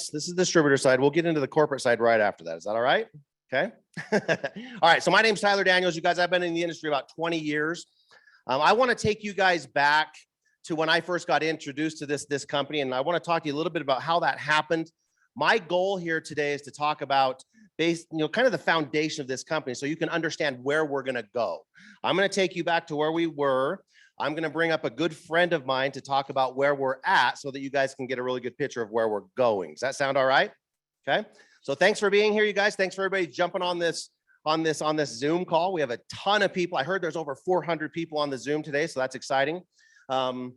us. This is the distributor side. We'll get into the corporate side right after that. Is that all right? Okay. All right. So my name's Tyler Daniels. You guys, I've been in the industry about 20 years. I want to take you guys back to when I first got introduced to this company, and I want to talk to you a little bit about how that happened. My goal here today is to talk about kind of the foundation of this company so you can understand where we're going to go. I'm going to take you back to where we were. I'm going to bring up a good friend of mine to talk about where we're at so that you guys can get a really good picture of where we're going. Does that sound all right? Okay. So thanks for being here, you guys. Thanks for everybody jumping on this Zoom call. We have a ton of people. I heard there's over 400 people on the Zoom today, so that's exciting. Oh,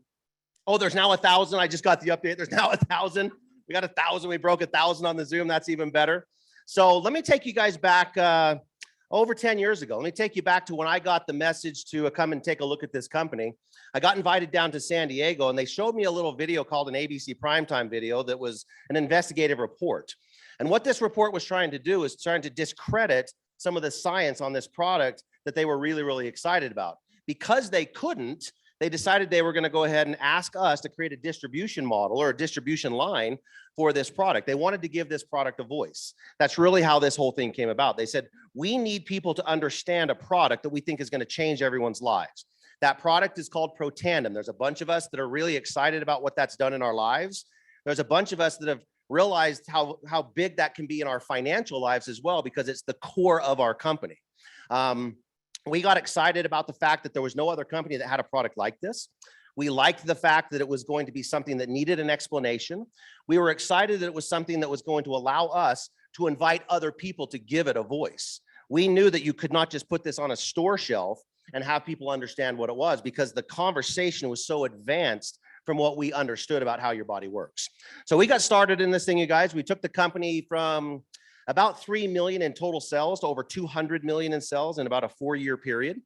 there's now 1,000. I just got the update. There's now 1,000. We got 1,000. We broke 1,000 on the Zoom. That's even better. So let me take you guys back over 10 years ago. Let me take you back to when I got the message to come and take a look at this company. I got invited down to San Diego, and they showed me a little video called an ABC Primetime video that was an investigative report. And what this report was trying to do is trying to discredit some of the science on this product that they were really, really excited about. Because they couldn't, they decided they were going to go ahead and ask us to create a distribution model or a distribution line for this product. They wanted to give this product a voice. That's really how this whole thing came about. They said, we need people to understand a product that we think is going to change everyone's lives. That product is called Protandim. There's a bunch of us that are really excited about what that's done in our lives. There's a bunch of us that have realized how big that can be in our financial lives as well, because it's the core of our company. We got excited about the fact that there was no other company that had a product like this. We liked the fact that it was going to be something that needed an explanation. We were excited that it was something that was going to allow us to invite other people to give it a voice. We knew that you could not just put this on a store shelf and have people understand what it was, because the conversation was so advanced from what we understood about how your body works. So we got started in this thing, you guys. We took the company from about 3 million in total sales to over 200 million in sales in about a 4-year period.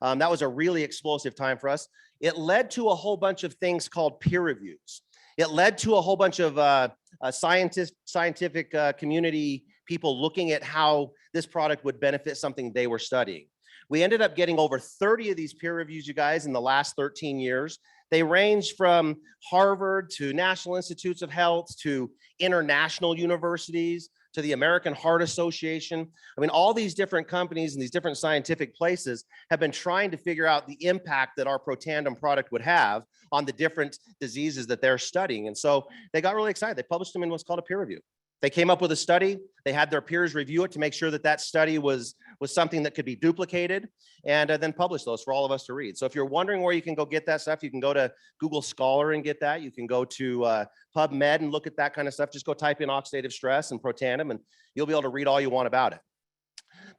That was a really explosive time for us. It led to a whole bunch of things called peer reviews. It led to a whole bunch of scientific community people looking at how this product would benefit something they were studying. We ended up getting over 30 of these peer reviews, you guys, in the last 13 years. They range from Harvard to National Institutes of Health to international universities to the American Heart Association. I mean, all these different companies and these different scientific places have been trying to figure out the impact that our Protandim product would have on the different diseases that they're studying. And so they got really excited. They published them in what's called a peer review. They came up with a study. They had their peers review it to make sure that that study was something that could be duplicated, and then publish those for all of us to read. So if you're wondering where you can go get that stuff, you can go to Google Scholar and get that. You can go to PubMed and look at that kind of stuff. Just go type in oxidative stress and Protandim, and you'll be able to read all you want about it.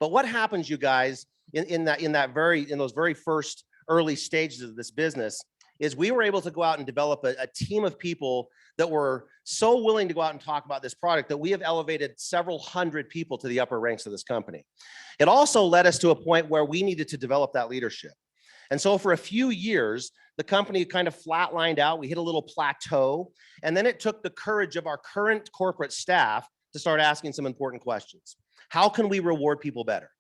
But what happens, you guys, in those very first early stages of this business is we were able to go out and develop a team of people that were so willing to go out and talk about this product that we have elevated several hundred people to the upper ranks of this company. It also led us to a point where we needed to develop that leadership. And so for a few years, the company kind of flatlined out. We hit a little plateau. And then it took the courage of our current corporate staff to start asking some important questions. How can we reward people better?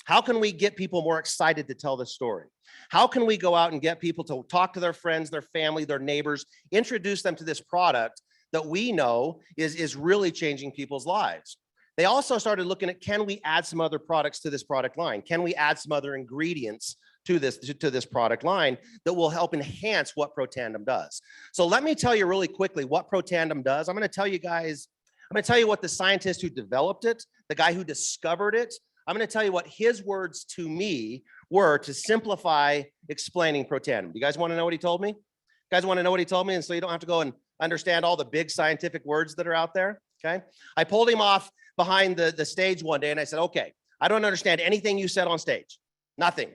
How can we get people more excited to tell this story? How can we go out and get people to talk to their friends, their family, their neighbors, introduce them to this product that we know is really changing people's lives? They also started looking at, can we add some other products to this product line? Can we add some other ingredients to this product line that will help enhance what Protandim does? So let me tell you really quickly what Protandim does. I'm going to tell you guys, I'm going to tell you what the scientist who developed it, the guy who discovered it, I'm going to tell you what his words to me were to simplify explaining Protandim. You guys want to know what he told me? You guys want to know what he told me? And so you don't have to go and understand all the big scientific words that are out there. Okay. I pulled him off behind the stage one day and I said, okay, I don't understand anything you said on stage. Nothing.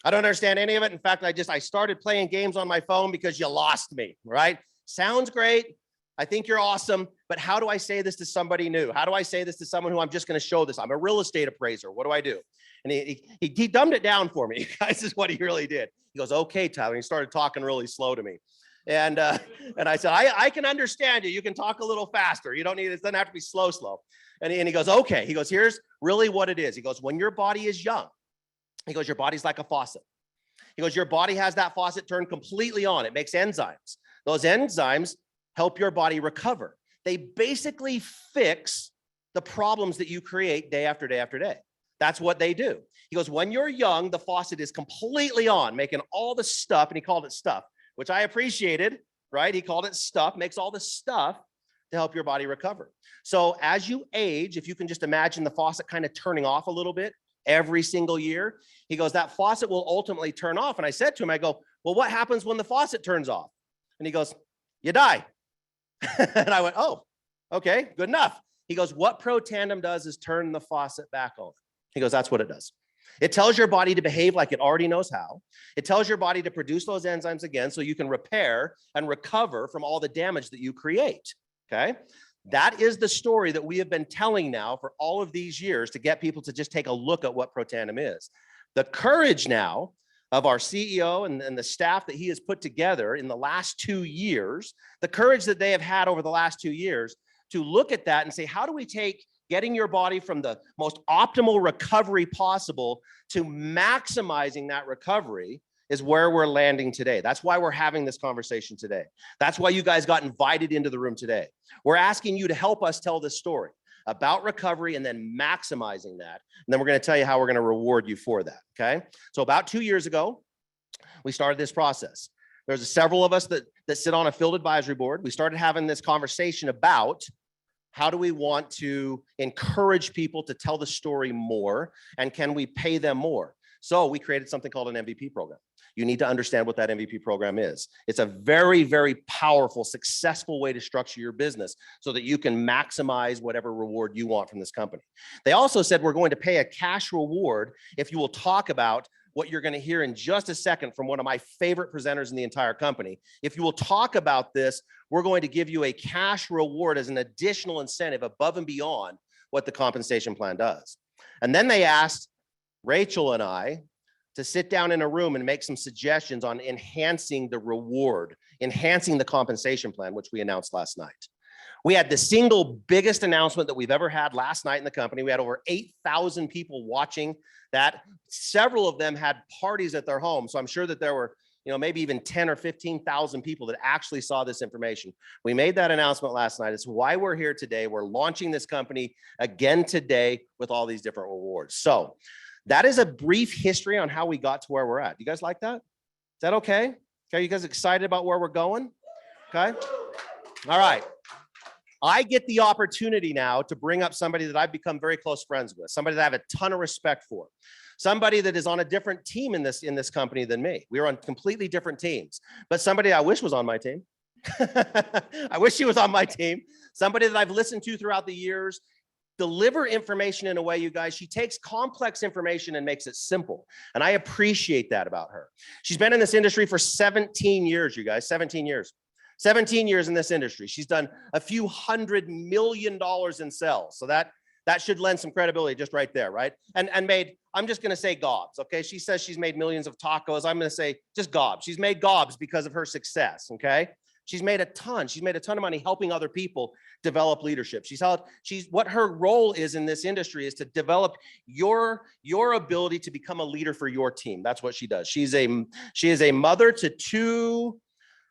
I don't understand any of it. In fact, I started playing games on my phone because you lost me, right? Sounds great. I think you're awesome, but how do I say this to somebody new? How do I say this to someone who I'm just going to show this? I'm a real estate appraiser. What do I do? And he dumbed it down for me. You guys, this is what he really did. He goes, okay, Tyler. And he started talking really slow to me. And I said, I can understand you. You can talk a little faster. You don't need, it doesn't have to be slow. And he goes, okay. He goes, here's really what it is. He goes, when your body is young, he goes, your body's like a faucet. He goes, your body has that faucet turned completely on. It makes enzymes. Those enzymes help your body recover. They basically fix the problems that you create day after day after day. That's what they do. He goes, when you're young, the faucet is completely on, making all the stuff, and he called it stuff, which I appreciated, right? He called it stuff, makes all the stuff to help your body recover. So as you age, if you can just imagine the faucet kind of turning off a little bit every single year, he goes, that faucet will ultimately turn off. And I said to him, I go, well, what happens when the faucet turns off? And he goes, you die. And I went, oh, okay, good enough. He goes, what Pro Tandem does is turn the faucet back on. He goes, that's what it does. It tells your body to behave like it already knows how. It tells your body to produce those enzymes again so you can repair and recover from all the damage that you create, okay? That is the story that we have been telling now for all of these years to get people to just take a look at what Pro Tandem is. The courage now of our CEO and the staff that he has put together in the last 2 years, the courage that they have had over the last 2 years to look at that and say, how do we take getting your body from the most optimal recovery possible to maximizing that recovery is where we're landing today. That's why we're having this conversation today. That's why you guys got invited into the room today. We're asking you to help us tell this story about recovery and then maximizing that. And then we're going to tell you how we're going to reward you for that, okay? So about 2 years ago, we started this process. There's several of us that sit on a field advisory board. We started having this conversation about how do we want to encourage people to tell the story more, and can we pay them more? So we created something called an MVP program. You need to understand what that MVP program is. It's a very, very powerful, successful way to structure your business so that you can maximize whatever reward you want from this company. They also said we're going to pay a cash reward if you will talk about what you're going to hear in just a second from one of my favorite presenters in the entire company. If you will talk about this, we're going to give you a cash reward as an additional incentive above and beyond what the compensation plan does. And then they asked Rachel and I to sit down in a room and make some suggestions on enhancing the reward, enhancing the compensation plan, which we announced last night. We had the single biggest announcement that we've ever had last night in the company. We had over 8,000 people watching that. Several of them had parties at their home. So I'm sure that there were, maybe even 10 or 15,000 people that actually saw this information. We made that announcement last night. It's why we're here today. We're launching this company again today with all these different rewards. So that is a brief history on how we got to where we're at. You guys like that? Is that okay? Okay, are you guys excited about where we're going? Okay. All right. I get the opportunity now to bring up somebody that I've become very close friends with, somebody that I have a ton of respect for, somebody that is on a different team in this company than me. We are on completely different teams, but somebody I wish was on my team. I wish she was on my team. Somebody that I've listened to throughout the years, deliver information in a way, you guys, she takes complex information and makes it simple. And I appreciate that about her. She's been in this industry for 17 years, you guys, 17 years. 17 years in this industry. She's done a few $100 million in sales. So that should lend some credibility just right there, right? And made, I'm just going to say gobs, okay? She says she's made millions of tacos. I'm going to say just gobs. She's made gobs because of her success, okay? She's made a ton. She's made a ton of money helping other people develop leadership. What her role is in this industry is to develop your ability to become a leader for your team. That's what she does. She is a mother to 2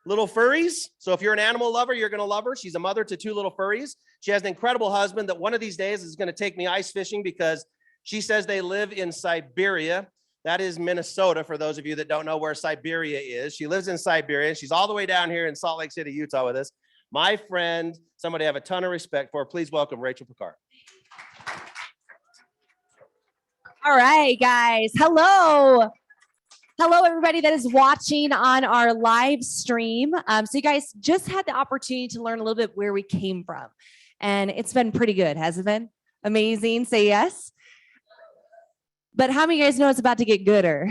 little furries. So if you're an animal lover, you're going to love her. She's a mother to 2 little furries. She has an incredible husband that one of these days is going to take me ice fishing because she says they live in Siberia. That is Minnesota, for those of you that don't know where Siberia is. She lives in Siberia. She's all the way down here in Salt Lake City, Utah with us. My friend, somebody I have a ton of respect for. Please welcome Rachael Picard. All right, guys. Hello. Hello, everybody that is watching on our live stream. So you guys just had the opportunity to learn a little bit where we came from. And it's been pretty good, hasn't it been? Amazing. Say yes. But how many of you guys know it's about to get gooder?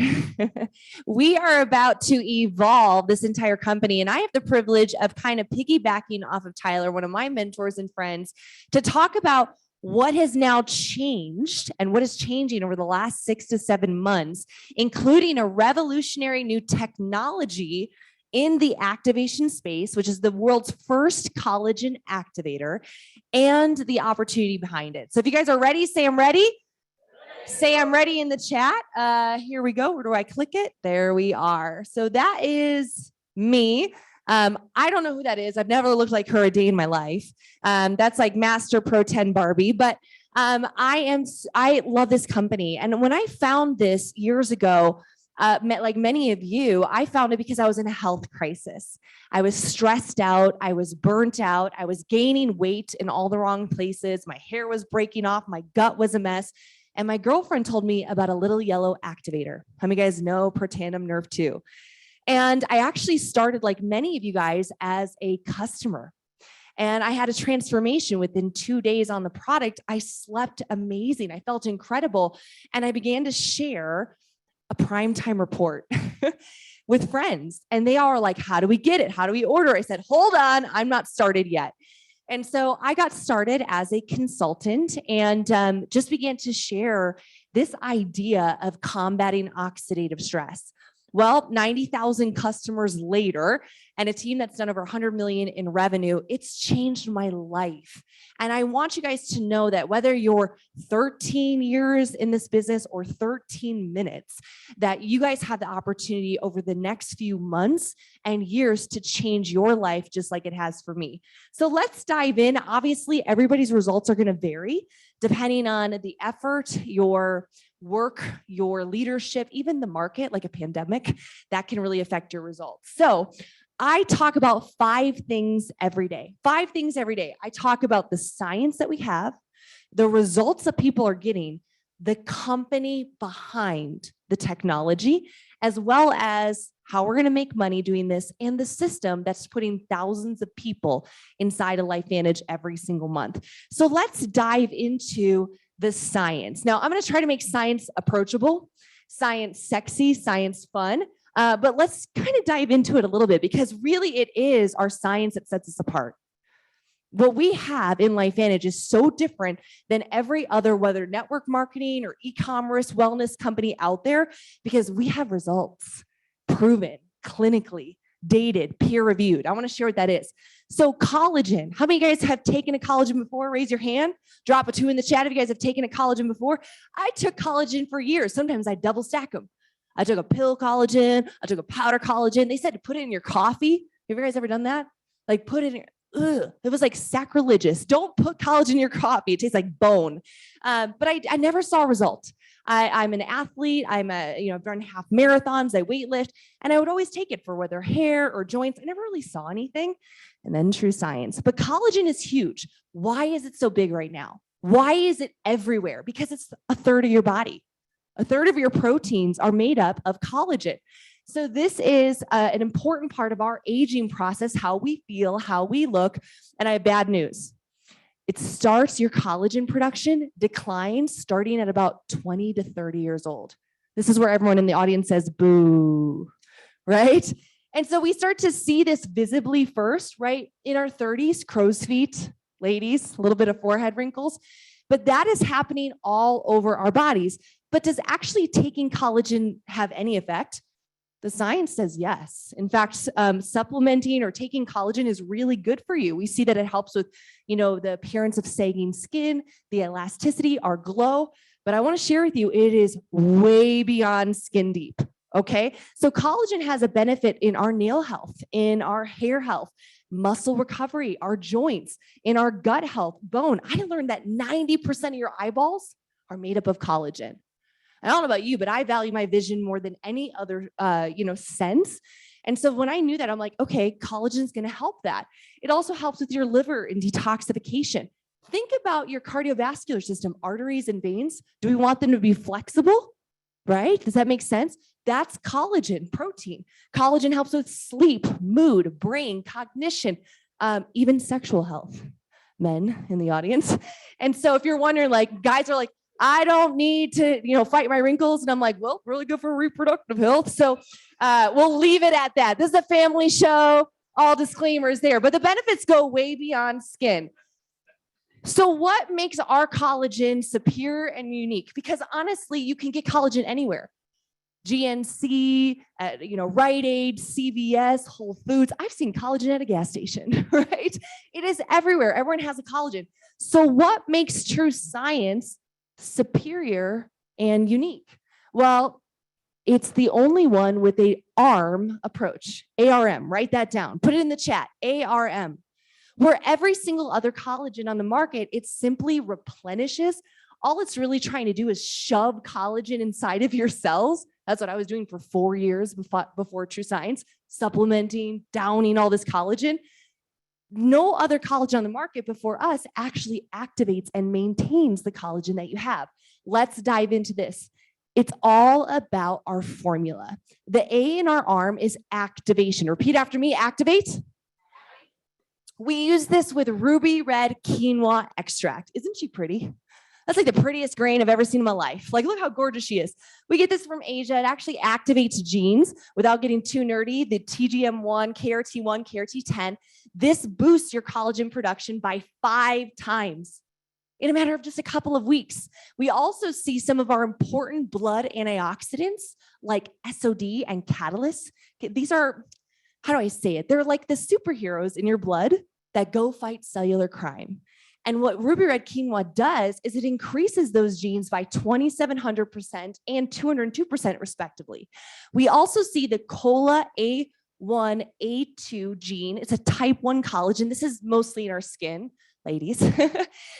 We are about to evolve this entire company. And I have the privilege of kind of piggybacking off of Tyler, one of my mentors and friends, to talk about what has now changed and what is changing over the last 6 to 7 months, including a revolutionary new technology in the activation space, which is the world's first collagen activator, and the opportunity behind it. So if you guys are ready, say I'm ready. Say I'm ready in the chat. Here we go. Where do I click it? There we are. So that is me. I don't know who that is. I've never looked like her a day in my life. That's like Master Pro 10 Barbie, but I love this company. And when I found this years ago, like many of you, I found it because I was in a health crisis. I was stressed out. I was burnt out. I was gaining weight in all the wrong places. My hair was breaking off. My gut was a mess. And my girlfriend told me about a little yellow activator. How many of you guys know Protandim Nerve 2? And I actually started, like many of you guys, as a customer. And I had a transformation within 2 days on the product. I slept amazing. I felt incredible. And I began to share a primetime report with friends. And they all are like, how do we get it? How do we order? I said, hold on, I'm not started yet. And so I got started as a consultant and just began to share this idea of combating oxidative stress. Well, 90,000 customers later and a team that's done over 100 million in revenue, it's changed my life. And I want you guys to know that whether you're 13 years in this business or 13 minutes, that you guys have the opportunity over the next few months and years to change your life just like it has for me. So let's dive in. Obviously, everybody's results are going to vary depending on the effort, your work, your leadership, even the market, like a pandemic, that can really affect your results. So I talk about 5 things every day. 5 things every day. I talk about the science that we have, the results that people are getting, the company behind the technology, as well as how we're going to make money doing this, and the system that's putting thousands of people inside of LifeVantage every single month. So let's dive into the science. Now, I'm going to try to make science approachable, science sexy, science fun, but let's kind of dive into it a little bit because really it is our science that sets us apart. What we have in LifeVantage is so different than every other, whether network marketing or e-commerce wellness company out there, because we have results proven clinically, dated, peer reviewed. I want to share what that is. So collagen, how many of you guys have taken a collagen before? Raise your hand, drop a 2 in the chat if you guys have taken a collagen before. I took collagen for years. Sometimes I double stack them. I took a pill collagen, I took a powder collagen. They said to put it in your coffee. Have you guys ever done that? Like put it in, it was like sacrilegious. Don't put collagen in your coffee. It tastes like bone. But I never saw a result. I'm an athlete. I've run half marathons. I weightlift, and I would always take it for whether hair or joints. I never really saw anything. And then true science. But collagen is huge. Why is it so big right now? Why is it everywhere? Because it's a third of your body. A third of your proteins are made up of collagen. So this is an important part of our aging process, how we feel, how we look. And I have bad news. It starts, your collagen production declines starting at about 20 to 30 years old. This is where everyone in the audience says, boo, right? And so we start to see this visibly first, right? In our 30s, crow's feet, ladies, a little bit of forehead wrinkles, but that is happening all over our bodies. But does actually taking collagen have any effect? The science says yes. In fact, supplementing or taking collagen is really good for you. We see that it helps with, the appearance of sagging skin, the elasticity, our glow. But I want to share with you, it is way beyond skin deep. Okay. So collagen has a benefit in our nail health, in our hair health, muscle recovery, our joints, in our gut health, bone. I learned that 90% of your eyeballs are made up of collagen. I don't know about you, but I value my vision more than any other, sense. And so when I knew that, I'm like, okay, collagen is going to help that. It also helps with your liver and detoxification. Think about your cardiovascular system, arteries and veins. Do we want them to be flexible? Right? Does that make sense? That's collagen, protein. Collagen helps with sleep, mood, brain, cognition, even sexual health. Men in the audience. And so if you're wondering, like, guys are like, I don't need to, fight my wrinkles. And I'm like, well, really good for reproductive health. So we'll leave it at that. This is a family show. All disclaimers there, but the benefits go way beyond skin. So what makes our collagen superior and unique? Because honestly, you can get collagen anywhere. GNC, Rite Aid, CVS, Whole Foods. I've seen collagen at a gas station, right? It is everywhere. Everyone has a collagen. So what makes true science superior and unique? Well, It's the only one with a ARM approach, ARM, write that down, put it in the chat, ARM. Where every single other collagen on the market, it simply replenishes. All it's really trying to do is shove collagen inside of your cells. That's what I was doing for 4 years before True Science, supplementing, downing all this collagen. No other collagen on the market before us actually activates and maintains the collagen that you have. Let's dive into this. It's all about our formula. The A in our ARM is activation. Repeat after me, activate. We use this with ruby red quinoa extract. Isn't she pretty? That's like the prettiest grain I've ever seen in my life. Like, look how gorgeous she is. We get this from Asia. It actually activates genes without getting too nerdy. The TGM1, KRT1, KRT10. This boosts your collagen production by 5 times in a matter of just a couple of weeks. We also see some of our important blood antioxidants like SOD and catalysts. These are, how do I say it? They're like the superheroes in your blood that go fight cellular crime. And what ruby red quinoa does is it increases those genes by 2,700% and 202% respectively. We also see the CoLA A1, A2 gene. It's a type 1 collagen. This is mostly in our skin, ladies.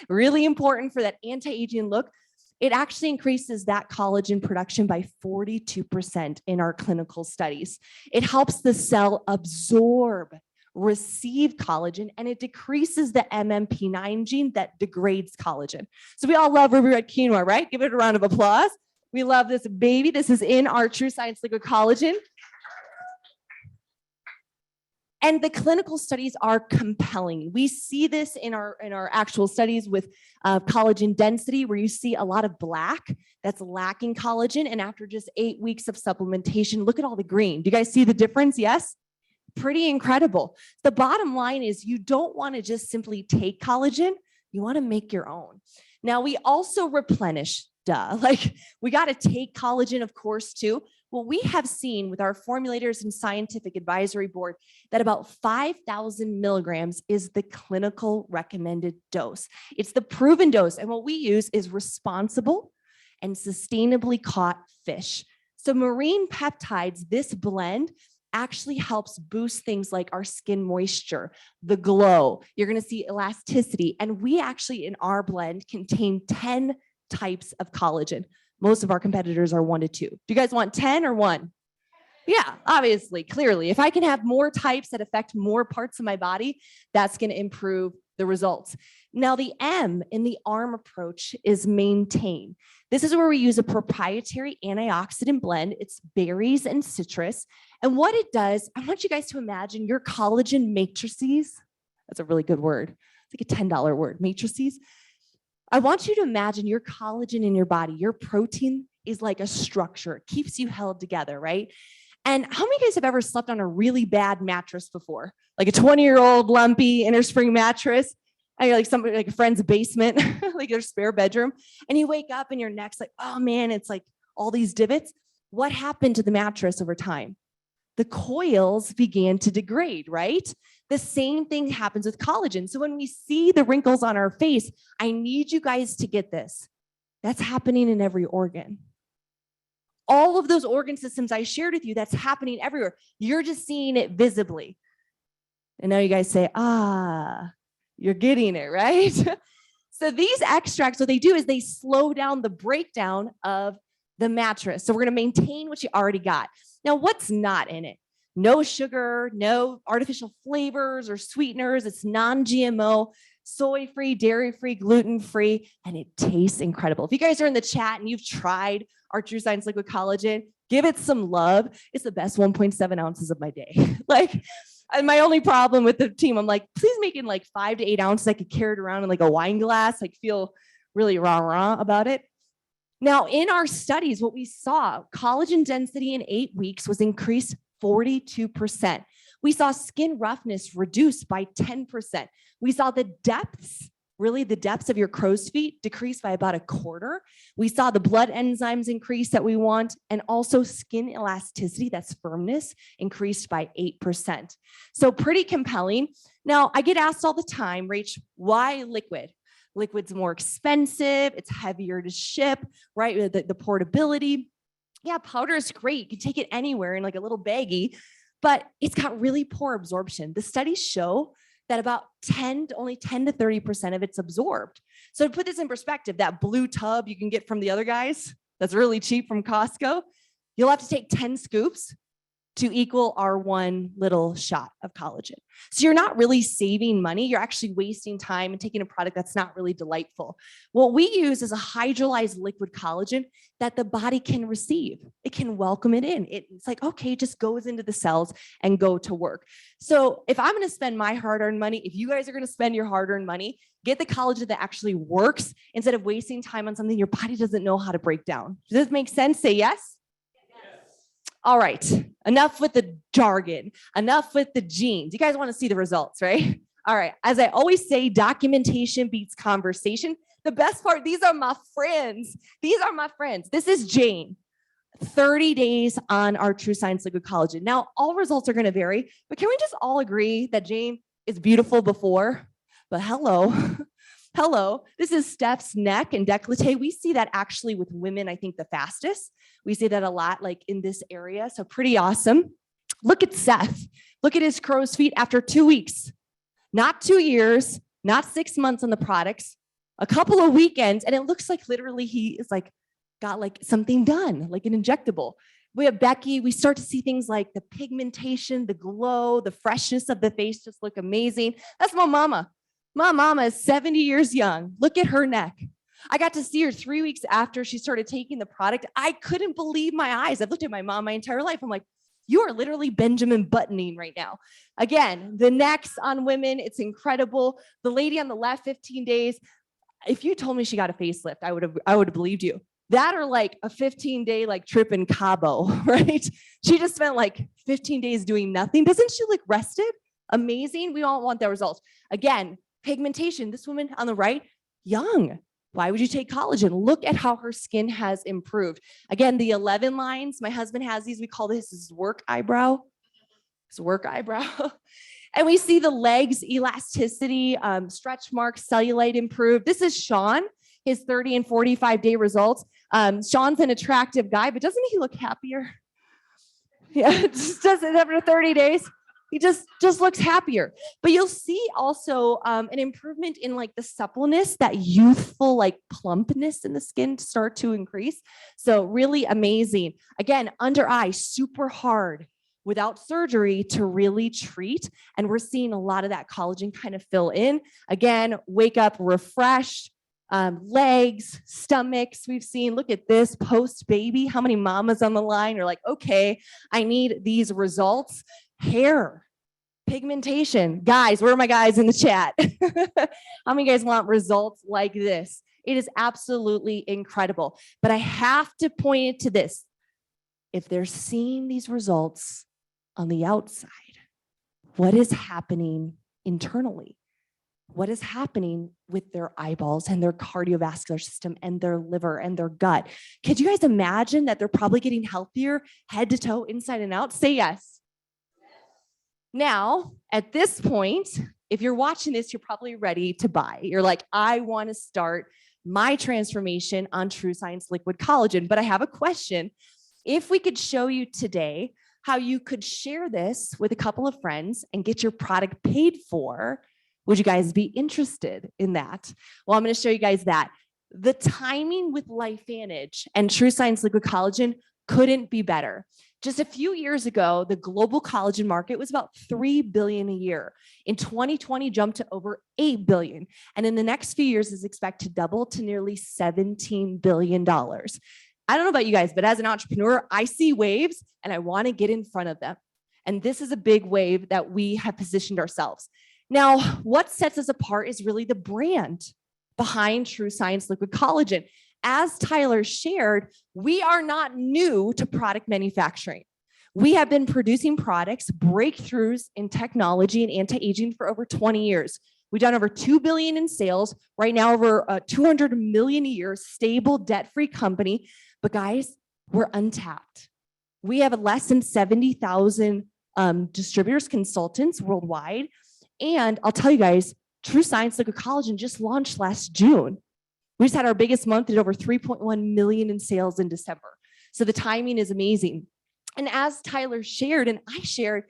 Really important for that anti-aging look. It actually increases that collagen production by 42% in our clinical studies. It helps the cell absorb, receive collagen, and it decreases the MMP9 gene that degrades collagen. So we all love ruby red quinoa, right? Give it a round of applause. We love this baby. This is in our True Science Liquid Collagen. And the clinical studies are compelling. We see this in our actual studies with collagen density, where you see a lot of black that's lacking collagen. And after just 8 weeks of supplementation, look at all the green. Do you guys see the difference? Yes? Pretty incredible. The bottom line is you don't want to just simply take collagen. You want to make your own. Now, we also replenish, like we got to take collagen, of course, too. Well, we have seen with our formulators and scientific advisory board that about 5,000 milligrams is the clinical recommended dose. It's the proven dose. And what we use is responsible and sustainably caught fish. So marine peptides, this blend actually helps boost things like our skin moisture, the glow. You're going to see elasticity. And we actually, in our blend, contain 10 types of collagen. Most of our competitors are 1 to 2. Do you guys want 10 or 1? Yeah, obviously, clearly. If I can have more types that affect more parts of my body, that's going to improve the results. Now, the M in the ARM approach is maintain. This is where we use a proprietary antioxidant blend. It's berries and citrus. And what it does, I want you guys to imagine your collagen matrices. That's a really good word. It's like a $10 word, matrices. I want you to imagine your collagen in your body, your protein is like a structure. It keeps you held together, right? And how many of you guys have ever slept on a really bad mattress before? Like a 20-year-old lumpy innerspring mattress, and you're like somebody like a friend's basement, like their spare bedroom, and you wake up and your neck's like, oh man, it's like all these divots. What happened to the mattress over time? The coils began to degrade, right? The same thing happens with collagen. So when we see the wrinkles on our face, I need you guys to get this. That's happening in every organ. All of those organ systems I shared with you, that's happening everywhere. You're just seeing it visibly. And now you guys say, you're getting it, right? So these extracts, what they do is they slow down the breakdown of the mattress. So we're going to maintain what you already got. Now, what's not in it? No sugar, no artificial flavors or sweeteners. It's non-GMO, soy-free, dairy-free, gluten-free, and it tastes incredible. If you guys are in the chat and you've tried our True Science Liquid Collagen, give it some love. It's the best 1.7 ounces of my day. And my only problem with the team, I'm like, please make it like 5 to 8 ounces. I could carry it around in like a wine glass, like feel really rah-rah about it. Now, in our studies, what we saw, collagen density in 8 weeks was increased 42%. We saw skin roughness reduced by 10%. We saw the depths, really the depths of your crow's feet decrease by about 1/4. We saw the blood enzymes increase that we want, and also skin elasticity, that's firmness, increased by 8%. So pretty compelling. Now, I get asked all the time, Rach, why liquid? Liquid's more expensive, it's heavier to ship, right? The portability. Yeah, powder is great. You can take it anywhere in like a little baggie, but it's got really poor absorption. The studies show that about only 10 to 30% of it's absorbed. So to put this in perspective, that blue tub you can get from the other guys, that's really cheap from Costco, you'll have to take 10 scoops to equal our one little shot of collagen. So you're not really saving money. You're actually wasting time and taking a product that's not really delightful. What we use is a hydrolyzed liquid collagen that the body can receive. It can welcome it in. It's like, okay, it just goes into the cells and go to work. So if I'm going to spend my hard-earned money, if you guys are going to spend your hard-earned money, get the collagen that actually works instead of wasting time on something your body doesn't know how to break down. Does this make sense? Say yes. All right, enough with the jargon, enough with the genes. You guys want to see the results, right? All right, as I always say, documentation beats conversation. The best part, these are my friends. These are my friends. This is Jane, 30 days on our True Science Liquid Collagen. Now, all results are going to vary, but can we just all agree that Jane is beautiful before? But hello. Hello, this is Steph's neck and décolleté. We see that actually with women, I think the fastest. We see that a lot like in this area, so pretty awesome. Look at Seth. Look at his crow's feet after 2 weeks. Not 2 years, not 6 months on the products, a couple of weekends, and it looks like literally he is like, got like something done, like an injectable. We have Becky, we start to see things like the pigmentation, the glow, the freshness of the face just look amazing. That's my mama. My mama is 70 years young. Look at her neck. I got to see her 3 weeks after she started taking the product. I couldn't believe my eyes. I've looked at my mom my entire life. I'm like, you are literally Benjamin Buttoning right now. Again, the necks on women, it's incredible. The lady on the left, 15 days. If you told me she got a facelift, I would have believed you. That or like a 15-day like trip in Cabo, right? She just spent like 15 days doing nothing. Doesn't she look rested? Amazing. We all want that results. Again, pigmentation, this woman on the right, young. Why would you take collagen? Look at how her skin has improved. Again, the 11 lines, my husband has these, we call this his work eyebrow. His work eyebrow. And we see the legs, elasticity, stretch marks, cellulite improved. This is Sean, his 30 and 45-day results. Sean's an attractive guy, but doesn't he look happier? Yeah, just doesn't after 30 days. He just looks happier. But you'll see also an improvement in like the suppleness, that youthful like plumpness in the skin start to increase. So really amazing. Again, under eye, super hard without surgery to really treat. And we're seeing a lot of that collagen kind of fill in. Again, wake up refreshed. Legs, stomachs, we've seen, look at this post baby. How many mamas on the line are like, okay, I need these results. Hair, pigmentation. Guys, where are my guys in the chat? How many guys want results like this? It is absolutely incredible. But I have to point it to this. If they're seeing these results on the outside, what is happening internally? What is happening with their eyeballs and their cardiovascular system and their liver and their gut? Could you guys imagine that they're probably getting healthier head to toe, inside and out? Say yes. Now, at this point, if you're watching this, you're probably ready to buy. You're like, I want to start my transformation on True Science Liquid Collagen. But I have a question. If we could show you today how you could share this with a couple of friends and get your product paid for, would you guys be interested in that? Well, I'm going to show you guys that. The timing with LifeVantage and True Science Liquid Collagen couldn't be better. Just a few years ago, the global collagen market was about $3 billion a year. In 2020, jumped to over $8 billion. And in the next few years is expected to double to nearly $17 billion. I don't know about you guys, but as an entrepreneur, I see waves and I want to get in front of them. And this is a big wave that we have positioned ourselves. Now, what sets us apart is really the brand behind True Science Liquid Collagen. As Tyler shared, we are not new to product manufacturing. We have been producing products, breakthroughs in technology and anti-aging for over 20 years. We've done over $2 billion in sales, right now over $200 million a year, stable, debt-free company. But guys, we're untapped. We have less than 70,000 distributors, consultants worldwide. And I'll tell you guys, True Science Liquid Collagen just launched last June. We just had our biggest month at over 3.1 million in sales in December. So the timing is amazing. And as Tyler shared and I shared,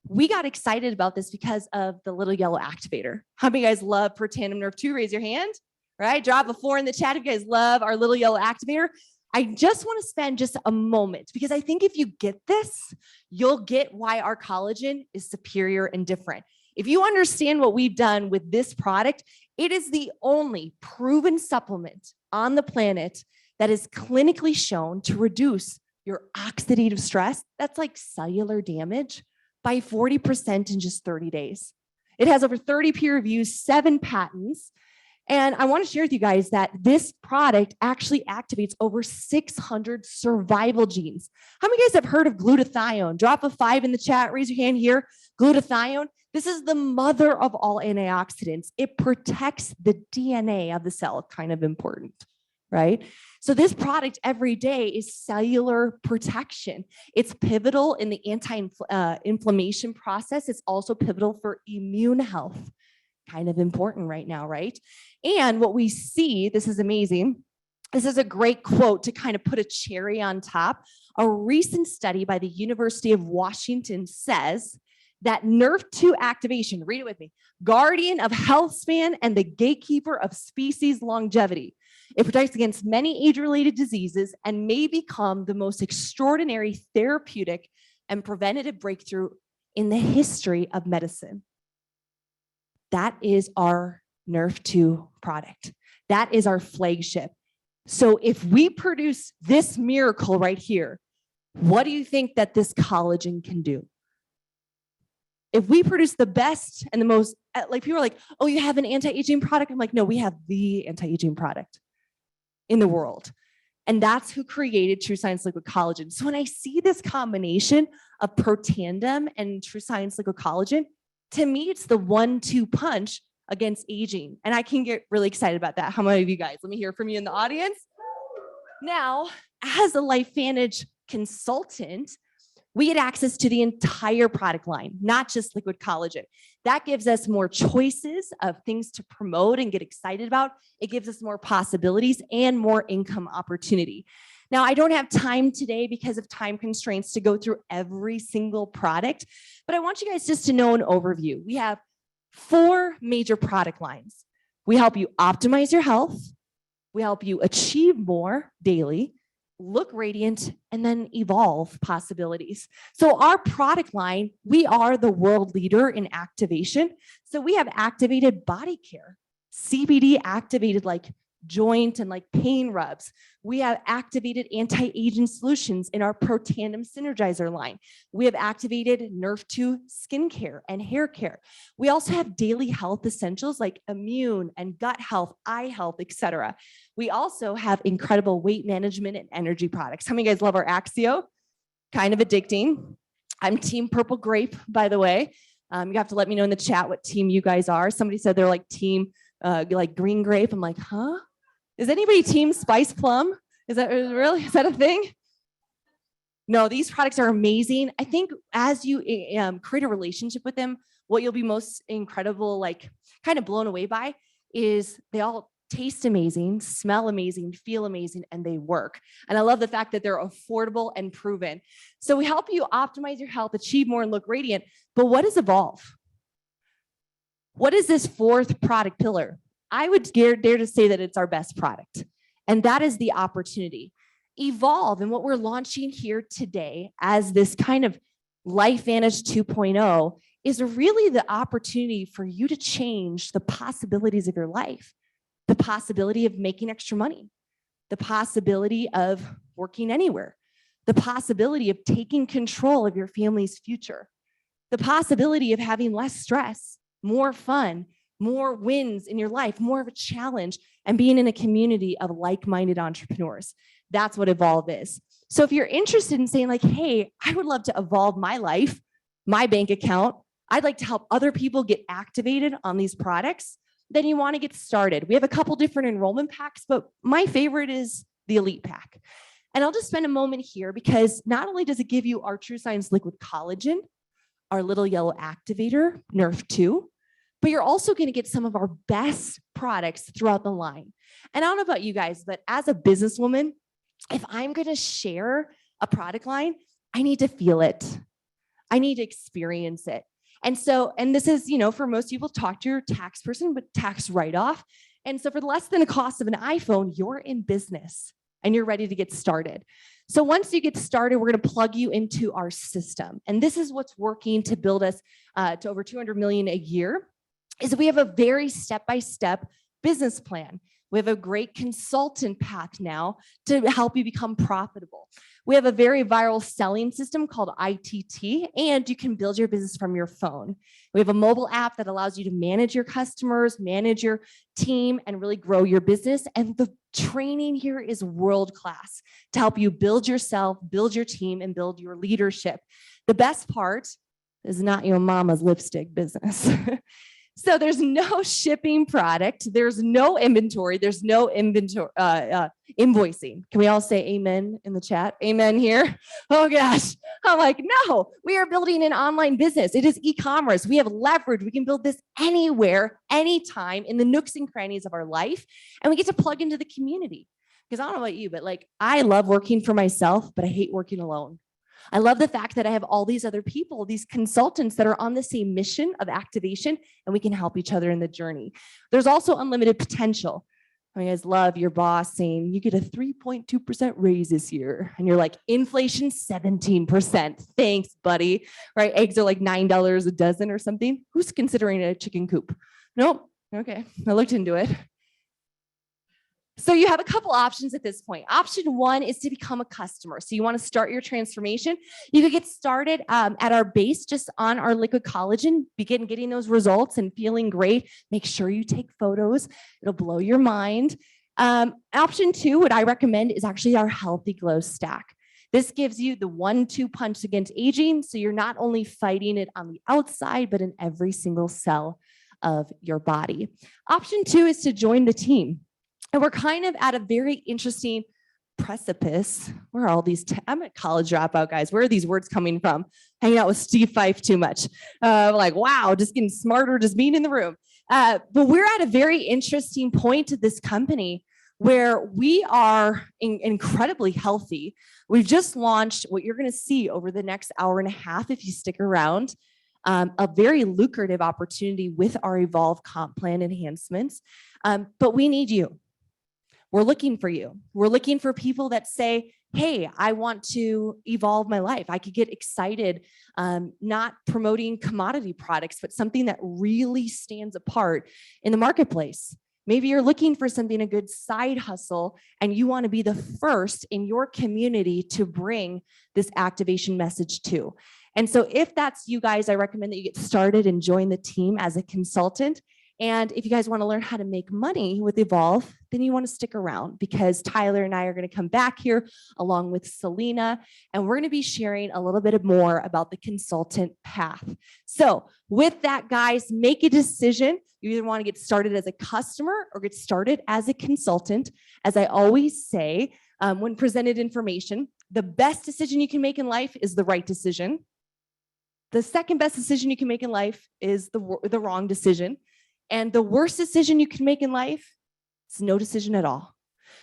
we got excited about this because of the little yellow activator. How many of you guys love Protandim Nerve 2? Raise your hand. Right? Drop a 4 in the chat if you guys love our little yellow activator. I just want to spend just a moment because I think if you get this, you'll get why our collagen is superior and different. If you understand what we've done with this product, it is the only proven supplement on the planet that is clinically shown to reduce your oxidative stress, that's like cellular damage, by 40% in just 30 days. It has over 30 peer reviews, 7 patents. And I want to share with you guys that this product actually activates over 600 survival genes. How many of you guys have heard of glutathione? Drop a 5 in the chat, raise your hand here. Glutathione, this is the mother of all antioxidants. It protects the DNA of the cell, kind of important, right? So this product every day is cellular protection. It's pivotal in the anti-inflammation process. It's also pivotal for immune health. Kind of important right now, right? And what we see, this is amazing. This is a great quote to kind of put a cherry on top. A recent study by the University of Washington says that NRF2 activation, read it with me, guardian of health span and the gatekeeper of species longevity. It protects against many age-related diseases and may become the most extraordinary therapeutic and preventative breakthrough in the history of medicine. That is our NRF2 product. That is our flagship. So if we produce this miracle right here, what do you think that this collagen can do? If we produce the best and the most, like people are like, oh, you have an anti-aging product? I'm like, no, we have the anti-aging product in the world. And that's who created True Science Liquid Collagen. So when I see this combination of Protandim and True Science Liquid Collagen, to me, it's the 1-2 punch against aging. And I can get really excited about that. How many of you guys? Let me hear from you in the audience. Now, as a LifeVantage consultant, we get access to the entire product line, not just liquid collagen. That gives us more choices of things to promote and get excited about. It gives us more possibilities and more income opportunity. Now, I don't have time today because of time constraints to go through every single product, but I want you guys just to know an overview. We have 4 major product lines. We help you optimize your health. We help you achieve more daily, look radiant, and then evolve possibilities. So our product line, we are the world leader in activation. So we have activated body care, CBD activated like joint and like pain rubs. We have activated anti-aging solutions in our Protandim Synergizer line. We have activated NRF2 skincare and hair care. We also have daily health essentials like immune and gut health, eye health, etc. We also have incredible weight management and energy products. How many of you guys love our Axio? Kind of addicting. I'm team purple grape, by the way. You have to let me know in the chat what team you guys are. Somebody said they're like team like green grape. I'm like, huh? Is anybody team spice plum? Is that a thing? No, these products are amazing. I think as you create a relationship with them, what you'll be most incredible, like kind of blown away by is they all taste amazing, smell amazing, feel amazing, and they work. And I love the fact that they're affordable and proven. So we help you optimize your health, achieve more, and look radiant. But what is Evolve? What is this 4th product pillar? I would dare to say that it's our best product. And that is the opportunity. Evolve, and what we're launching here today as this kind of LifeVantage 2.0 is really the opportunity for you to change the possibilities of your life, the possibility of making extra money, the possibility of working anywhere, the possibility of taking control of your family's future, the possibility of having less stress, more fun, more wins in your life, more of a challenge, and being in a community of like-minded entrepreneurs. That's what Evolve is. So if you're interested in saying like, hey, I would love to evolve my life, my bank account, I'd like to help other people get activated on these products, then you want to get started. We have a couple different enrollment packs, but my favorite is the Elite Pack. And I'll just spend a moment here because not only does it give you our True Science Liquid Collagen, our little yellow activator, NRF2, but you're also going to get some of our best products throughout the line. And I don't know about you guys, but as a businesswoman, if I'm going to share a product line, I need to feel it. I need to experience it. And this is, for most people, talk to your tax person, but tax write-off. And so for less than the cost of an iPhone, you're in business and you're ready to get started. So once you get started, we're going to plug you into our system. And this is what's working to build us to over 200 million a year, is we have a very step-by-step business plan. We have a great consultant path now to help you become profitable. We have a very viral selling system called ITT, and you can build your business from your phone. We have a mobile app that allows you to manage your customers, manage your team, and really grow your business. And the training here is world-class to help you build yourself, build your team, and build your leadership. The best part is not your mama's lipstick business. So there's no shipping product. There's no inventory. There's no invoicing. Can we all say amen in the chat? Amen here. Oh gosh. I'm like, no, we are building an online business. It is e-commerce. We have leverage. We can build this anywhere, anytime, in the nooks and crannies of our life. And we get to plug into the community. Because I don't know about you, but I love working for myself, but I hate working alone. I love the fact that I have all these other people, these consultants that are on the same mission of activation, and we can help each other in the journey. There's also unlimited potential. You guys love your boss saying you get a 3.2% raise this year. And you're like, inflation 17%. Thanks, buddy. Right? Eggs are like $9 a dozen or something. Who's considering a chicken coop? Nope. Okay. I looked into it. So you have a couple options at this point. Option one is to become a customer. So you want to start your transformation. You could get started at our base, just on our liquid collagen, begin getting those results and feeling great. Make sure you take photos. It'll blow your mind. Option two, what I recommend, is actually our Healthy Glow Stack. This gives you the 1-2 punch against aging. So you're not only fighting it on the outside, but in every single cell of your body. Option two is to join the team. And we're kind of at a very interesting precipice. Where are all these? I'm a college dropout, guys. Where are these words coming from? Hanging out with Steve Fife too much. Like, wow, just getting smarter, just being in the room. But we're at a very interesting point to this company where we are incredibly healthy. We've just launched what you're going to see over the next hour and a half, if you stick around, a very lucrative opportunity with our Evolve Comp Plan enhancements. But we need you. We're looking for you. We're looking for people that say, hey, I want to evolve my life. I could get excited, not promoting commodity products, but something that really stands apart in the marketplace. Maybe you're looking for something, a good side hustle, and you want to be the first in your community to bring this activation message to. And so if that's you guys, I recommend that you get started and join the team as a consultant. And if you guys want to learn how to make money with Evolve, then you want to stick around, because Tyler and I are going to come back here along with Selena, and we're going to be sharing a little bit more about the consultant path. So with that, guys, make a decision. You either want to get started as a customer or get started as a consultant. As I always say, when presented information, the best decision you can make in life is the right decision. The second best decision you can make in life is the wrong decision. And the worst decision you can make in life is no decision at all.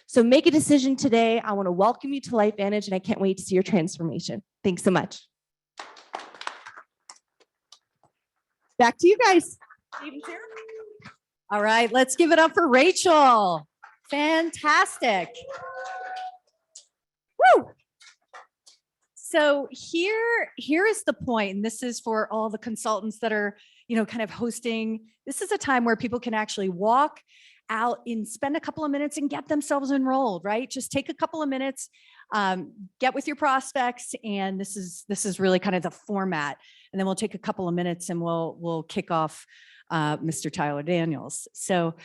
So make a decision today. I want to welcome you to LifeVantage, and I can't wait to see your transformation. Thanks so much. Back to you guys. All right, let's give it up for Rachel. Fantastic. Woo! So here is the point, and this is for all the consultants that are, kind of hosting. This is a time where people can actually walk out and spend a couple of minutes and get themselves enrolled, right? Just take a couple of minutes, get with your prospects, and this is really kind of the format. And then we'll take a couple of minutes and we'll kick off Mr. Tyler Daniels. So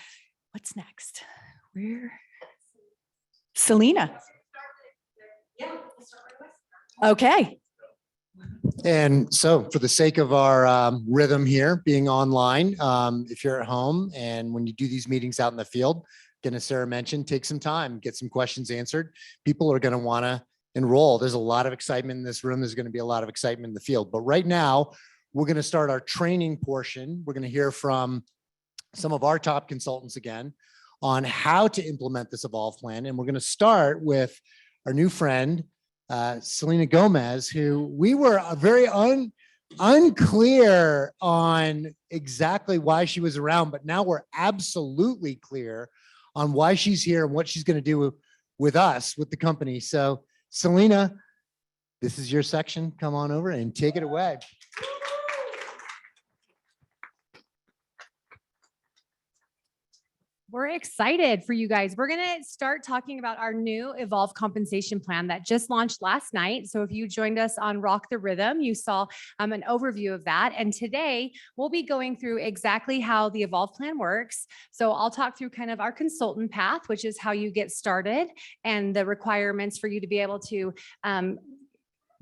what's next? Selena. Okay. And so for the sake of our rhythm here, being online, if you're at home and when you do these meetings out in the field, again, as Sarah mentioned, take some time, get some questions answered. People are going to want to enroll. There's a lot of excitement in this room. There's going to be a lot of excitement in the field. But right now, we're going to start our training portion. We're going to hear from some of our top consultants again on how to implement this Evolve plan. And we're going to start with our new friend, Selena Gomez, who we were very unclear on exactly why she was around, but now we're absolutely clear on why she's here and what she's going to do with us, with the company. So Selena, this is your section. Come on over and take it away. We're excited for you guys. We're going to start talking about our new Evolve compensation plan that just launched last night. So if you joined us on Rock the Rhythm, you saw an overview of that. And today we'll be going through exactly how the Evolve plan works. So I'll talk through kind of our consultant path, which is how you get started and the requirements for you to be able to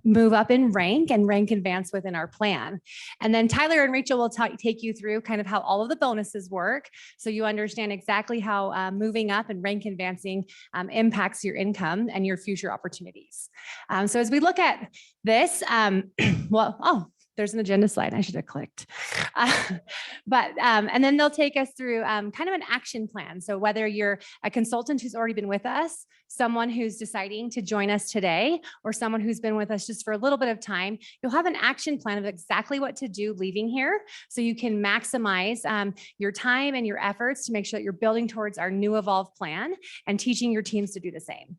move up in rank and rank advance within our plan. And then Tyler and Rachel will take you through kind of how all of the bonuses work. So you understand exactly how moving up and rank advancing impacts your income and your future opportunities. So as we look at this, there's an agenda slide. I should have clicked. And then they'll take us through kind of an action plan. So whether you're a consultant who's already been with us, someone who's deciding to join us today, or someone who's been with us just for a little bit of time, you'll have an action plan of exactly what to do leaving here. So you can maximize your time and your efforts to make sure that you're building towards our new Evolve plan and teaching your teams to do the same.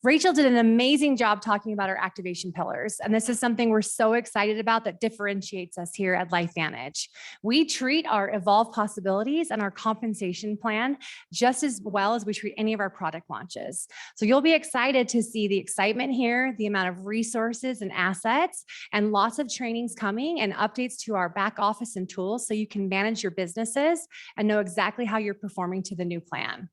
Rachael did an amazing job talking about our activation pillars. And this is something we're so excited about that differentiates us here at LifeVantage. We treat our Evolve possibilities and our compensation plan just as well as we treat any of our product launches. So you'll be excited to see the excitement here, the amount of resources and assets, and lots of trainings coming and updates to our back office and tools so you can manage your businesses and know exactly how you're performing to the new plan.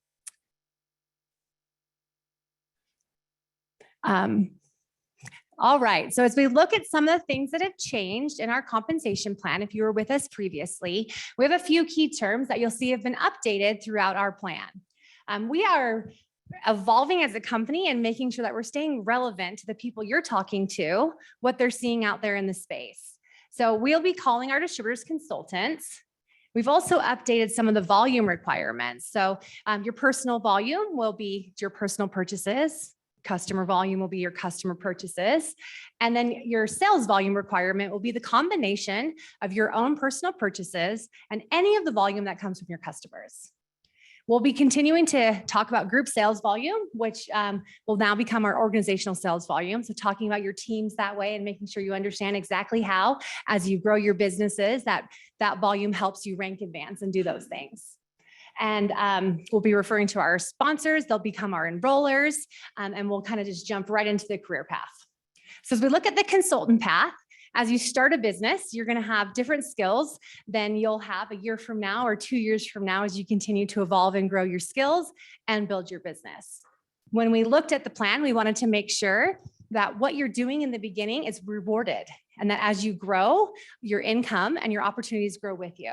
All right, so as we look at some of the things that have changed in our compensation plan, if you were with us previously, we have a few key terms that you'll see have been updated throughout our plan. We are evolving as a company and making sure that we're staying relevant to the people you're talking to, what they're seeing out there in the space. So we'll be calling our distributors consultants. We've also updated some of the volume requirements. So your personal volume will be your personal purchases. Customer volume will be your customer purchases. And then your sales volume requirement will be the combination of your own personal purchases and any of the volume that comes from your customers. We'll be continuing to talk about group sales volume, which will now become our organizational sales volume. So talking about your teams that way and making sure you understand exactly how, as you grow your businesses, that volume helps you rank advance and do those things. And we'll be referring to our sponsors. They'll become our enrollers, and we'll kind of just jump right into the career path. So as we look at the consultant path, as you start a business, you're going to have different skills than you'll have a year from now or 2 years from now as you continue to evolve and grow your skills and build your business. When we looked at the plan, we wanted to make sure that what you're doing in the beginning is rewarded, and that as you grow, your income and your opportunities grow with you.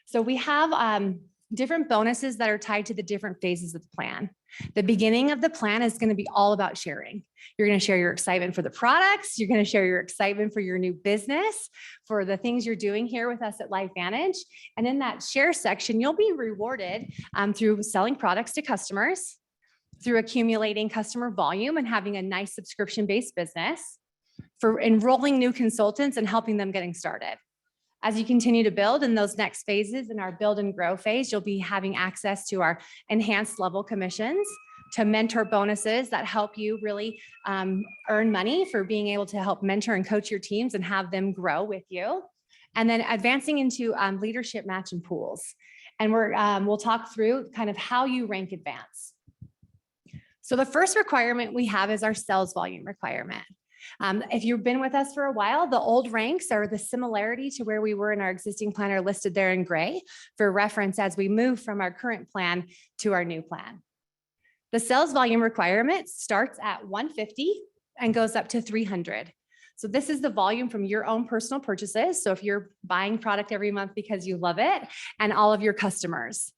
So we have different bonuses that are tied to the different phases of the plan. The beginning of the plan is going to be all about sharing. You're going to share your excitement for the products. You're going to share your excitement for your new business, for the things you're doing here with us at LifeVantage. And in that share section, you'll be rewarded through selling products to customers, through accumulating customer volume and having a nice subscription-based business, for enrolling new consultants and helping them getting started. As you continue to build in those next phases in our build and grow phase, you'll be having access to our enhanced level commissions, to mentor bonuses that help you really earn money for being able to help mentor and coach your teams and have them grow with you. And then advancing into leadership match and pools. And we'll talk through kind of how you rank advance. So the first requirement we have is our sales volume requirement. If you've been with us for a while, the old ranks are the similarity to where we were in our existing plan are listed there in gray for reference as we move from our current plan to our new plan. The sales volume requirement starts at 150 and goes up to 300. So this is the volume from your own personal purchases. So if you're buying product every month because you love it, and all of your customers.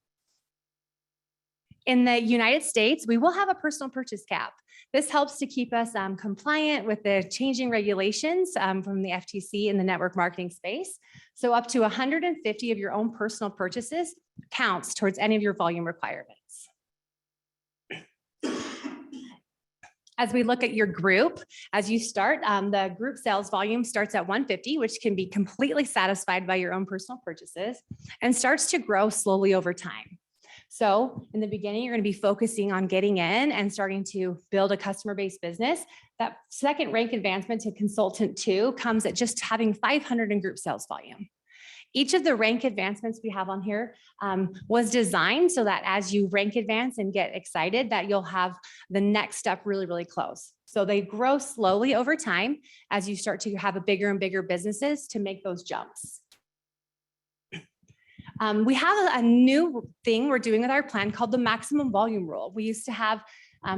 In the United States, we will have a personal purchase cap. This helps to keep us compliant with the changing regulations from the FTC in the network marketing space. So up to 150 of your own personal purchases counts towards any of your volume requirements. As we look at your group, as you start, the group sales volume starts at 150, which can be completely satisfied by your own personal purchases, and starts to grow slowly over time. So in the beginning, you're going to be focusing on getting in and starting to build a customer-based business. That second rank advancement to consultant 2 comes at just having 500 in group sales volume. Each of the rank advancements we have on here was designed so that as you rank advance and get excited, that you'll have the next step really, really close. So they grow slowly over time as you start to have a bigger and bigger businesses to make those jumps. We have a new thing we're doing with our plan called the maximum volume rule. We used to have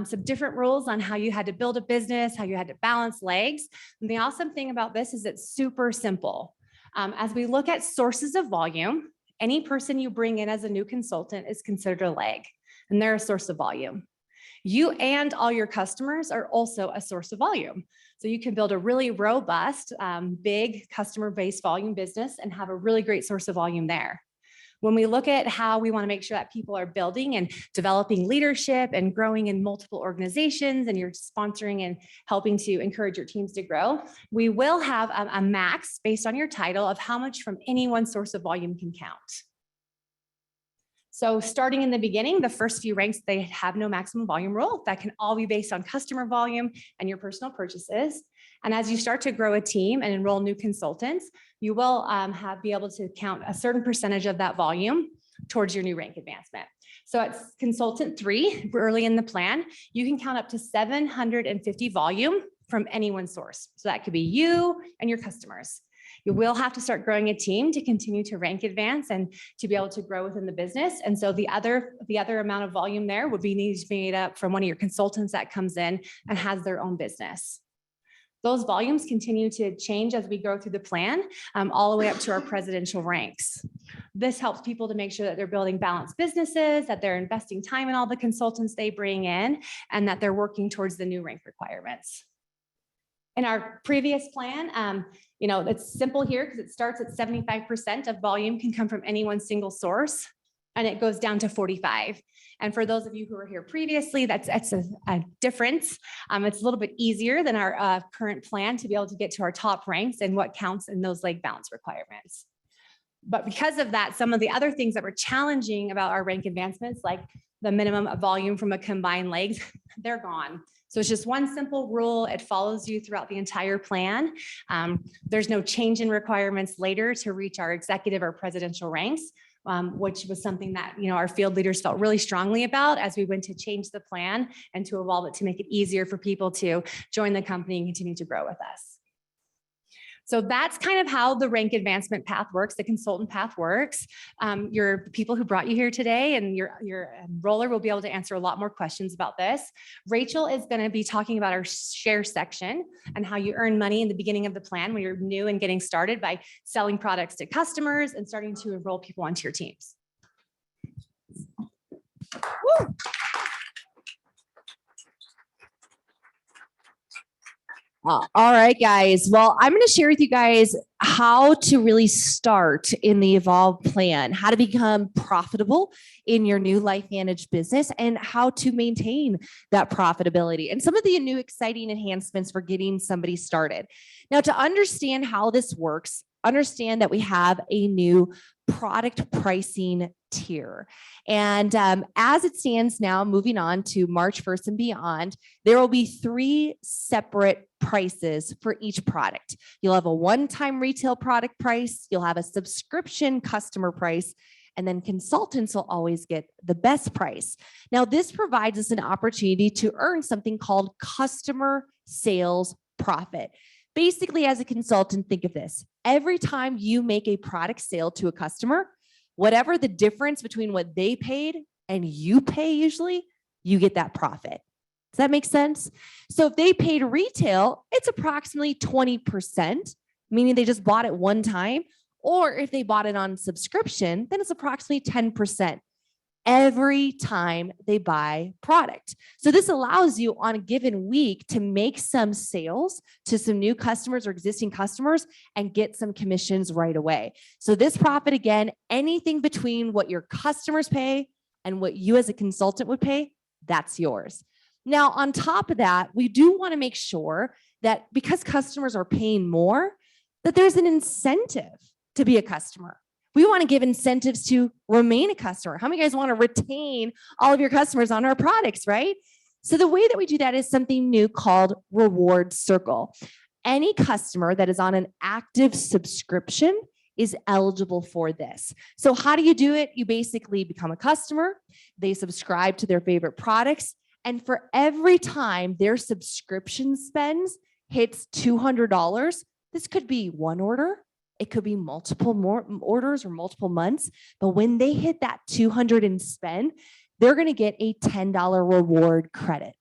some different rules on how you had to build a business, how you had to balance legs. And the awesome thing about this is it's super simple. As we look at sources of volume, any person you bring in as a new consultant is considered a leg, and they're a source of volume. You and all your customers are also a source of volume. So you can build a really robust, big customer-based volume business and have a really great source of volume there. When we look at how we want to make sure that people are building and developing leadership and growing in multiple organizations, and you're sponsoring and helping to encourage your teams to grow, we will have a max based on your title of how much from any one source of volume can count. So starting in the beginning, the first few ranks, they have no maximum volume rule. That can all be based on customer volume and your personal purchases. And as you start to grow a team and enroll new consultants, you will be able to count a certain percentage of that volume towards your new rank advancement. So at consultant 3, early in the plan, you can count up to 750 volume from any one source. So that could be you and your customers. You will have to start growing a team to continue to rank advance and to be able to grow within the business. And so the other amount of volume there would be needs to be made up from one of your consultants that comes in and has their own business. Those volumes continue to change as we go through the plan, all the way up to our presidential ranks. This helps people to make sure that they're building balanced businesses, that they're investing time in all the consultants they bring in, and that they're working towards the new rank requirements. In our previous plan, it's simple here because it starts at 75% of volume can come from any one single source, and it goes down to 45. And for those of you who were here previously, that's a difference. It's a little bit easier than our current plan to be able to get to our top ranks and what counts in those leg balance requirements. But because of that, some of the other things that were challenging about our rank advancements, like the minimum of volume from a combined legs, they're gone. So it's just one simple rule. It follows you throughout the entire plan. There's no change in requirements later to reach our executive or presidential ranks, which was something that our field leaders felt really strongly about as we went to change the plan and to evolve it to make it easier for people to join the company and continue to grow with us. So that's kind of how the rank advancement path works, the consultant path works. Your people who brought you here today and your enroller will be able to answer a lot more questions about this. Rachael is going to be talking about our share section and how you earn money in the beginning of the plan when you're new and getting started by selling products to customers and starting to enroll people onto your teams. Woo! All right, guys. Well, I'm going to share with you guys how to really start in the Evolve plan, how to become profitable in your new Life Managed business, and how to maintain that profitability and some of the new exciting enhancements for getting somebody started. Now, to understand how this works, understand that we have a new product pricing tier. And as it stands now, moving on to March 1st and beyond, there will be 3 separate prices for each product. You'll have a one-time retail product price, you'll have a subscription customer price, and then consultants will always get the best price. Now, this provides us an opportunity to earn something called customer sales profit. Basically, as a consultant, think of this. Every time you make a product sale to a customer, whatever the difference between what they paid and you pay usually, you get that profit. Does that make sense? So if they paid retail, it's approximately 20%, meaning they just bought it one time. Or if they bought it on subscription, then it's approximately 10% every time they buy product. So this allows you on a given week to make some sales to some new customers or existing customers and get some commissions right away. So this profit, again, anything between what your customers pay and what you as a consultant would pay, that's yours. Now, on top of that, we do want to make sure that because customers are paying more, that there's an incentive to be a customer. We want to give incentives to remain a customer. How many of you guys want to retain all of your customers on our products, right? So the way that we do that is something new called Reward Circle. Any customer that is on an active subscription is eligible for this. So how do you do it? You basically become a customer, they subscribe to their favorite products, and for every time their subscription spends hits $200, this could be one order, it could be multiple more orders or multiple months, but when they hit that 200 and spend, they're going to get a $10 reward credit.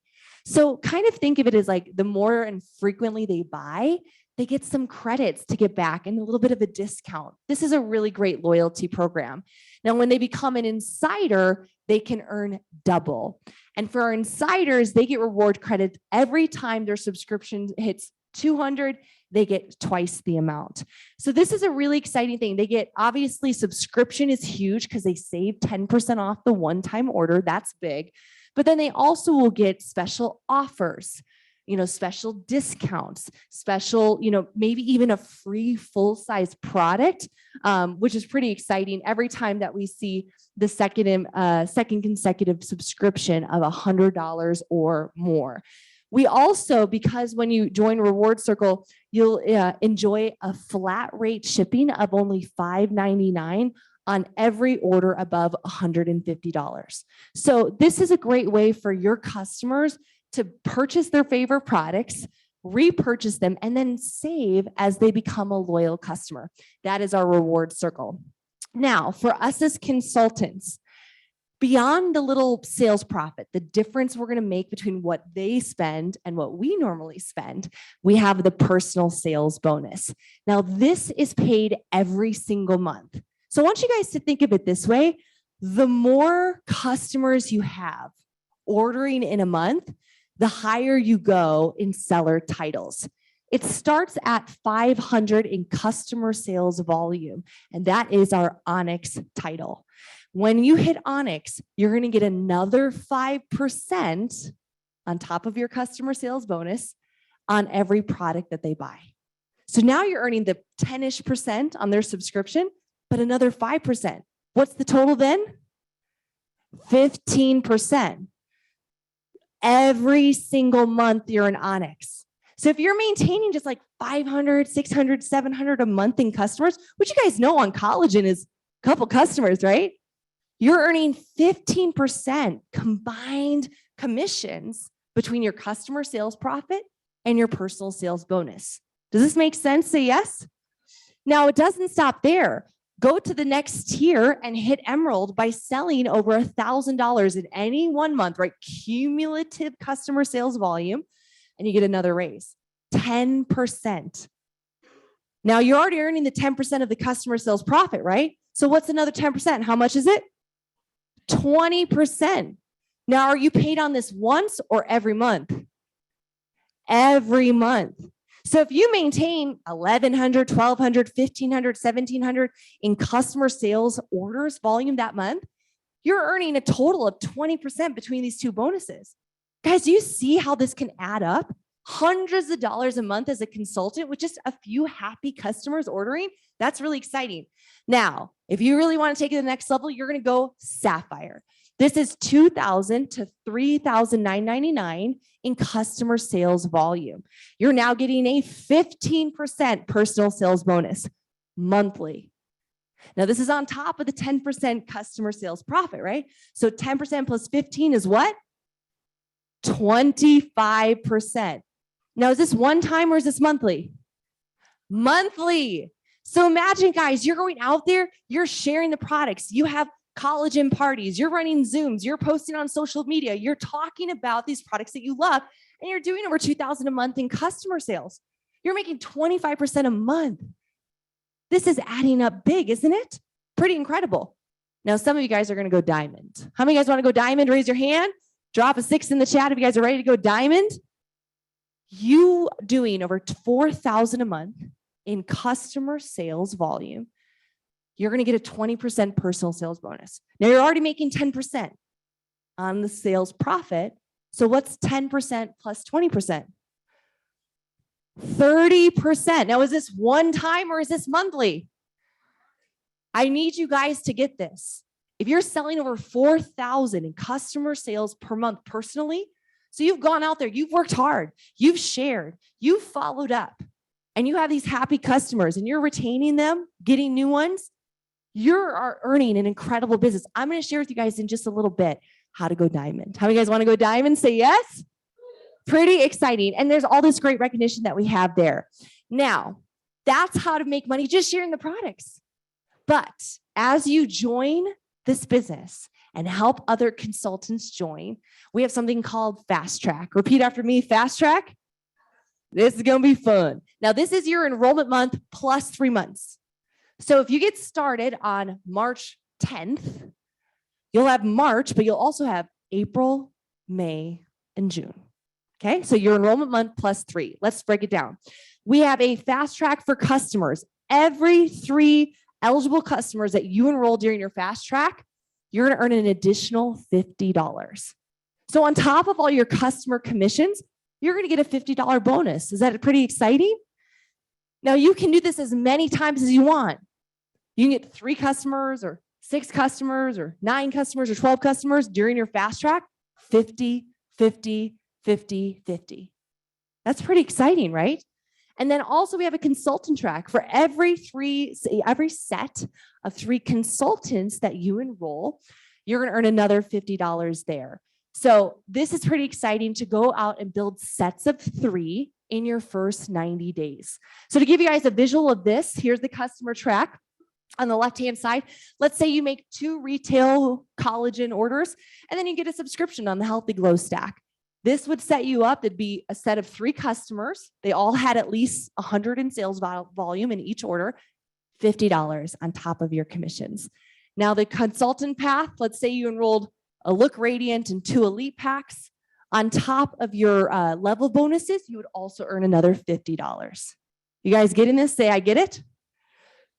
So kind of think of it as like the more and frequently they buy, they get some credits to get back and a little bit of a discount. This is a really great loyalty program. Now, when they become an insider, they can earn double. And for our insiders, they get reward credits every time their subscription hits 200, they get twice the amount. So this is a really exciting thing. They get, obviously, subscription is huge because they save 10% off the one-time order. That's big. But then they also will get special offers, special discounts, special, maybe even a free full-size product, which is pretty exciting every time that we see the second consecutive subscription of $100 or more. We also, because when you join Reward Circle, you'll enjoy a flat rate shipping of only $5.99 on every order above $150. So this is a great way for your customers to purchase their favorite products, repurchase them, and then save as they become a loyal customer. That is our Reward Circle. Now, for us as consultants, beyond the little sales profit, the difference we're going to make between what they spend and what we normally spend, we have the personal sales bonus. Now, this is paid every single month. So I want you guys to think of it this way. The more customers you have ordering in a month, the higher you go in seller titles. It starts at 500 in customer sales volume, and that is our Onyx title. When you hit Onyx, you're going to get another 5% on top of your customer sales bonus on every product that they buy. So now you're earning the 10-ish% on their subscription, but another 5%. What's the total then? 15%. Every single month you're in Onyx. So if you're maintaining just like 500, 600, 700 a month in customers, which you guys know on collagen is a couple customers, right? You're earning 15% combined commissions between your customer sales profit and your personal sales bonus. Does this make sense? Say yes. Now, it doesn't stop there. Go to the next tier and hit Emerald by selling over $1,000 in any 1 month, right? Cumulative customer sales volume, and you get another raise, 10%. Now, you're already earning the 10% of the customer sales profit, right? So what's another 10%? How much is it? 20%. Now, are you paid on this once or every month? Every month. So if you maintain 1,100, 1,200, 1,500, 1,700 in customer sales orders volume that month, you're earning a total of 20% between these two bonuses. Guys, do you see how this can add up? Hundreds of dollars a month as a consultant with just a few happy customers ordering. That's really exciting. Now, if you really want to take it to the next level, you're going to go Sapphire. This is $2,000 to $3,999 in customer sales volume. You're now getting a 15% personal sales bonus monthly. Now, this is on top of the 10% customer sales profit, right? So 10% plus 15 is what? 25%. Now, is this one time or is this monthly? Monthly. So imagine, guys, you're going out there, you're sharing the products, you have collagen parties, you're running Zooms, you're posting on social media, you're talking about these products that you love, and you're doing over $2,000 a month in customer sales. You're making 25% a month. This is adding up big, isn't it? Pretty incredible. Now, some of you guys are going to go diamond. How many of you guys want to go diamond? Raise your hand. Drop a 6 in the chat if you guys are ready to go diamond. You doing over $4,000 a month in customer sales volume, you're going to get a 20% personal sales bonus. Now, you're already making 10% on the sales profit. So what's 10% plus 20%? 30%. Now, is this one time or is this monthly? I need you guys to get this. If you're selling over 4,000 in customer sales per month personally, so you've gone out there, you've worked hard, you've shared, you've followed up, and you have these happy customers and you're retaining them, getting new ones, you're earning an incredible business. I'm going to share with you guys in just a little bit how to go diamond. How many guys want to go diamond? Say yes. Pretty exciting. And there's all this great recognition that we have there. Now, that's how to make money, just sharing the products. But as you join this business and help other consultants join, we have something called Fast Track. Repeat after me, Fast Track. This is going to be fun. Now, this is your enrollment month plus 3 months. So if you get started on March 10th, you'll have March, but you'll also have April, May, and June. Okay, so your enrollment month plus 3. Let's break it down. We have a Fast Track for customers. Every 3 eligible customers that you enroll during your Fast Track, you're going to earn an additional $50. So on top of all your customer commissions, you're going to get a $50 bonus. Is that pretty exciting? Now, you can do this as many times as you want. You can get 3 customers or 6 customers or 9 customers or 12 customers during your Fast Track, 50, 50, 50, 50. That's pretty exciting, right? And then also we have a consultant track for every set of 3 consultants that you enroll, you're going to earn another $50 there. So this is pretty exciting to go out and build sets of 3 in your first 90 days. So to give you guys a visual of this, here's the customer track. On the left-hand side, let's say you make 2 retail collagen orders, and then you get a subscription on the Healthy Glow Stack. This would set you up. It'd be a set of 3 customers. They all had at least 100 in sales volume in each order, $50 on top of your commissions. Now the consultant path, let's say you enrolled a Look Radiant and 2 Elite packs. On top of your level bonuses, you would also earn another $50. You guys getting this? Say, I get it.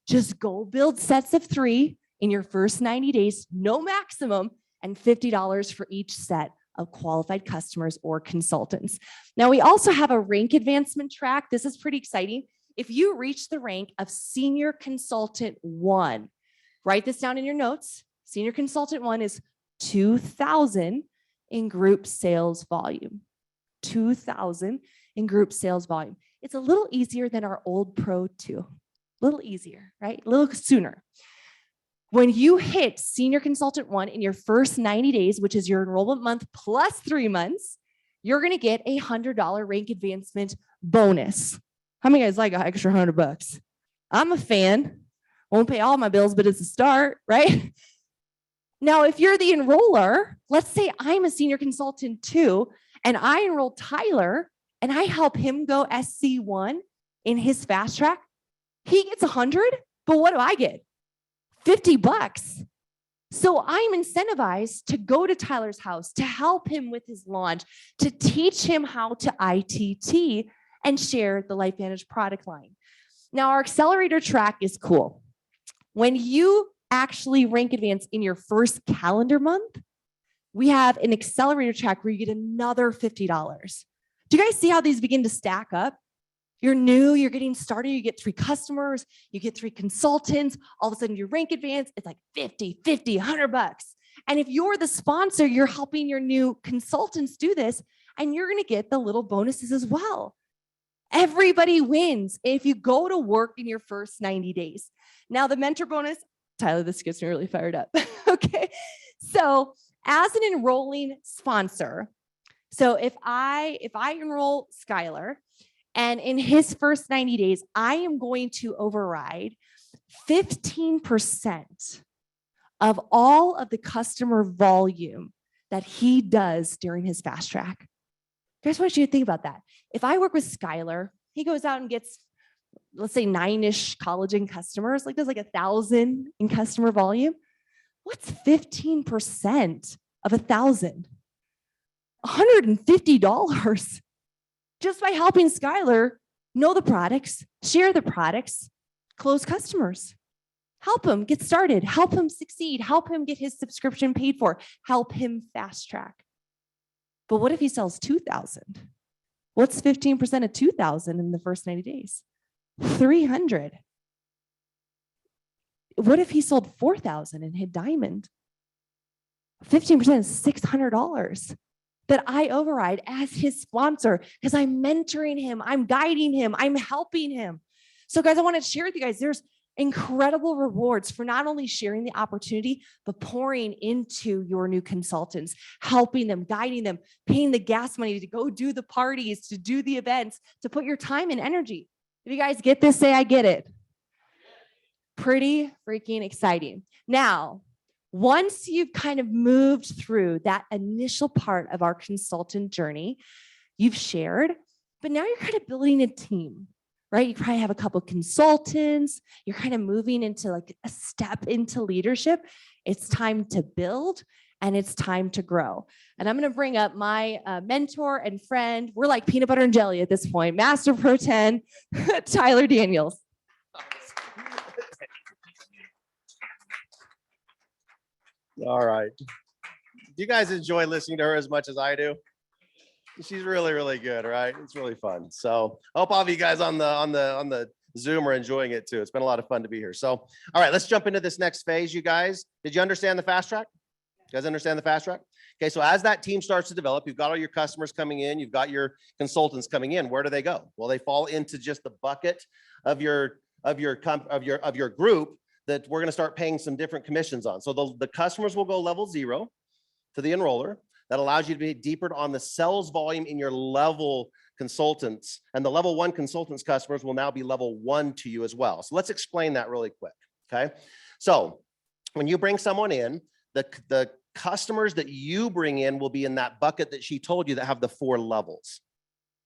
Just go build sets of 3 in your first 90 days, no maximum, and $50 for each set of qualified customers or consultants. Now, we also have a rank advancement track. This is pretty exciting. If you reach the rank of Senior Consultant 1, write this down in your notes. Senior Consultant 1 is 2,000 in group sales volume. 2,000 in group sales volume. It's a little easier than our old Pro 2. A little easier, right? A little sooner. When you hit Senior Consultant 1 in your first 90 days, which is your enrollment month plus 3 months, you're going to get a $100 rank advancement bonus. How many guys like an extra $100? I'm a fan. Won't pay all my bills, but it's a start, right? Now, if you're the enroller, let's say I'm a Senior Consultant 2, and I enroll Tyler, and I help him go SC1 in his Fast Track. He gets 100, but what do I get? $50. So I'm incentivized to go to Tyler's house, to help him with his launch, to teach him how to ITT and share the LifeVantage product line. Now, our accelerator track is cool. When you actually rank advance in your first calendar month, we have an accelerator track where you get another $50. Do you guys see how these begin to stack up? You're new, you're getting started, you get 3 customers, you get 3 consultants, all of a sudden your rank advance, it's like 50, 50, $100. And if you're the sponsor, you're helping your new consultants do this, and you're gonna get the little bonuses as well. Everybody wins if you go to work in your first 90 days. Now the mentor bonus, Tyler, this gets me really fired up. Okay, so as an enrolling sponsor, so if I enroll Skylar, and in his first 90 days, I am going to override 15% of all of the customer volume that he does during his Fast Track. I just want you to think about that. If I work with Skylar, he goes out and gets, let's say 9-ish collagen customers, like does like 1,000 in customer volume. What's 15% of 1,000? $150. Just by helping Skylar know the products, share the products, close customers. Help him get started, help him succeed, help him get his subscription paid for, help him Fast Track. But what if he sells 2,000? What's 15% of 2,000 in the first 90 days? 300. What if he sold 4,000 and hit diamond? 15% is $600 that I override as his sponsor because I'm mentoring him, I'm guiding him, I'm helping him. So guys, I want to share with you guys, there's incredible rewards for not only sharing the opportunity, but pouring into your new consultants, helping them, guiding them, paying the gas money to go do the parties, to do the events, to put your time and energy. If you guys get this, say I get it. Pretty freaking exciting. Now, once you've kind of moved through that initial part of our consultant journey, you've shared, but now you're kind of building a team, right? You probably have a couple of consultants. You're kind of moving into like a step into leadership. It's time to build and it's time to grow. And I'm going to bring up my mentor and friend. We're like peanut butter and jelly at this point. Master Pro 10, Tyler Daniels. All right. Do you guys enjoy listening to her as much as I do? She's really, really good, right? It's really fun. So I hope all of you guys on the Zoom are enjoying it too. It's been a lot of fun to be here. So, all right, let's jump into this next phase, you guys. Did you understand the fast track? You guys understand the fast track? Okay, so as that team starts to develop, you've got all your customers coming in, you've got your consultants coming in. Where do they go? Well, they fall into just the bucket of your group that we're going to start paying some different commissions on. So the customers will go level 0 to the enroller. That allows you to be deeper on the sales volume in your level consultants. And the level 1 consultants customers will now be level 1 to you as well. So let's explain that really quick, okay? So when you bring someone in, the customers that you bring in will be in that bucket that she told you that have the 4 levels.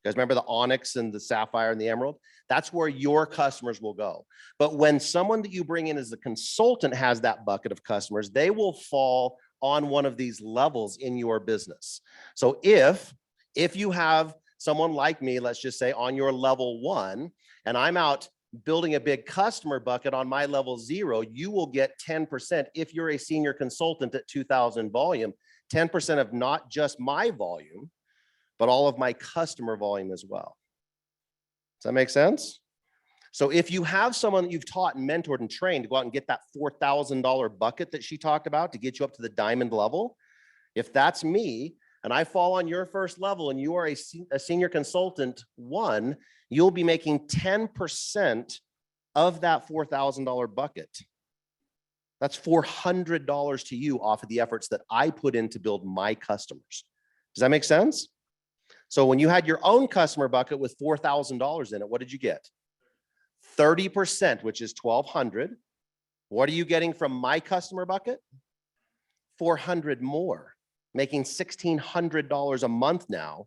You guys remember the onyx and the sapphire and the emerald? That's where your customers will go. But when someone that you bring in as a consultant has that bucket of customers, they will fall on one of these levels in your business. So if you have someone like me, let's just say on your level 1, and I'm out building a big customer bucket on my level 0, you will get 10% if you're a senior consultant at 2,000 volume, 10% of not just my volume, but all of my customer volume as well. Does that make sense? So if you have someone that you've taught and mentored and trained to go out and get that $4,000 bucket that she talked about to get you up to the diamond level, if that's me and I fall on your first level and you are a senior consultant 1, you'll be making 10% of that $4,000 bucket. That's $400 to you off of the efforts that I put in to build my customers. Does that make sense? So when you had your own customer bucket with $4,000 in it, what did you get? 30%, which is $1,200. What are you getting from my customer bucket? $400 more, making $1,600 a month now,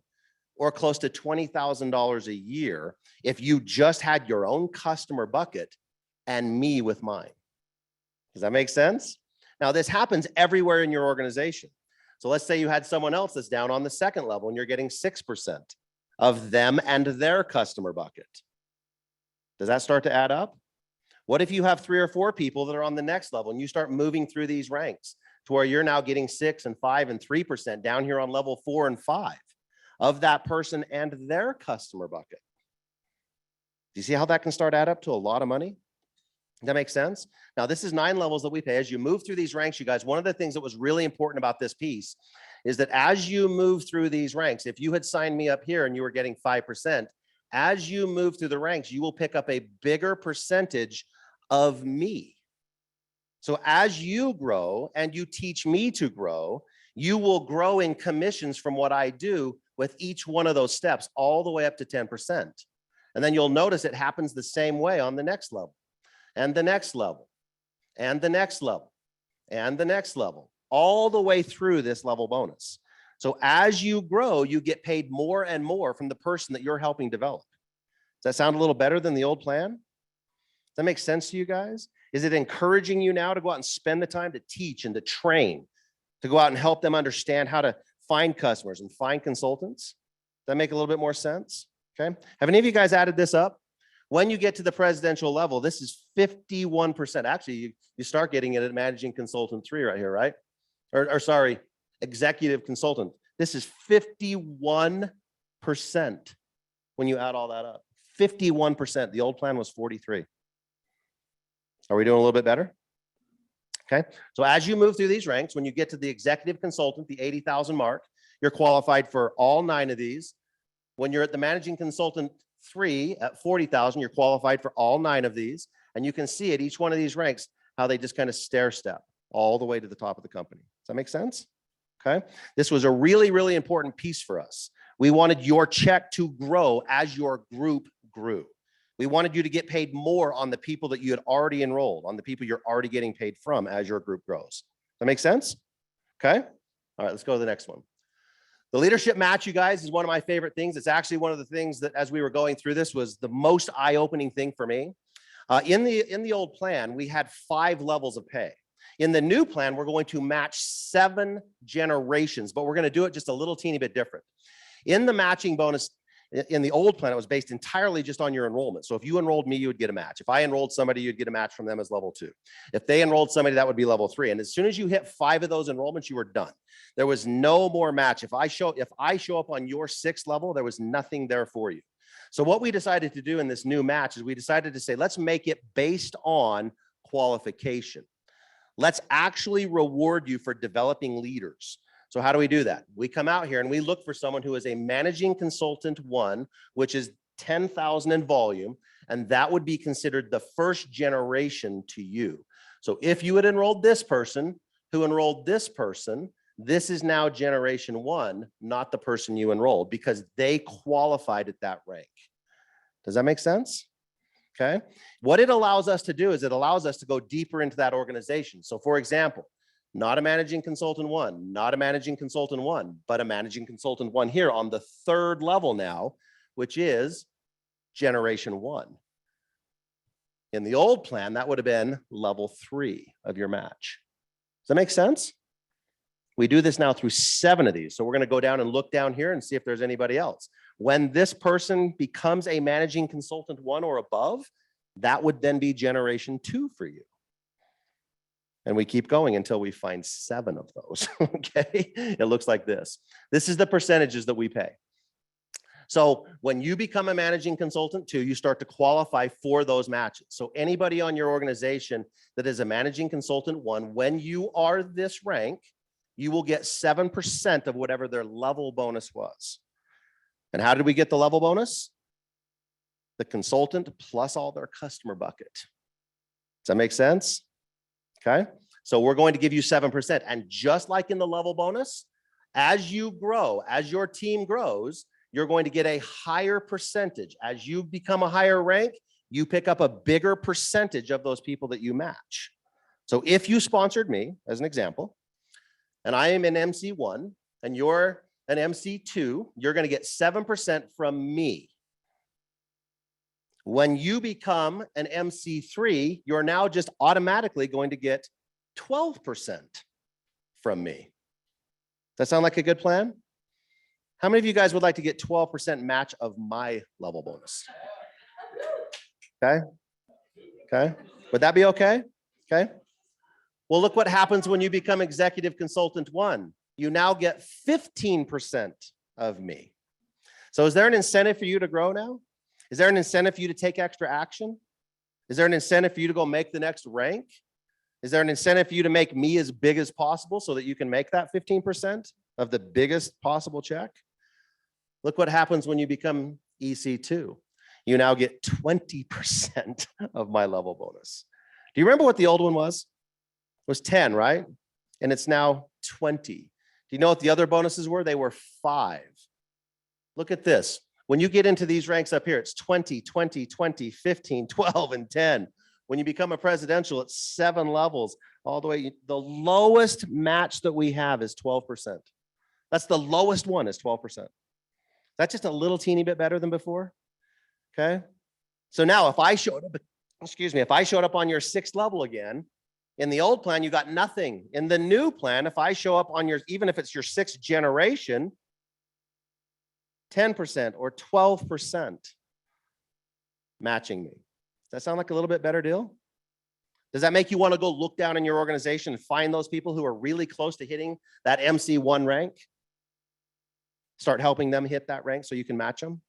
or close to $20,000 a year if you just had your own customer bucket and me with mine. Does that make sense? Now, this happens everywhere in your organization. So let's say you had someone else that's down on the second level and you're getting 6% of them and their customer bucket. Does that start to add up? What if you have 3 or 4 people that are on the next level and you start moving through these ranks to where you're now getting 6 and 5 and 3% down here on level 4 and 5 of that person and their customer bucket? Do you see how that can start to add up to a lot of money? Does that make sense? Now, this is 9 levels that we pay. As you move through these ranks, you guys, one of the things that was really important about this piece is that as you move through these ranks, if you had signed me up here and you were getting 5%, as you move through the ranks, you will pick up a bigger percentage of me. So as you grow and you teach me to grow, you will grow in commissions from what I do with each one of those steps all the way up to 10%. And then you'll notice it happens the same way on the next level. And the next level, and the next level, and the next level, all the way through this level bonus. So as you grow, you get paid more and more from the person that you're helping develop. Does that sound a little better than the old plan? Does that make sense to you guys? Is it encouraging you now to go out and spend the time to teach and to train, to go out and help them understand how to find customers and find consultants? Does that make a little bit more sense? Okay. Have any of you guys added this up? When you get to the presidential level, this is 51%. Actually, you start getting it at managing consultant 3 right here, right? Or sorry, executive consultant. This is 51% when you add all that up. 51%. The old plan was 43. Are we doing a little bit better? Okay. So as you move through these ranks, when you get to the executive consultant, the 80,000 mark, you're qualified for all 9 of these. When you're at the managing consultant 3 at 40,000, you're qualified for all 9 of these. And you can see at each one of these ranks how they just kind of stair step all the way to the top of the company. Does that make sense? Okay. This was a really, really important piece for us. We wanted your check to grow as your group grew. We wanted you to get paid more on the people that you had already enrolled, on the people you're already getting paid from as your group grows. Does that make sense? Okay. All right, let's go to the next one. The leadership match, you guys, is one of my favorite things. It's actually one of the things that, as we were going through this, was the most eye-opening thing for me. In the old plan, we had 5 levels of pay. In the new plan, we're going to match 7 generations, but we're going to do it just a little teeny bit different. In the matching bonus, in the old plan, it was based entirely just on your enrollment. So if you enrolled me, you would get a match. If I enrolled somebody, you'd get a match from them as level 2. If they enrolled somebody, that would be level 3. And as soon as you hit 5 of those enrollments, you were done. There was no more match. If I show up on your 6th level, there was nothing there for you. So what we decided to do in this new match is we decided to say, let's make it based on qualification. Let's actually reward you for developing leaders. So how do we do that? We come out here and we look for someone who is a managing consultant 1, which is 10,000 in volume, and that would be considered the first generation to you. So if you had enrolled this person, who enrolled this person, this is now generation 1, not the person you enrolled, because they qualified at that rank. Does that make sense? Okay. What it allows us to do is it allows us to go deeper into that organization. So for example, not a managing consultant 1, not a managing consultant 1, but a managing consultant 1 here on the 3rd level now, which is generation 1. In the old plan, that would have been level 3 of your match. Does that make sense? We do this now through 7 of these. So we're going to go down and look down here and see if there's anybody else. When this person becomes a managing consultant 1 or above, that would then be generation 2 for you. And we keep going until we find 7 of those, okay? It looks like this. This is the percentages that we pay. So when you become a managing consultant 2, you start to qualify for those matches. So anybody on your organization that is a managing consultant 1, when you are this rank, you will get 7% of whatever their level bonus was. And how did we get the level bonus? The consultant plus all their customer bucket. Does that make sense? Okay, so we're going to give you 7%. And just like in the level bonus, as you grow, as your team grows, you're going to get a higher percentage. As you become a higher rank, you pick up a bigger percentage of those people that you match. So if you sponsored me, as an example, and I am an MC1 and you're an MC2, you're going to get 7% from me. When you become an MC3, you're now just automatically going to get 12% from me. Does that sound like a good plan? How many of you guys would like to get 12% match of my level bonus? Okay. Okay. Would that be okay? Okay. Well, look what happens when you become executive consultant 1. You now get 15% of me. So is there an incentive for you to grow now? Is there an incentive for you to take extra action? Is there an incentive for you to go make the next rank? Is there an incentive for you to make me as big as possible so that you can make that 15% of the biggest possible check? Look what happens when you become EC2. You now get 20% of my level bonus. Do you remember what the old one was? It was 10, right? And it's now 20. Do you know what the other bonuses were? They were 5. Look at this. When you get into these ranks up here, it's 20, 20, 20, 15, 12, and 10. When you become a presidential, it's 7 levels all the way. The lowest match that we have is 12%. That's the lowest one is 12%. That's just a little teeny bit better than before. Okay. So now if I showed up, if I showed up on your 6th level again, in the old plan, you got nothing. In the new plan, if I show up on your, even if it's your 6th generation, 10% or 12% matching me. Does that sound like a little bit better deal? Does that make you want to go look down in your organization and find those people who are really close to hitting that MC1 rank? Start helping them hit that rank so you can match them.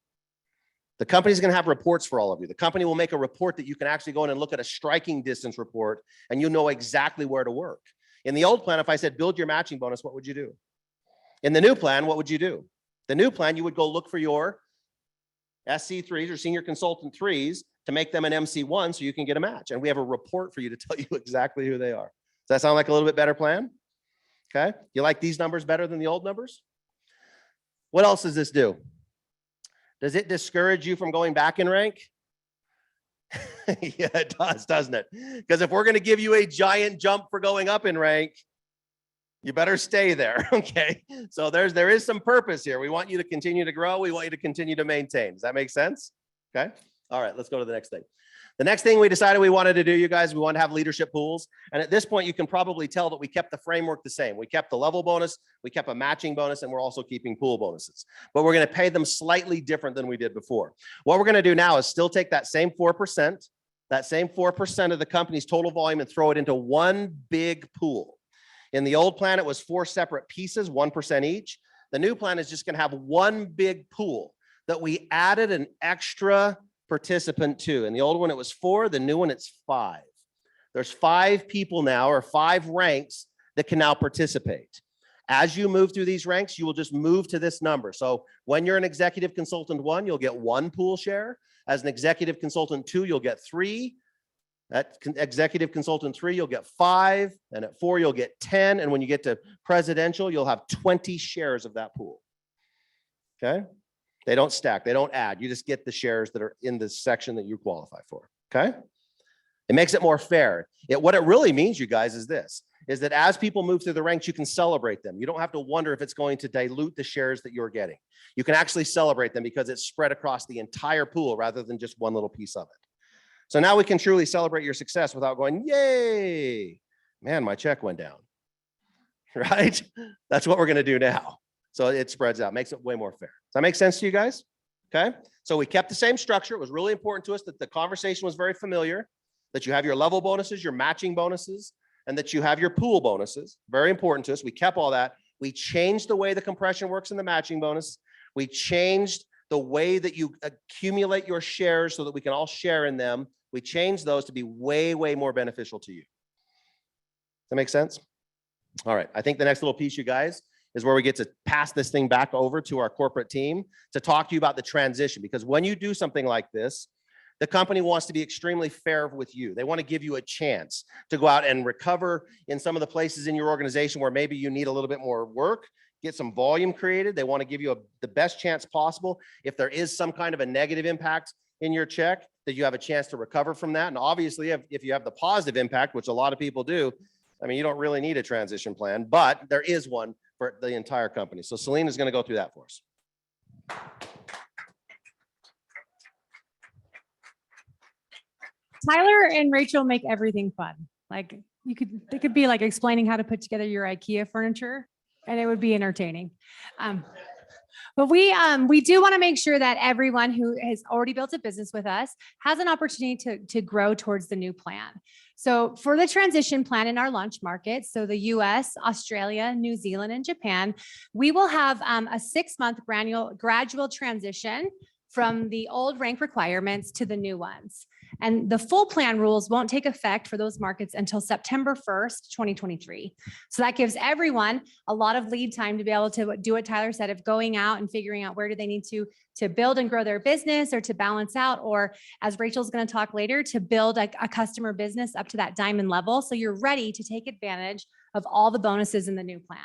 The company's going to have reports for all of you. The company will make a report that you can actually go in and look at a striking distance report, and you know exactly where to work. In the old plan, if I said build your matching bonus, what would you do? In the new plan, what would you do? The new plan, you would go look for your SC3s or senior consultant 3s to make them an MC1 so you can get a match. And we have a report for you to tell you exactly who they are. Does that sound like a little bit better plan? Okay. You like these numbers better than the old numbers? What else does this do? Does it discourage you from going back in rank? Yeah, it does, doesn't it? Because if we're going to give you a giant jump for going up in rank, you better stay there. Okay. So there is some purpose here. We want you to continue to grow. We want you to continue to maintain. Does that make sense? Okay. All right, let's go to the next thing. The next thing we decided we wanted to do, you guys, we want to have leadership pools. And at this point, you can probably tell that we kept the framework the same. We kept the level bonus, we kept a matching bonus, and we're also keeping pool bonuses. But we're going to pay them slightly different than we did before. What we're going to do now is still take that same 4%, of the company's total volume, and throw it into one big pool. In the old plan, it was 4 separate pieces, 1% each. The new plan is just going to have one big pool that we added an extra participant to. In the old one, it was 4. The new one, it's 5. There's 5 people now, or 5 ranks that can now participate. As you move through these ranks, you will just move to this number. So when you're an executive consultant 1, you'll get 1 pool share. As an executive consultant 2, you'll get 3. At executive consultant 3, you'll get 5. And at 4, you'll get 10. And when you get to presidential, you'll have 20 shares of that pool. Okay? They don't stack, they don't add. You just get the shares that are in the section that you qualify for, okay? It makes it more fair. What it really means, you guys, is this, is that as people move through the ranks, you can celebrate them. You don't have to wonder if it's going to dilute the shares that you're getting. You can actually celebrate them because it's spread across the entire pool rather than just one little piece of it. So now we can truly celebrate your success without going, yay, man, my check went down, right? That's what we're gonna do now. So it spreads out, makes it way more fair. Does that make sense to you guys? Okay. So we kept the same structure. It was really important to us that the conversation was very familiar, that you have your level bonuses, your matching bonuses, and that you have your pool bonuses. Very important to us. We kept all that. We changed the way the compression works in the matching bonus. We changed the way that you accumulate your shares so that we can all share in them. We changed those to be way, way more beneficial to you. Does that make sense? All right. I think the next little piece, you guys, is where we get to pass this thing back over to our corporate team to talk to you about the transition. Because when you do something like this, the company wants to be extremely fair with you. They want to give you a chance to go out and recover in some of the places in your organization where maybe you need a little bit more work, get some volume created. They want to give you the best chance possible. If there is some kind of a negative impact in your check, that you have a chance to recover from that. And obviously, if you have the positive impact, which a lot of people do, I mean, you don't really need a transition plan, but there is one for the entire company. So Celine is going to go through that for us. Tyler and Rachel make everything fun. Like they could be like explaining how to put together your IKEA furniture, and it would be entertaining. But we do want to make sure that everyone who has already built a business with us has an opportunity to grow towards the new plan. So for the transition plan in our launch markets, so the US, Australia, New Zealand, and Japan, we will have a 6-month gradual transition from the old rank requirements to the new ones. And the full plan rules won't take effect for those markets until September 1st, 2023. So that gives everyone a lot of lead time to be able to do what Tyler said, of going out and figuring out where do they need to build and grow their business, or to balance out, or as Rachel's going to talk later, to build a customer business up to that diamond level. So you're ready to take advantage of all the bonuses in the new plan.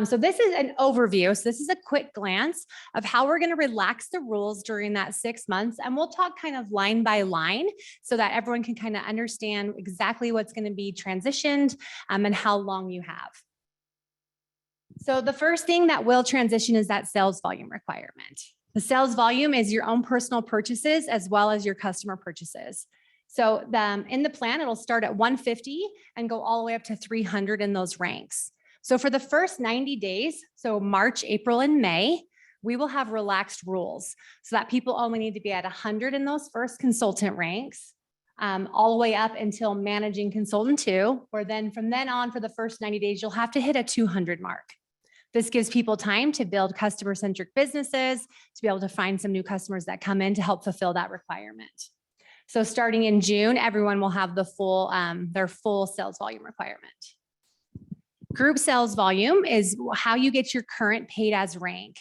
So this is an overview. So this is a quick glance of how we're going to relax the rules during that 6 months. And we'll talk kind of line by line so that everyone can kind of understand exactly what's going to be transitioned and how long you have. So the first thing that will transition is that sales volume requirement. The sales volume is your own personal purchases as well as your customer purchases. So in the plan, it'll start at 150 and go all the way up to 300 in those ranks. So for the first 90 days, so March, April, and May, we will have relaxed rules so that people only need to be at 100 in those first consultant ranks, all the way up until managing consultant 2, or then from then on for the first 90 days, you'll have to hit a 200 mark. This gives people time to build customer-centric businesses, to be able to find some new customers that come in to help fulfill that requirement. So starting in June, everyone will have the full, their full sales volume requirement. Group sales volume is how you get your current paid as rank.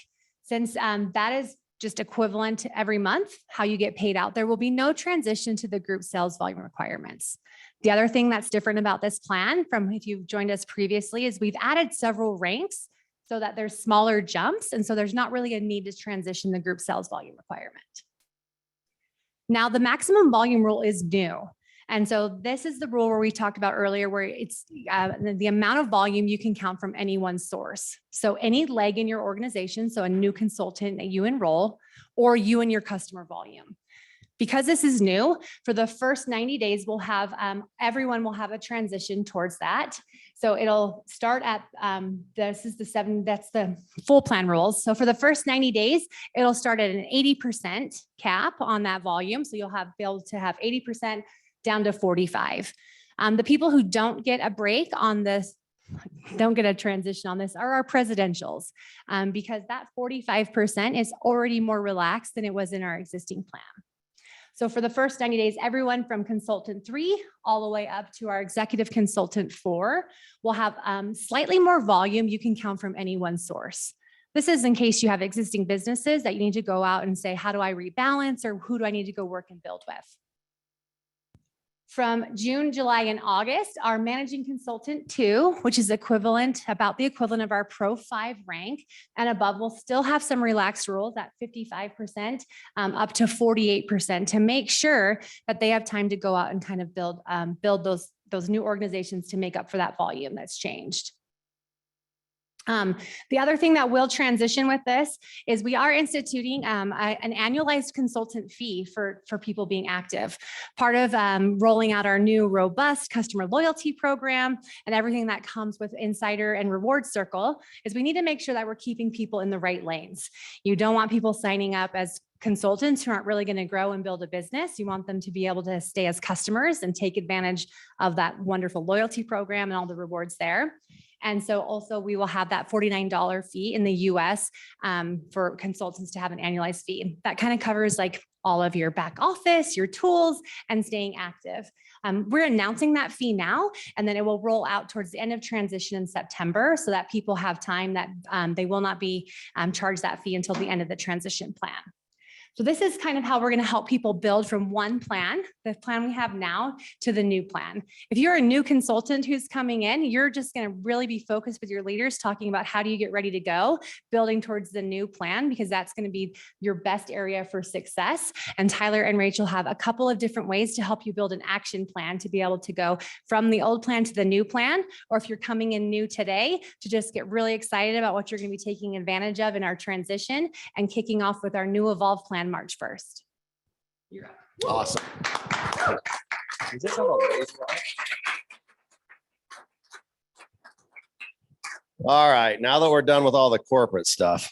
Since that is just equivalent to every month, how you get paid out, there will be no transition to the group sales volume requirements. The other thing that's different about this plan from if you've joined us previously is we've added several ranks so that there's smaller jumps. And so there's not really a need to transition the group sales volume requirement. Now, the maximum volume rule is new. And so this is the rule where we talked about earlier, where it's the amount of volume you can count from any one source. So any leg in your organization, so a new consultant that you enroll, or you and your customer volume. Because this is new, for the first 90 days, we'll have, everyone will have a transition towards that. So it'll start at, that's the full plan rules. So for the first 90 days, it'll start at an 80% cap on that volume. So you'll be able to have 80% down to 45. The people who don't get a break on this, don't get a transition on this, are our presidentials, because that 45% is already more relaxed than it was in our existing plan. So for the first 90 days, everyone from consultant 3 all the way up to our executive consultant 4 will have slightly more volume you can count from any one source. This is in case you have existing businesses that you need to go out and say, how do I rebalance, or who do I need to go work and build with? From June, July, and August, our managing consultant 2, which is about the equivalent of our Pro 5 rank and above, will still have some relaxed rules at 55% up to 48% to make sure that they have time to go out and kind of build those new organizations to make up for that volume that's changed. The other thing that will transition with this is we are instituting an annualized consultant fee for people being active. Part of rolling out our new robust customer loyalty program and everything that comes with Insider and Reward Circle is we need to make sure that we're keeping people in the right lanes. You don't want people signing up as consultants who aren't really going to grow and build a business. You want them to be able to stay as customers and take advantage of that wonderful loyalty program and all the rewards there. And so also we will have that $49 fee in the US for consultants to have an annualized fee. That kind of covers like all of your back office, your tools, and staying active. We're announcing that fee now, and then it will roll out towards the end of transition in September so that people have time that they will not be charged that fee until the end of the transition plan. So this is kind of how we're going to help people build from one plan, the plan we have now, to the new plan. If you're a new consultant who's coming in, you're just going to really be focused with your leaders talking about how do you get ready to go, building towards the new plan, because that's going to be your best area for success. And Tyler and Rachel have a couple of different ways to help you build an action plan to be able to go from the old plan to the new plan, or if you're coming in new today, to just get really excited about what you're going to be taking advantage of in our transition and kicking off with our new Evolve plan March 1st. You're up. Awesome. Is this on a raised line? All right, now that we're done with all the corporate stuff,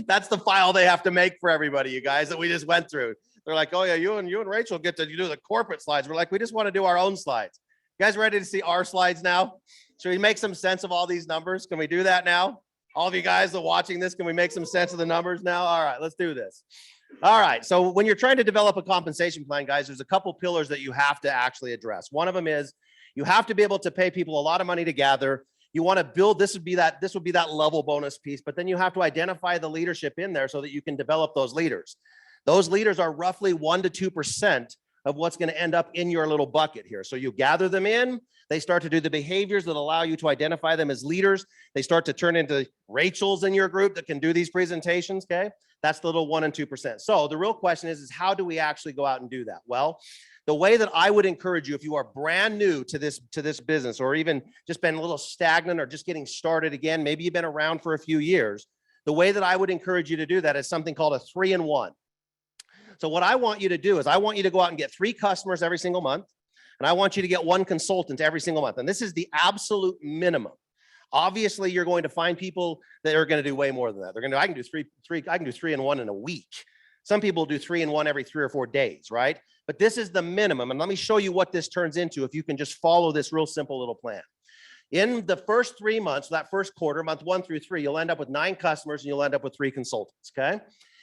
that's the file they have to make for everybody, you guys, that we just went through. They're like, oh yeah, you and Rachel get to do the corporate slides. We're like, we just want to do our own slides. You guys ready to see our slides now? Should we make some sense of all these numbers? Can we do that now? All of you guys that are watching this, can we make some sense of the numbers now? All right, let's do this. All right, so when you're trying to develop a compensation plan, guys, there's a couple pillars that you have to actually address. One of them is you have to be able to pay people a lot of money to gather. You want to build, this would be that level bonus piece, but then you have to identify the leadership in there so that you can develop those leaders. Those leaders are roughly 1 to 2% of what's going to end up in your little bucket here. So you gather them in, they start to do the behaviors that allow you to identify them as leaders. They start to turn into Rachels in your group that can do these presentations, okay? That's the little 1 and 2%. So the real question is how do we actually go out and do that? Well, the way that I would encourage you, if you are brand new to this business, or even just been a little stagnant or just getting started again, maybe you've been around for a few years, the way that I would encourage you to do that is something called a 3-in-1. So what I want you to do is I want you to go out and get 3 customers every single month. And I want you to get 1 consultant every single month. And this is the absolute minimum. Obviously, you're going to find people that are going to do way more than that. They're going to, I can do 3-in-1 in a week. Some people do 3-in-1 every 3 or 4 days, right? But this is the minimum. And let me show you what this turns into if you can just follow this real simple little plan. In the first 3 months, that first quarter, month 1 through 3, you'll end up with 9 customers and you'll end up with 3 consultants, okay?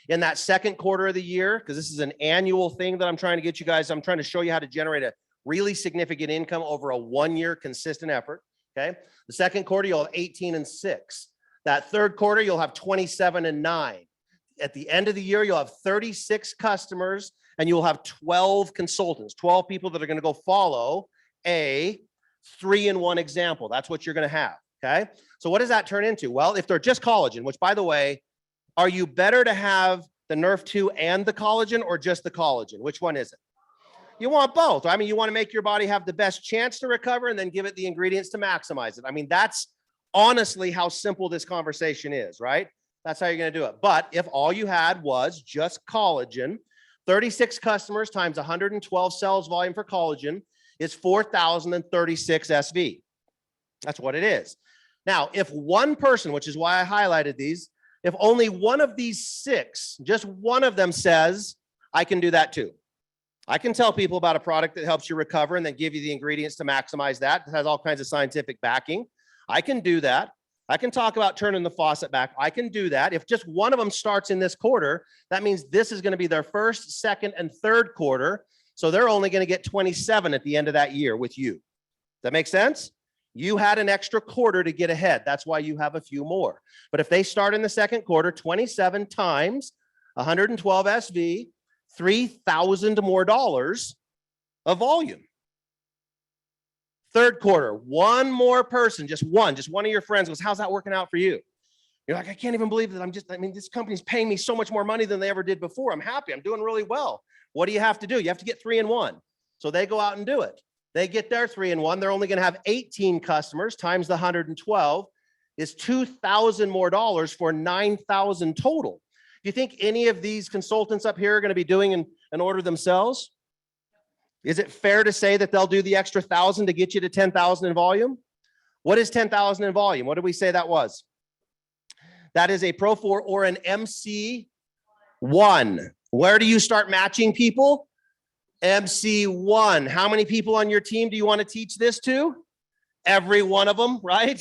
In that second quarter of the year, because this is an annual thing that I'm trying to get you guys, I'm trying to show you how to generate a really significant income over a 1-year consistent effort, okay? The second quarter, you'll have 18 and 6. That third quarter, you'll have 27 and 9. At the end of the year, you'll have 36 customers and you'll have 12 consultants, 12 people that are going to go follow a 3-in-1 example. That's what you're going to have, okay? So what does that turn into? Well, if they're just collagen, which by the way, are you better to have the Nerf 2 and the collagen or just the collagen? Which one is it? You want both. I mean, you want to make your body have the best chance to recover and then give it the ingredients to maximize it. I mean, that's honestly how simple this conversation is, right? That's how you're going to do it. But if all you had was just collagen, 36 customers times 112 cells volume for collagen is 4,036 SV. That's what it is. Now, if one person, which is why I highlighted these, if only one of these 6, just one of them says, I can do that too. I can tell people about a product that helps you recover and then give you the ingredients to maximize that. It has all kinds of scientific backing. I can do that. I can talk about turning the faucet back. I can do that. If just one of them starts in this quarter, that means this is going to be their first, second, and third quarter. So they're only going to get 27 at the end of that year with you. Does that make sense? You had an extra quarter to get ahead. That's why you have a few more. But if they start in the second quarter, 27 times 112 SV, $3,000 more of volume. Third quarter, one more person, just one of your friends goes, how's that working out for you? You're like, I can't even believe that this company's paying me so much more money than they ever did before. I'm happy. I'm doing really well. What do you have to do? You have to get 3-in-1. So they go out and do it. They get their 3-in-1. They're only going to have 18 customers times the 112 is $2,000 more for 9,000 total. Do you think any of these consultants up here are going to be doing an order themselves? Is it fair to say that they'll do the extra 1,000 to get you to 10,000 in volume? What is 10,000 in volume? What did we say that was? That is a Pro 4 or an MC1. Where do you start matching people? MC1. How many people on your team do you want to teach this to? Every one of them, right?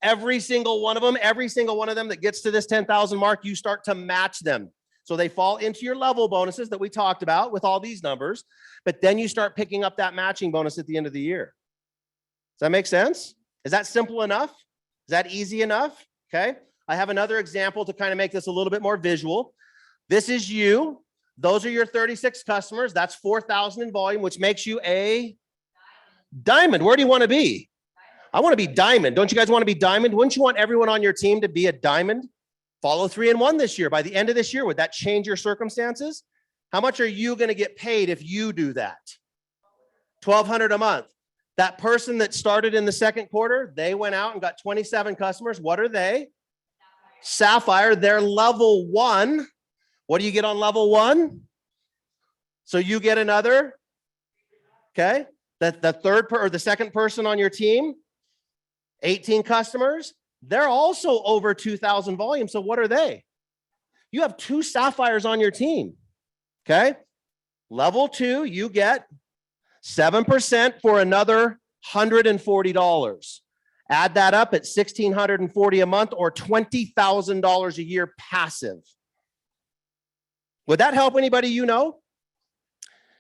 Every single one of them that gets to this 10,000 mark, you start to match them. So they fall into your level bonuses that we talked about with all these numbers, but then you start picking up that matching bonus at the end of the year. Does that make sense? Is that simple enough? Is that easy enough? Okay. I have another example to kind of make this a little bit more visual. This is you. Those are your 36 customers. That's 4,000 in volume, which makes you a diamond. Where do you want to be? I want to be diamond. Don't you guys want to be diamond? Wouldn't you want everyone on your team to be a diamond? Follow 3-in-1 this year. By the end of this year, would that change your circumstances? How much are you going to get paid if you do that? $1,200 a month. That person that started in the second quarter, they went out and got 27 customers. What are they? Sapphire. They're level 1. What do you get on level 1? So you get another. Okay. The second person on your team, 18 customers. They're also over 2,000 volume. So what are they? You have 2 sapphires on your team. Okay. Level 2, you get 7% for another $140. Add that up at $1,640 a month or $20,000 a year passive. Would that help anybody you know?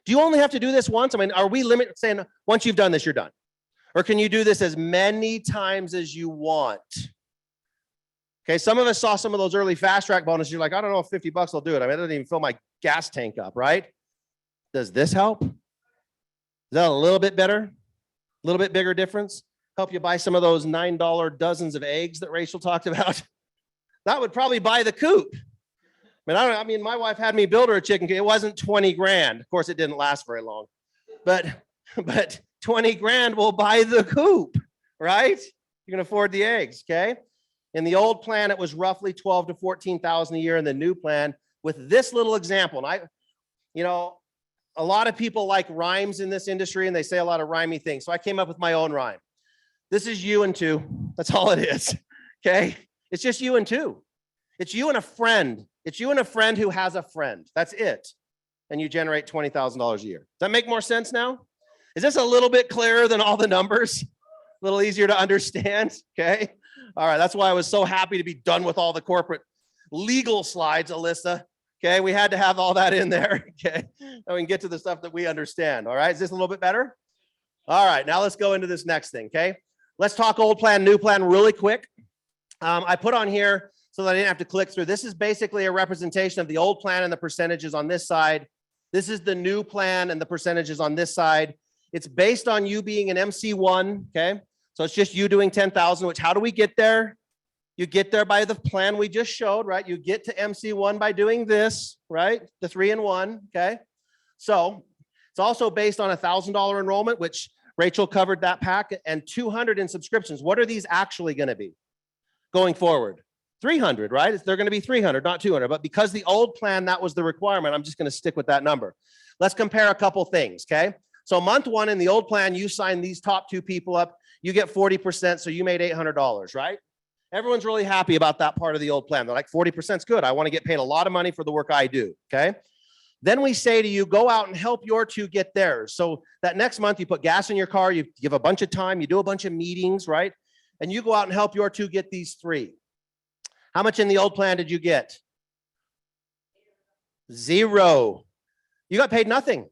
Do you only have to do this once? I mean, are we saying once you've done this, you're done? Or can you do this as many times as you want? Okay, some of us saw some of those early fast track bonuses. You're like, I don't know if $50 will do it. I mean, it doesn't even fill my gas tank up, right? Does this help? Is that a little bit better? A little bit bigger difference? Help you buy some of those $9 dozens of eggs that Rachael talked about? That would probably buy the coop. I mean, my wife had me build her a chicken coop. It wasn't 20 grand. Of course, it didn't last very long. But 20 grand will buy the coop, right? You can afford the eggs, okay? In the old plan, it was roughly 12 to 14,000 a year. In the new plan, with this little example, and a lot of people like rhymes in this industry, and they say a lot of rhymey things. So I came up with my own rhyme. This is you and 2. That's all it is, okay? It's just you and 2. It's you and a friend. It's you and a friend who has a friend. That's it. And you generate $20,000 a year. Does that make more sense now? Is this a little bit clearer than all the numbers? A little easier to understand, okay? All right, that's why I was so happy to be done with all the corporate legal slides, Alyssa. Okay, we had to have all that in there, okay? And we can get to the stuff that we understand, all right? Is this a little bit better? All right, now let's go into this next thing, okay? Let's talk old plan, new plan really quick. I put on here so that I didn't have to click through. This is basically a representation of the old plan and the percentages on this side. This is the new plan and the percentages on this side. It's based on you being an MC1, okay? So it's just you doing 10,000, which how do we get there? You get there by the plan we just showed, right? You get to MC1 by doing this, right? The 3 and 1, okay? So it's also based on $1,000 enrollment, which Rachel covered that pack, and 200 in subscriptions. What are these actually going to be going forward? 300, right? They're going to be 300, not 200. But because the old plan, that was the requirement, I'm just going to stick with that number. Let's compare a couple things, okay? So month 1 in the old plan, you sign these top 2 people up. You get 40%, so you made $800, right? Everyone's really happy about that part of the old plan. They're like, 40% is good. I want to get paid a lot of money for the work I do, okay? Then we say to you, go out and help your 2 get theirs. So that next month, you put gas in your car, you give a bunch of time, you do a bunch of meetings, right? And you go out and help your 2 get these 3. How much in the old plan did you get? 0. You got paid nothing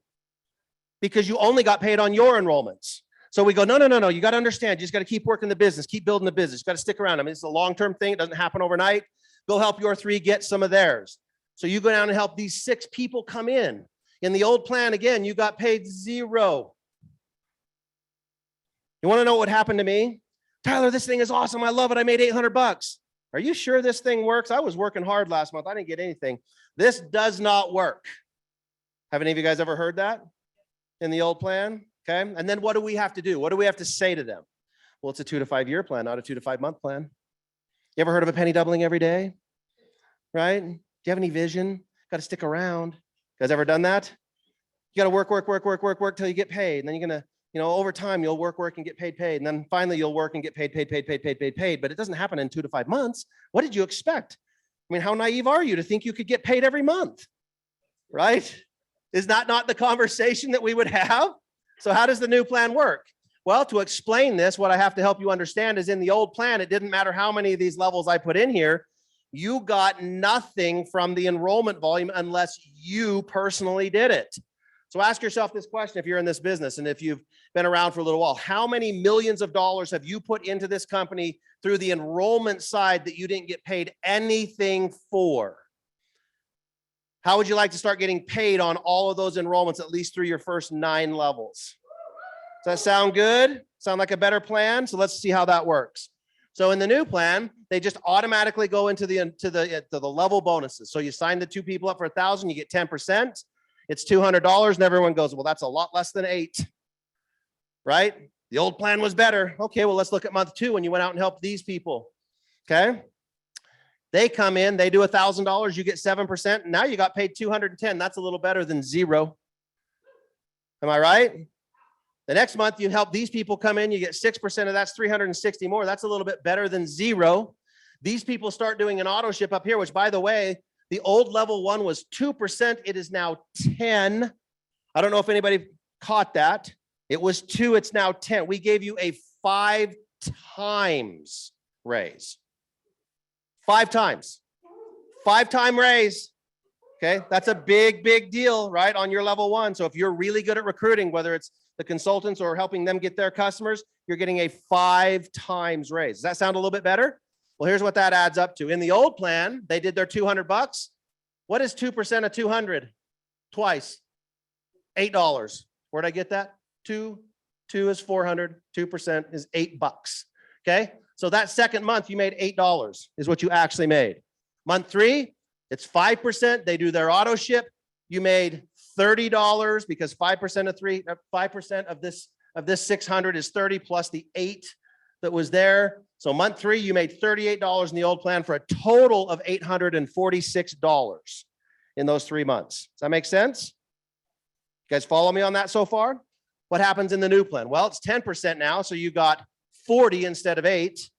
because you only got paid on your enrollments. So we go, no. You got to understand. You just got to keep working the business, keep building the business. You got to stick around. I mean, it's a long-term thing. It doesn't happen overnight. Go help your 3 get some of theirs. So you go down and help these 6 people come in. In the old plan, again, you got paid 0. You want to know what happened to me? Tyler, this thing is awesome. I love it. I made $800. Are you sure this thing works? I was working hard last month. I didn't get anything. This does not work. Have any of you guys ever heard that in the old plan? Okay. And then what do we have to do? What do we have to say to them? Well, it's a 2 to 5 year plan, not a 2 to 5 month plan. You ever heard of a penny doubling every day? Right? Do you have any vision? Got to stick around. You guys ever done that? You got to work till you get paid. And then you're going to, over time, you'll work and get paid. And then finally you'll work and get paid. But it doesn't happen in 2 to 5 months. What did you expect? I mean, how naive are you to think you could get paid every month? Right? Is that not the conversation that we would have? So how does the new plan work? Well, to explain this, what I have to help you understand is in the old plan, it didn't matter how many of these levels I put in here. You got nothing from the enrollment volume unless you personally did it. So ask yourself this question if you're in this business and if you've been around for a little while. How many millions of dollars have you put into this company through the enrollment side that you didn't get paid anything for? How would you like to start getting paid on all of those enrollments, at least through your first 9 levels? Does that sound good? Sound like a better plan? So let's see how that works. So in the new plan, they just automatically go into the level bonuses. So you sign the 2 people up for 1,000, you get 10%. It's $200, and everyone goes, well, that's a lot less than 8, right? The old plan was better. Okay, well, let's look at month 2 when you went out and helped these people, okay? They come in, they do $1,000, you get 7%, and now you got paid 210. That's a little better than 0. Am I right? The next month, you help these people come in, you get 6% of that's 360 more. That's a little bit better than 0. These people start doing an auto ship up here, which, by the way, the old level 1 was 2%. It is now 10. I don't know if anybody caught that. It was 2, it's now 10. We gave you a 5 times raise. 5 times. 5-time raise. Okay, that's a big deal, right, on your level 1. So if you're really good at recruiting, whether it's the consultants or helping them get their customers, you're getting a 5 times raise. Does that sound a little bit better? Well, here's what that adds up to. In the old plan, they did their $200. What is 2% of 200? Twice. $8. Where'd I get that? 2 is 400. 2% is $8. Okay. So that second month, you made $8 is what you actually made. Month 3, it's 5%. They do their auto ship. You made $30 because 5% of this 600 is 30 plus the 8 that was there. So month 3, you made $38 in the old plan for a total of $846 in those 3 months. Does that make sense? You guys follow me on that so far? What happens in the new plan? Well, it's 10% now. So you got 40 instead of 8.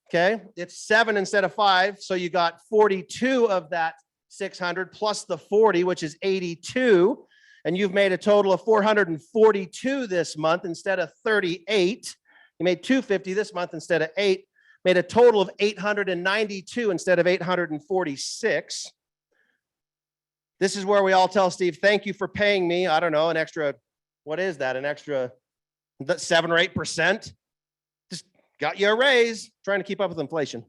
Okay. It's 7 instead of 5. So you got 42 of that 600 plus the 40, which is 82. And you've made a total of 442 this month instead of 38. He made 250 this month instead of 8, made a total of 892 instead of 846. This is where we all tell Steve, thank you for paying me, I don't know, an extra, what is that? An extra 7 or 8%? Just got you a raise, trying to keep up with inflation.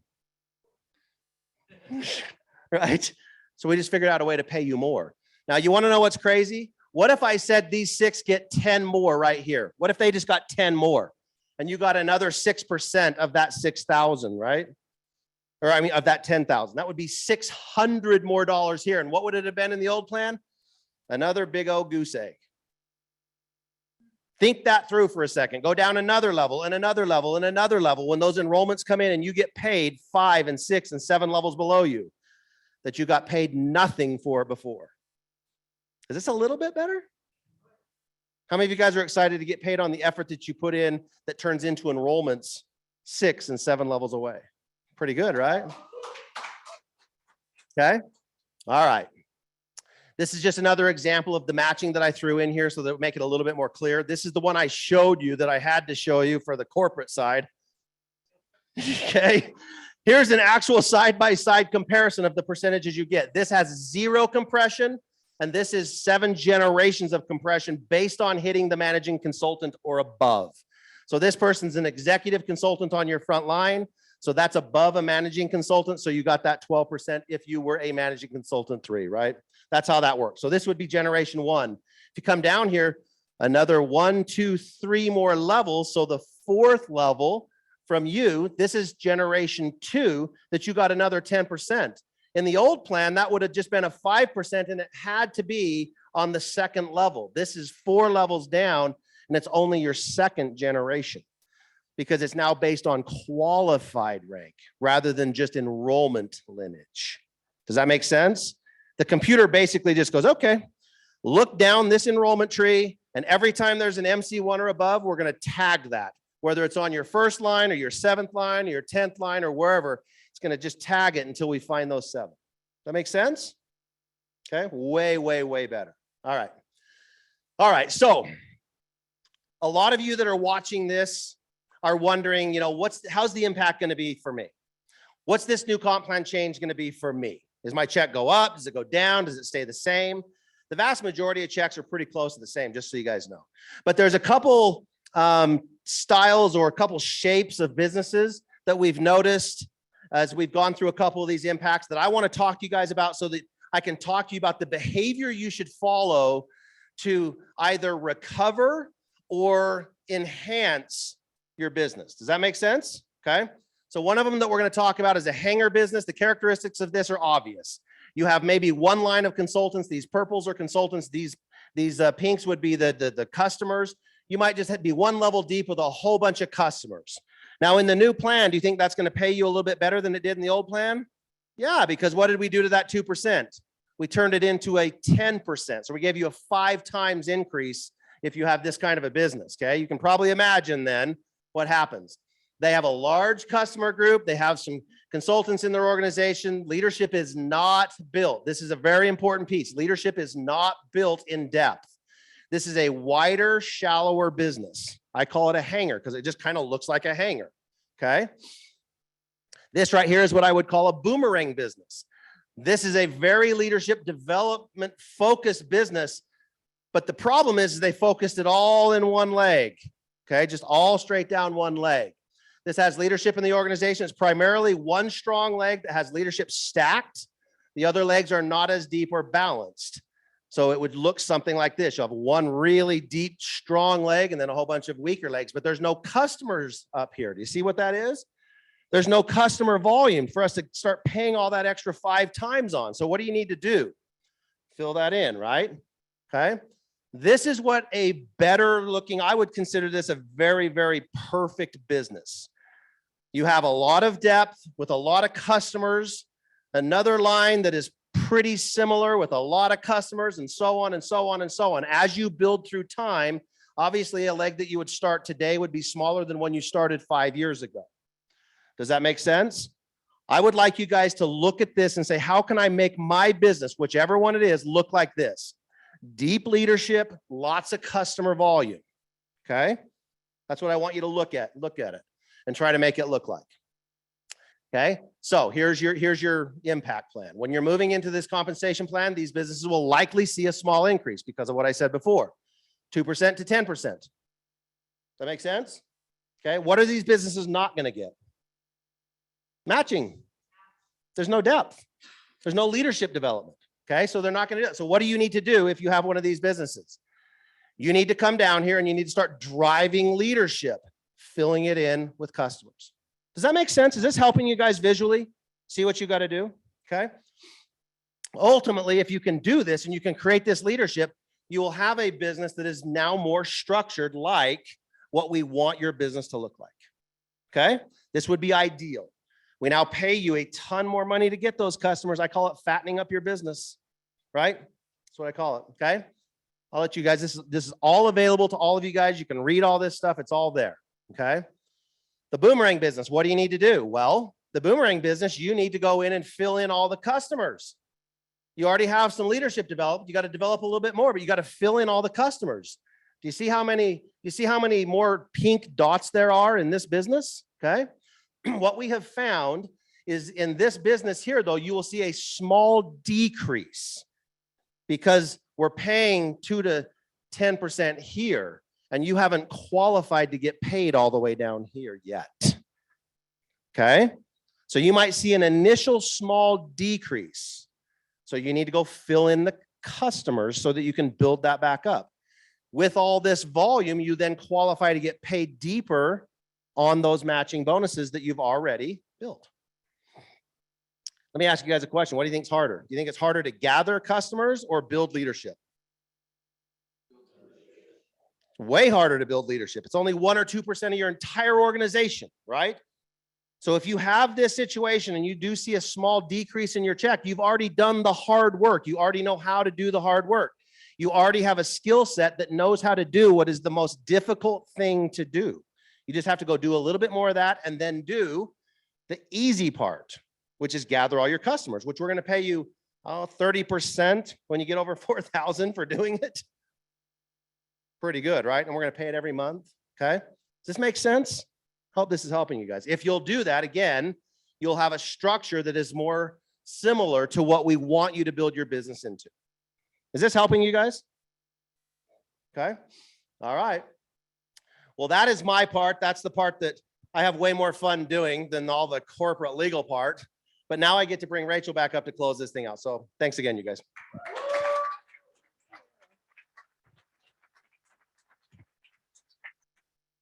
Right? So we just figured out a way to pay you more. Now, you want to know what's crazy? What if I said these 6 get 10 more right here? What if they just got 10 more and you got another 6% of that 6,000, right? Or I mean, of that 10,000, that would be $600 more here. And what would it have been in the old plan? Another big old goose egg. Think that through for a second. Go down another level and another level and another level. When those enrollments come in and you get paid 5 and 6 and 7 levels below you, that you got paid nothing for before. Is this a little bit better? How many of you guys are excited to get paid on the effort that you put in that turns into enrollments 6 and 7 levels away? Pretty good, right? Okay. All right. This is just another example of the matching that I threw in here so that it would make it a little bit more clear. This is the one I showed you that I had to show you for the corporate side. Okay. Here's an actual side-by-side comparison of the percentages you get. This has 0 compression, and this is 7 generations of compression based on hitting the managing consultant or above. So this person's an executive consultant on your front line. So that's above a managing consultant. So you got that 12% if you were a managing consultant 3, right? That's how that works. So this would be generation 1. If you come down here, another 1, 2, 3 more levels. So the 4th level from you, this is generation 2 that you got another 10%. In the old plan, that would have just been a 5% and it had to be on the 2nd level. This is 4 levels down and it's only your 2nd generation, because it's now based on qualified rank rather than just enrollment lineage. Does that make sense? The computer basically just goes, okay, look down this enrollment tree, and every time there's an MC1 or above, we're going to tag that, whether it's on your 1st line or your 7th line or your 10th line or wherever, it's going to just tag it until we find those 7. That makes sense? Okay, way, way, way better. All right. All right, so a lot of you that are watching this are wondering, you know, how's the impact going to be for me? What's this new comp plan change going to be for me? Does my check go up? Does it go down? Does it stay the same? The vast majority of checks are pretty close to the same, just so you guys know. But there's a couple styles or a couple shapes of businesses that we've noticed as we've gone through a couple of these impacts that I want to talk to you guys about so that I can talk to you about the behavior you should follow to either recover or enhance your business. Does that make sense? Okay. So one of them that we're going to talk about is a hanger business. The characteristics of this are obvious. You have maybe one line of consultants. These purples are consultants. These pinks would be the customers. You might just be one level deep with a whole bunch of customers. Now in the new plan, do you think that's going to pay you a little bit better than it did in the old plan? Yeah, because what did we do to that 2%? We turned it into a 10%. So we gave you a 5 times increase if you have this kind of a business. Okay. You can probably imagine then what happens. They have a large customer group. They have some consultants in their organization. Leadership is not built. This is a very important piece. Leadership is not built in depth. This is a wider, shallower business. I call it a hanger because it just kind of looks like a hanger. Okay. This right here is what I would call a boomerang business. This is a very leadership development focused business, but the problem is they focused it all in one leg. Okay, just all straight down one leg. This has leadership in the organization. It's primarily one strong leg that has leadership stacked. The other legs are not as deep or balanced. So it would look something like this. You'll have one really deep, strong leg and then a whole bunch of weaker legs, but there's no customers up here. Do you see what that is? There's no customer volume for us to start paying all that extra 5 times on. So what do you need to do? Fill that in, right? Okay. This is what a better looking, I would consider this a very, very perfect business. You have a lot of depth with a lot of customers, another line that is pretty similar with a lot of customers, and so on and so on and so on. As you build through time, obviously a leg that you would start today would be smaller than when you started 5 years ago. Does that make sense? I would like you guys to look at this and say, how can I make my business, whichever one it is, look like this? Deep leadership, lots of customer volume. Okay. That's what I want you to look at it and try to make it look like. Okay, so here's your impact plan. When you're moving into this compensation plan, these businesses will likely see a small increase because of what I said before, 2% to 10%. Does that make sense? Okay, what are these businesses not going to get? Matching. There's no depth. There's no leadership development. Okay, so they're not going to do it. So what do you need to do if you have one of these businesses? You need to come down here and you need to start driving leadership, filling it in with customers. Does that make sense? Is this helping you guys visually see what you got to do? Okay. Ultimately, if you can do this and you can create this leadership, you will have a business that is now more structured like what we want your business to look like. Okay. This would be ideal. We now pay you a ton more money to get those customers. I call it fattening up your business, right? That's what I call it. Okay. I'll let you guys, this is all available to all of you guys. You can read all this stuff. It's all there. Okay. The boomerang business, what do you need to do? Well, the boomerang business, you need to go in and fill in all the customers. You already have some leadership developed. You got to develop a little bit more, but you got to fill in all the customers. Do you see how many more pink dots there are in this business? Okay. What we have found is in this business here, though, you will see a small decrease because we're paying 2 to 10% here, and you haven't qualified to get paid all the way down here yet. Okay. So you might see an initial small decrease. So you need to go fill in the customers so that you can build that back up. With all this volume, you then qualify to get paid deeper on those matching bonuses that you've already built. Let me ask you guys a question. What do you think is harder? Do you think it's harder to gather customers or build leadership? It's way harder to build leadership. It's only 1 or 2% of your entire organization, right? So if you have this situation and you do see a small decrease in your check, you've already done the hard work. You already know how to do the hard work. You already have a skill set that knows how to do what is the most difficult thing to do. You just have to go do a little bit more of that and then do the easy part, which is gather all your customers, which we're going to pay you 30% when you get over 4,000 for doing it. Pretty good, right? And we're going to pay it every month. Okay. Does this make sense? Hope this is helping you guys. If you'll do that, again, you'll have a structure that is more similar to what we want you to build your business into. Is this helping you guys? Okay. All right. Well, that is my part. That's the part that I have way more fun doing than all the corporate legal part. But now I get to bring Rachel back up to close this thing out. So thanks again, you guys.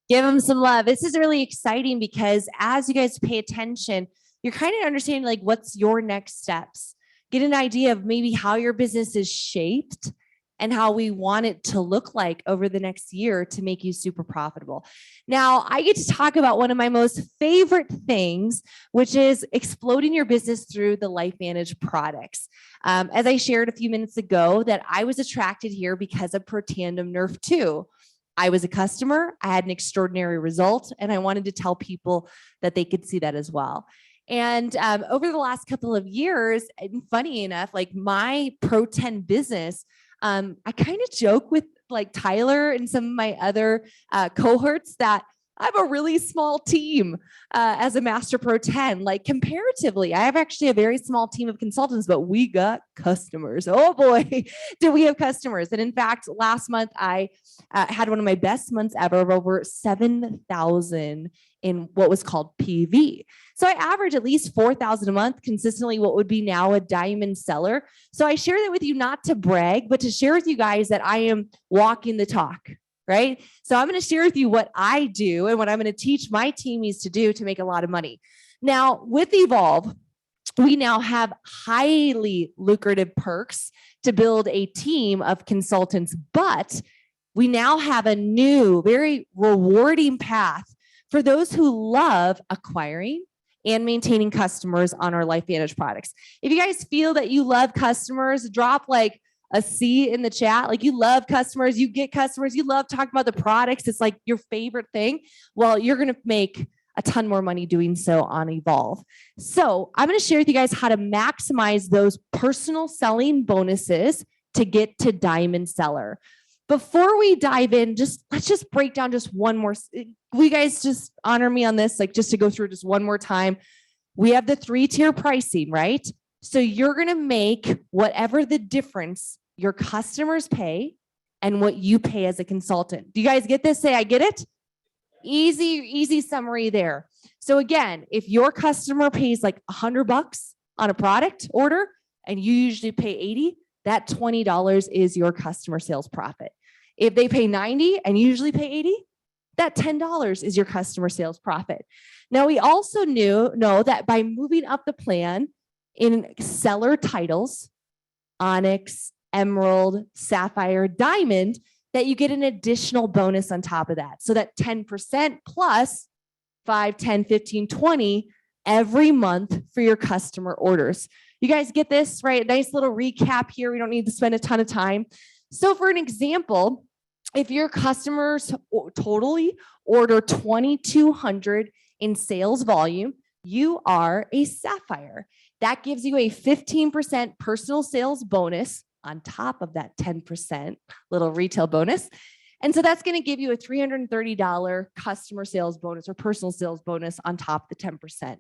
Give them some love. This is really exciting because as you guys pay attention, you're kind of understanding like what's your next steps. Get an idea of maybe how your business is shaped and how we want it to look like over the next year to make you super profitable. Now, I get to talk about one of my most favorite things, which is exploding your business through the LifeVantage products. As I shared a few minutes ago, that I was attracted here because of Protandem Nerf 2. I was a customer, I had an extraordinary result, and I wanted to tell people that they could see that as well. And over the last couple of years, and funny enough, like my Pro 10 business, I kind of joke with like Tyler and some of my other cohorts that I have a really small team as a Master Pro 10. Like comparatively, I have actually a very small team of consultants, but we got customers. Oh boy, do we have customers. And in fact, last month I had one of my best months ever of over 7,000 in what was called PV. So I average at least 4,000 a month, consistently what would be now a diamond seller. So I share that with you not to brag, but to share with you guys that I am walking the talk. Right? So I'm going to share with you what I do and what I'm going to teach my teamies to do to make a lot of money. Now, with Evolve, we now have highly lucrative perks to build a team of consultants, but we now have a new, very rewarding path for those who love acquiring and maintaining customers on our LifeVantage products. If you guys feel that you love customers, drop like a C in the chat. Like you love customers, you get customers, you love talking about the products. It's like your favorite thing. Well, you're going to make a ton more money doing so on Evolve. So I'm going to share with you guys how to maximize those personal selling bonuses to get to Diamond Seller. Before we dive in, let's just break down just one more, will you guys just honor me on this? Like just to go through just one more time. We have the 3-tier pricing, right? So you're going to make whatever the difference your customers pay and what you pay as a consultant. Do you guys get this? Say, I get it. Easy summary there. So again, if your customer pays like $100 on a product order and you usually pay 80, that $20 is your customer sales profit. If they pay 90 and you usually pay 80, that $10 is your customer sales profit. Now, we also know that by moving up the plan in seller titles, Onyx, Emerald, Sapphire, Diamond, that you get an additional bonus on top of that. So that 10% plus 5, 10, 15, 20 every month for your customer orders. You guys get this, right? Nice little recap here. We don't need to spend a ton of time. So for an example, if your customers totally order 2,200 in sales volume, you are a Sapphire. That gives you a 15% personal sales bonus on top of that 10% little retail bonus. And so that's going to give you a $330 customer sales bonus or personal sales bonus on top of the 10%.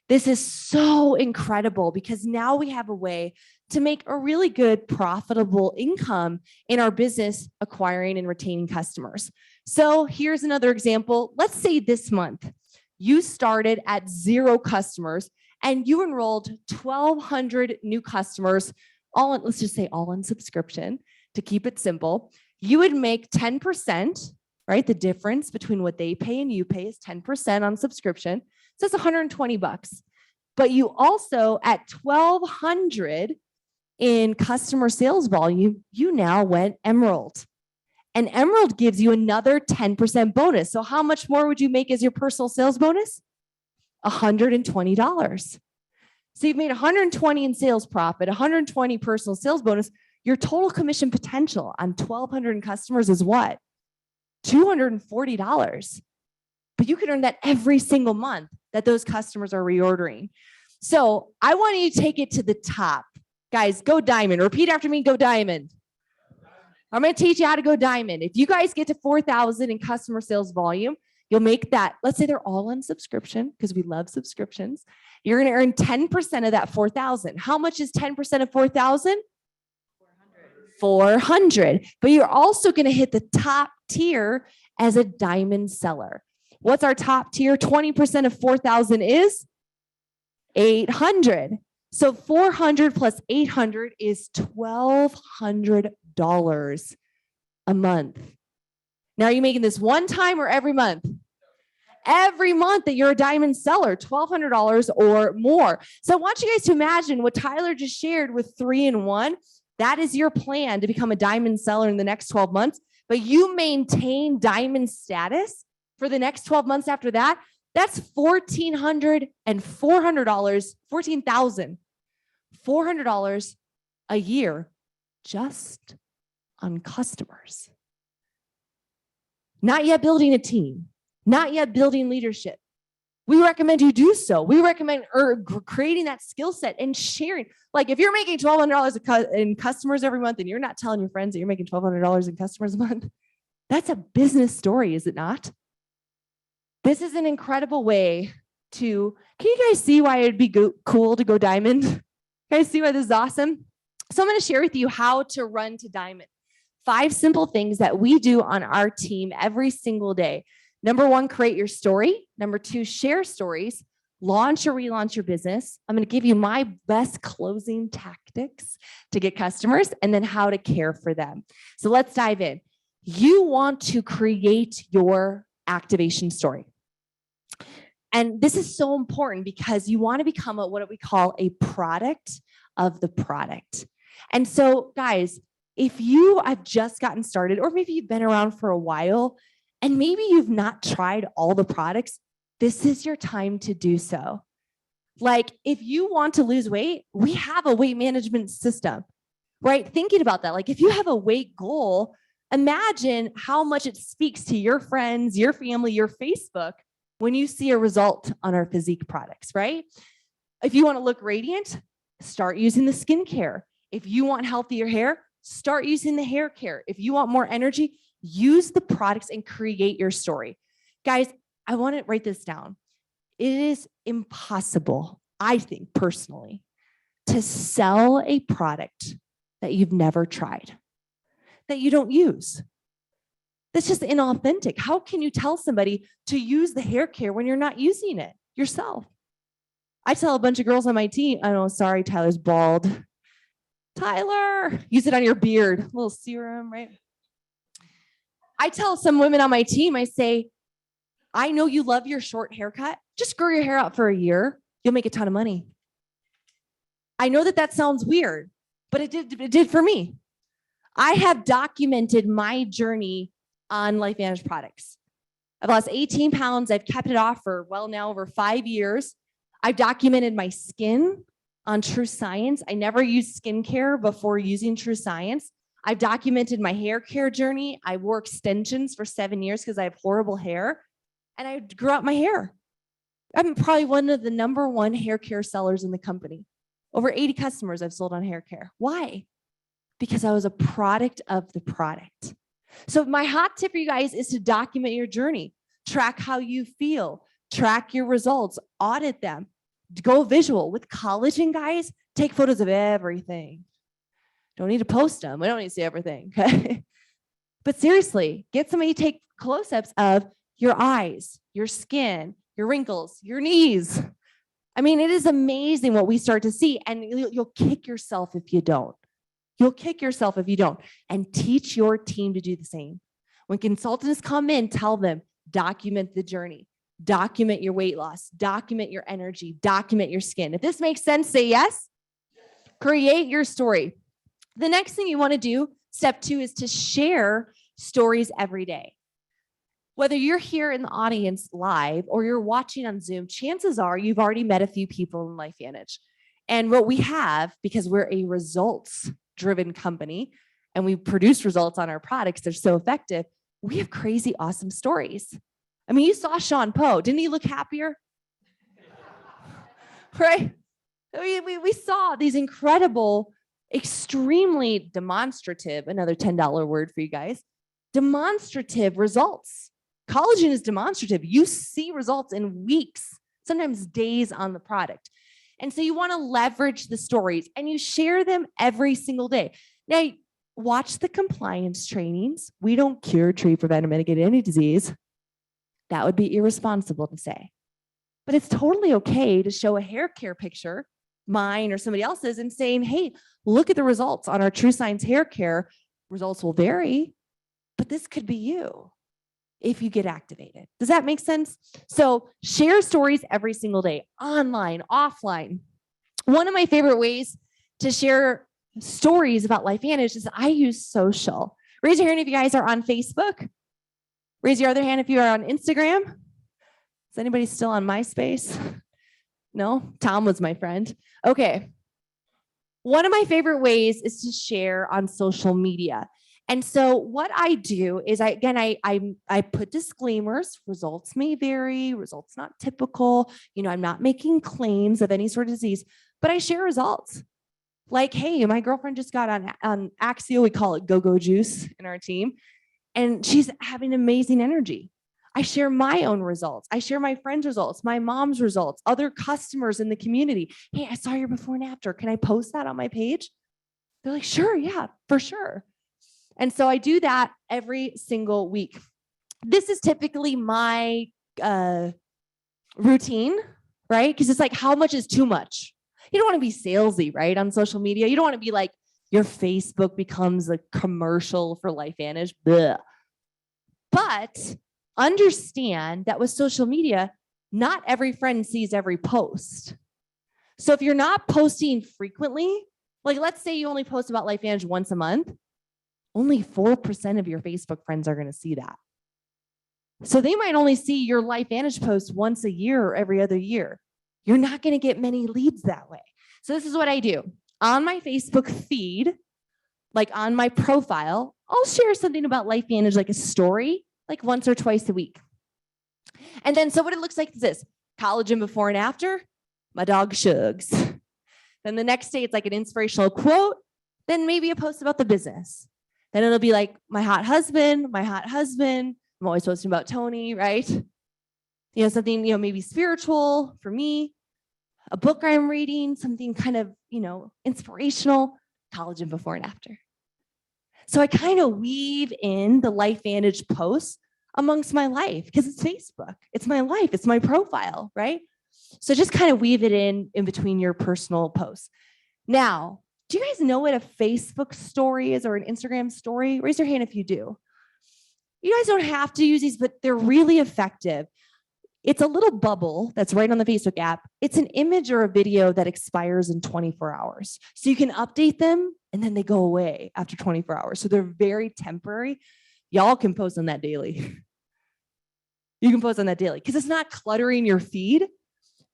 This is so incredible because now we have a way to make a really good profitable income in our business acquiring and retaining customers. So here's another example. Let's say this month you started at 0 customers and you enrolled 1,200 new customers, let's just say all on subscription to keep it simple. You would make 10%, right? The difference between what they pay and you pay is 10% on subscription. So it's $120. But you also, at 1,200 in customer sales volume, you now went Emerald. And Emerald gives you another 10% bonus. So how much more would you make as your personal sales bonus? $120. So you've made 120 in sales profit, 120 personal sales bonus. Your total commission potential on 1,200 customers is what? $240. But you can earn that every single month that those customers are reordering. So I want you to take it to the top. Guys, go diamond. Repeat after me, go diamond. I'm going to teach you how to go diamond. If you guys get to 4,000 in customer sales volume, you'll make that. Let's say they're all on subscription because we love subscriptions. You're going to earn 10% of that 4,000. How much is 10% of 4,000? 400. But you're also going to hit the top tier as a diamond seller. What's our top tier? 20% of 4,000 is 800. So 400 plus 800 is $1,200 a month. Now, are you making this one time or every month? Every month that you're a diamond seller, $1,200 or more. So I want you guys to imagine what Tyler just shared with 3-in-1. That is your plan to become a diamond seller in the next 12 months, but you maintain diamond status for the next 12 months after that. That's $1,400 and $400, $14,400 a year just on customers. Not yet building a team, not yet building leadership. We recommend you do so. We recommend creating that skill set and sharing. Like if you're making $1,200 in customers every month and you're not telling your friends that you're making $1,200 in customers a month, that's a business story, is it not? This is an incredible way to, can you guys see why it'd be cool to go diamond? You guys see why this is awesome? So I'm going to share with you how to run to diamond. 5 simple things that we do on our team every single day. Number 1, create your story. Number 2, share stories. Launch or relaunch your business. I'm going to give you my best closing tactics to get customers and then how to care for them. So let's dive in. You want to create your activation story. And this is so important because you want to become what we call a product of the product. And so guys, if you have just gotten started, or maybe you've been around for a while, and maybe you've not tried all the products, this is your time to do so. Like if you want to lose weight, we have a weight management system, right? Thinking about that, like if you have a weight goal, imagine how much it speaks to your friends, your family, your Facebook when you see a result on our physique products, right? If you want to look radiant, start using the skincare. If you want healthier hair, start using the hair care. If you want more energy, use the products and create your story. Guys, I want to write this down. It is impossible, I think personally, to sell a product that you've never tried, that you don't use. That's just inauthentic. How can you tell somebody to use the hair care when you're not using it yourself? I tell a bunch of girls on my team, I know, sorry, Tyler's bald. Tyler, use it on your beard, a little serum, right? I tell some women on my team, I say, I know you love your short haircut. Just grow your hair out for a year. You'll make a ton of money. I know that sounds weird, but it did for me. I have documented my journey on LifeVantage products. I've lost 18 pounds. I've kept it off for, now over 5 years. I've documented my skin on True Science. I never used skincare before using True Science. I've documented my hair care journey. I wore extensions for 7 years because I have horrible hair, and I grew out my hair. I'm probably one of the #1 hair care sellers in the company. Over 80 customers I've sold on hair care. Why? Because I was a product of the product. So my hot tip for you guys is to document your journey. Track how you feel. Track your results. Audit them. Go visual. With collagen, guys, take photos of everything. Don't need to post them. We don't need to see everything, okay? But seriously, get somebody to take close-ups of your eyes, your skin, your wrinkles, your knees. I mean, it is amazing what we start to see, and you'll kick yourself if you don't. You'll kick yourself if you don't. And teach your team to do the same. When consultants come in, tell them, document the journey. Document your weight loss. Document your energy. Document your skin. If this makes sense, say yes. Create your story. The next thing you want to do, step 2, is to share stories every day. Whether you're here in the audience live or you're watching on Zoom, chances are you've already met a few people in LifeVantage. And what we have, because we're a results-driven company and we produce results on our products, they're so effective, we have crazy, awesome stories. I mean, you saw Sean Poe. Didn't he look happier? Right? We saw these incredible, extremely demonstrative, another $10 word for you guys, demonstrative results. Collagen is demonstrative. You see results in weeks, sometimes days on the product. And so you want to leverage the stories and you share them every single day. Now, watch the compliance trainings. We don't cure, treat, prevent, or mitigate any disease. That would be irresponsible to say. But it's totally okay to show a hair care picture, mine or somebody else's, and saying, hey, look at the results on our True Science hair care. Results will vary, but this could be you if you get activated. Does that make sense? So share stories every single day, online, offline. One of my favorite ways to share stories about LifeVantage is I use social. Raise your hand if you guys are on Facebook. Raise your other hand if you are on Instagram. Is anybody still on MySpace? No? Tom was my friend. Okay. One of my favorite ways is to share on social media. And so what I do is I put disclaimers. Results may vary. Results not typical. I'm not making claims of any sort of disease, but I share results. Like, hey, my girlfriend just got on Axio. We call it Go-Go Juice in our team. And she's having amazing energy. I share my own results. I share my friends' results, my mom's results, other customers in the community. Hey, I saw your before and after. Can I post that on my page? They're like, sure, yeah, for sure. And so I do that every single week. This is typically my routine, right? Because it's like, how much is too much? You don't want to be salesy, right? On social media. You don't want to be like, your Facebook becomes a commercial for LifeVantage. Blech. But understand that with social media, not every friend sees every post. So if you're not posting frequently, like let's say you only post about LifeVantage once a month, only 4% of your Facebook friends are going to see that. So they might only see your LifeVantage post once a year or every other year. You're not going to get many leads that way. So this is what I do. On my Facebook feed, like on my profile, I'll share something about LifeVantage, like a story, like once or twice a week. And then, so what it looks like is this: collagen before and after, my dog Shugs. Then the next day, it's like an inspirational quote, then maybe a post about the business. Then it'll be like my hot husband. I'm always posting about Tony, right? Something, maybe spiritual for me, a book I'm reading, something kind of, inspirational, college and before and after. So I kind of weave in the LifeVantage posts amongst my life because it's Facebook. It's my life. It's my profile, right? So just kind of weave it in between your personal posts. Now, do you guys know what a Facebook story is or an Instagram story? Raise your hand if you do. You guys don't have to use these, but they're really effective. It's a little bubble that's right on the Facebook app. It's an image or a video that expires in 24 hours. So you can update them and then they go away after 24 hours. So they're very temporary. Y'all can post on that daily. You can post on that daily because it's not cluttering your feed,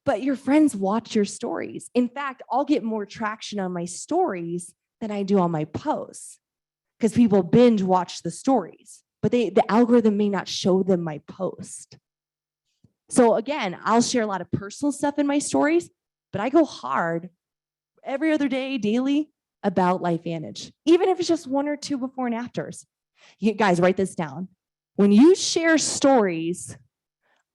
but your friends watch your stories. In fact, I'll get more traction on my stories than I do on my posts because people binge watch the stories, but the algorithm may not show them my post. So again, I'll share a lot of personal stuff in my stories, but I go hard every other day, daily, about LifeVantage, even if it's just 1 or 2 before and afters. You guys, write this down. When you share stories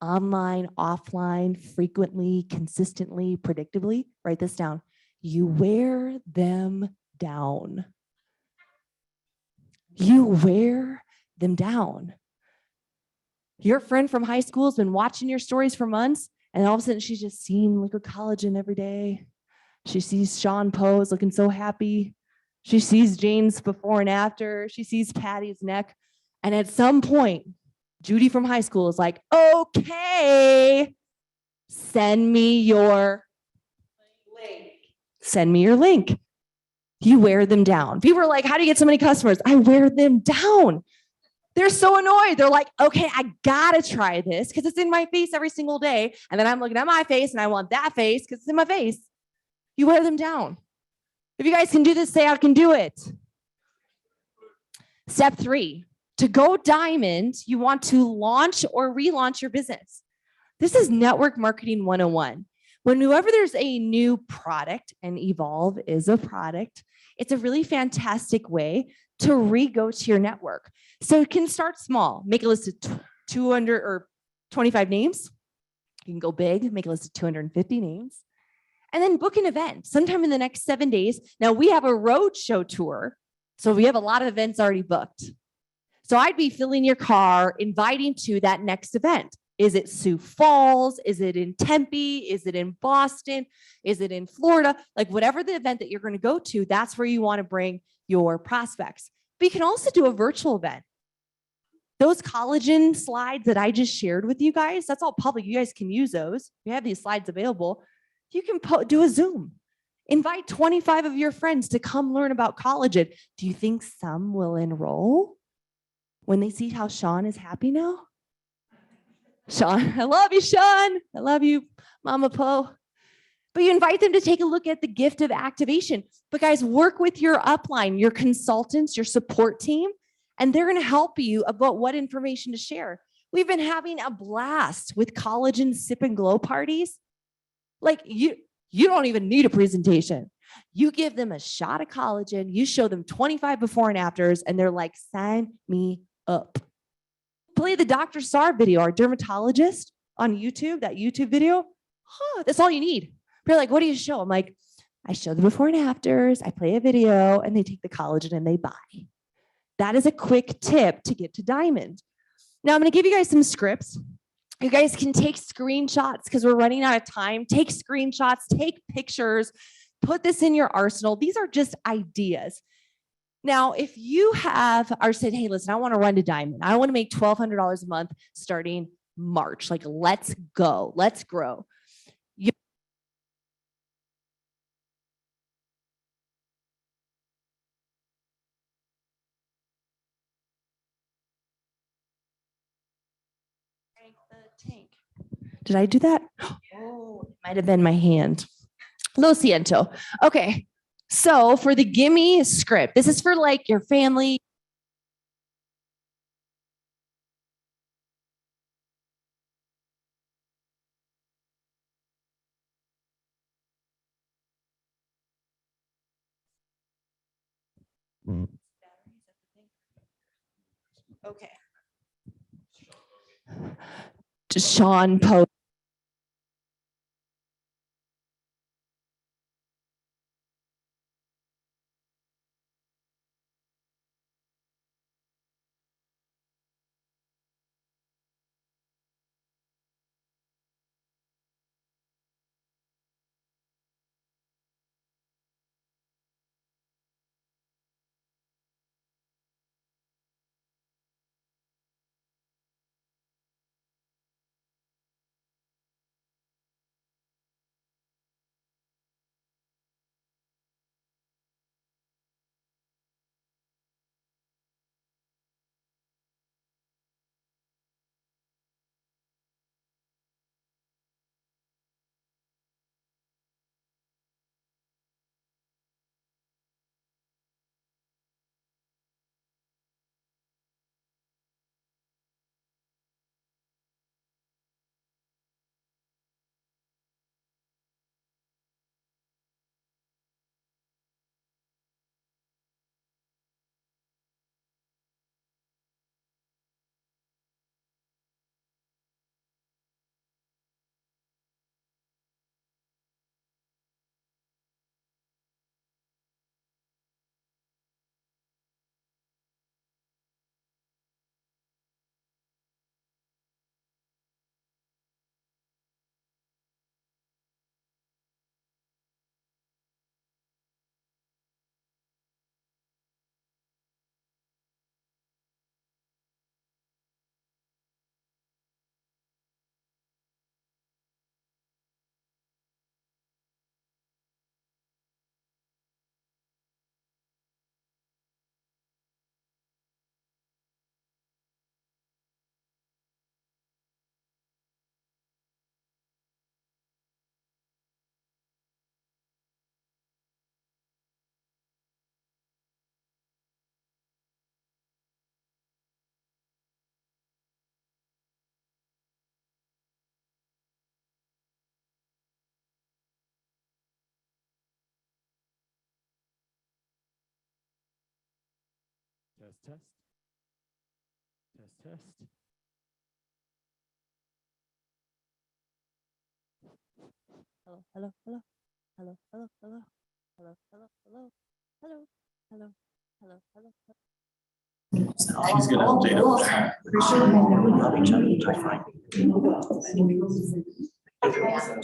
online, offline, frequently, consistently, predictably, write this down. You wear them down. You wear them down. Your friend from high school has been watching your stories for months, and all of a sudden she's just seeing liquid collagen every day. She sees Sean pose looking so happy. She sees Jane's before and after. She sees Patty's neck. And at some point, Judy from high school is like, okay, send me your link. Send me your link. You wear them down. People are like, how do you get so many customers? I wear them down. They're so annoyed. They're like, okay, I gotta try this because it's in my face every single day. And then I'm looking at my face and I want that face because it's in my face. You wear them down. If you guys can do this, say I can do it. Step 3, to go diamond, you want to launch or relaunch your business. This is network marketing 101. Whenever there's a new product, and Evolve is a product, it's a really fantastic way to re-go to your network. So it can start small, make a list of 200 or 25 names. You can go big, make a list of 250 names. And then book an event sometime in the next 7 days. Now we have a road show tour, so we have a lot of events already booked. So I'd be filling your car, inviting to that next event. Is it Sioux Falls? Is it in Tempe? Is it in Boston? Is it in Florida? Like whatever the event that you're going to go to, that's where you want to bring your prospects. But you can also do a virtual event. Those collagen slides that I just shared with you guys, that's all public. You guys can use those. We have these slides available. You can do a Zoom. Invite 25 of your friends to come learn about collagen. Do you think some will enroll when they see how Sean is happy now? Sean, I love you, Sean. I love you, Mama Po. But you invite them to take a look at the gift of activation. But guys, work with your upline, your consultants, your support team, and they're going to help you about what information to share. We've been having a blast with collagen sip and glow parties. Like you don't even need a presentation. You give them a shot of collagen, you show them 25 before and afters, and they're like, sign me up. Play the Dr. Sar video, our dermatologist on YouTube, that YouTube video. That's all you need. They're like, what do you show? I'm like, I show the before and afters, I play a video, and they take the collagen and they buy. That is a quick tip to get to diamond. Now I'm going to give you guys some scripts. You guys can take screenshots because we're running out of time. Take screenshots, take pictures, put this in your arsenal. These are just ideas. Now, if you are saying, hey, listen, I want to run to diamond. I want to make $1,200 a month starting March. Like, let's go. Let's grow. Tank. Did I do that? Oh, it might have been my hand. Lo siento. Okay. So for the gimme script, this is for like your family. Okay. Sean post. Test, test. Test, test. Hello, hello, hello, hello, hello, hello, hello, hello, hello, hello, hello, hello, hello. She's gonna update it.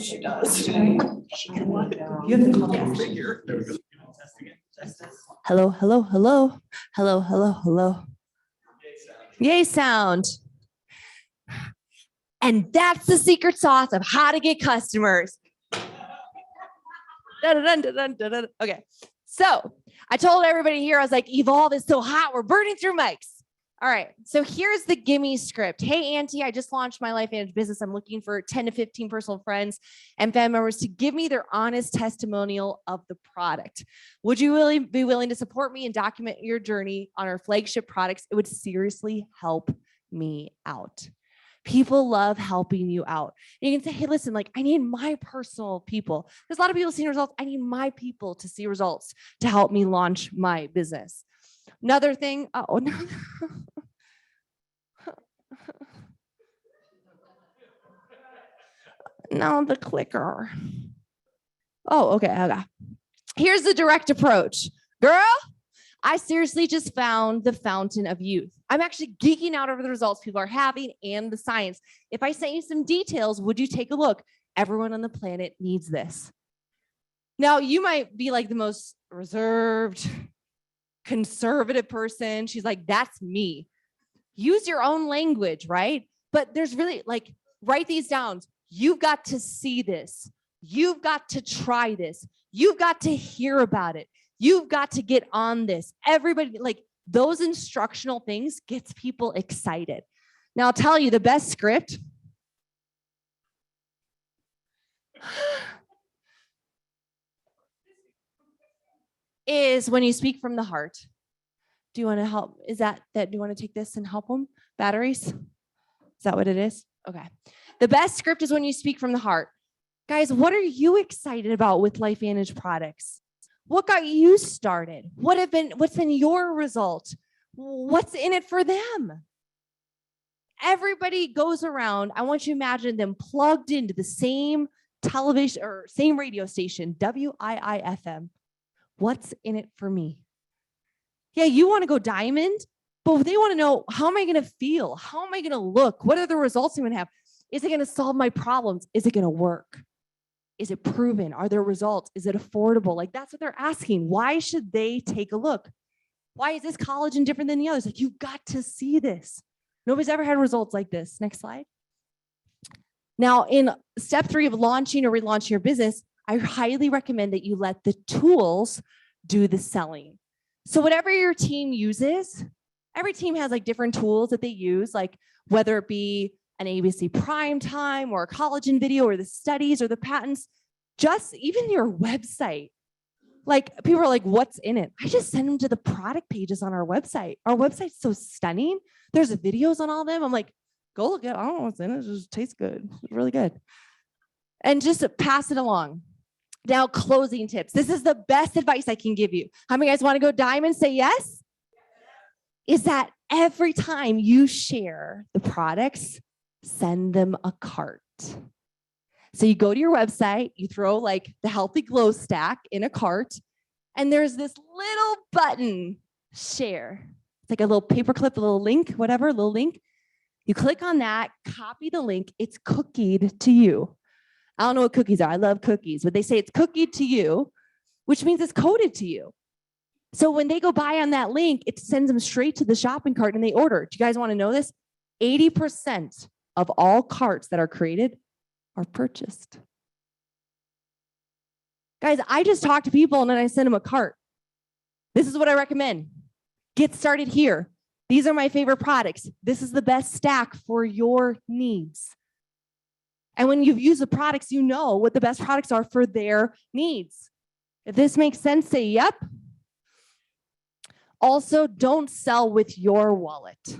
She does. You have to figure. There we go. Test again. Test, test. Hello, hello, hello, hello, hello, hello. Yay sound. And that's the secret sauce of how to get customers. Dun-dun-dun-dun-dun-dun. Okay, so I told everybody here, I was like, Evolve is so hot, we're burning through mics. All right, so here's the gimme script. Hey, Auntie, I just launched my Life Manage business. I'm looking for 10 to 15 personal friends and family members to give me their honest testimonial of the product. Would you really be willing to support me and document your journey on our flagship products? It would seriously help me out. People love helping you out. And you can say, hey, listen, like I need my personal people. There's a lot of people seeing results. I need my people to see results to help me launch my business. Another thing, oh no. No, the clicker. Oh, okay. Here's the direct approach. Girl, I seriously just found the fountain of youth. I'm actually geeking out over the results people are having and the science. If I sent you some details, would you take a look? Everyone on the planet needs this. Now, you might be like the most reserved, conservative person. She's like, that's me. Use your own language, right? But there's really like, write these down. You've got to see this. You've got to try this. You've got to hear about it. You've got to get on this. Everybody, like those instructional things gets people excited. Now I'll tell you the best script is when you speak from the heart. Do you want to help? Is that do you want to take this and help them? Batteries? Is that what it is? Okay. The best script is when you speak from the heart. Guys, what are you excited about with Life Manage products? What got you started? What's been your result? What's in it for them? Everybody goes around. I want you to imagine them plugged into the same television or same radio station, WIIFM. What's in it for me? Yeah, you want to go diamond, but they want to know, how am I going to feel? How am I going to look? What are the results I'm going to have? Is it going to solve my problems? Is it going to work? Is it proven? Are there results? Is it affordable? Like, that's what they're asking. Why should they take a look? Why is this collagen different than the others? Like, you've got to see this. Nobody's ever had results like this. Next slide. Now, in step 3 of launching or relaunching your business, I highly recommend that you let the tools do the selling. So whatever your team uses, every team has like different tools that they use, like whether it be an ABC prime time or a collagen video or the studies or the patents, just even your website. Like, people are like, what's in it? I just send them to the product pages on our website. Our website's so stunning. There's videos on all of them. I'm like, go look at it. I don't know what's in it. It just tastes good. It's really good. And just pass it along. Now, closing tips. This is the best advice I can give you. How many guys want to go diamond? Say yes. Is that every time you share the products, send them a cart. So you go to your website, you throw like the Healthy Glow Stack in a cart, and there's this little button, share. It's like a little paperclip, a little link, whatever, a little link. You click on that, copy the link, it's cookied to you. I don't know what cookies are. I love cookies, but they say it's cookied to you, which means it's coded to you. So when they go buy on that link, it sends them straight to the shopping cart and they order. Do you guys want to know this? 80% of all carts that are created are purchased. Guys, I just talk to people and then I send them a cart. This is what I recommend. Get started here. These are my favorite products. This is the best stack for your needs. And when you've used the products, you know what the best products are for their needs. If this makes sense, say yep. Also, don't sell with your wallet.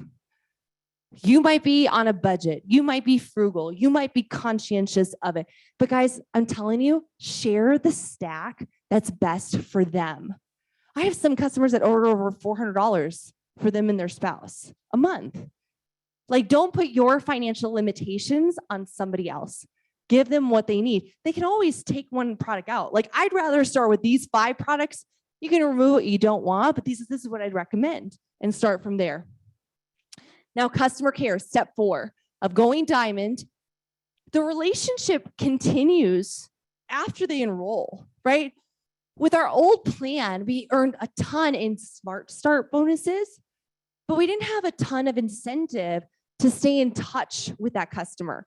You might be on a budget. You might be frugal. You might be conscientious of it. But guys, I'm telling you, share the stack that's best for them. I have some customers that order over $400 for them and their spouse a month. Like, don't put your financial limitations on somebody else. Give them what they need. They can always take one product out. Like, I'd rather start with these 5 products. You can remove what you don't want, but this is what I'd recommend and start from there. Now, customer care, step 4 of going diamond. The relationship continues after they enroll, right? With our old plan, we earned a ton in Smart Start bonuses, but we didn't have a ton of incentive to stay in touch with that customer.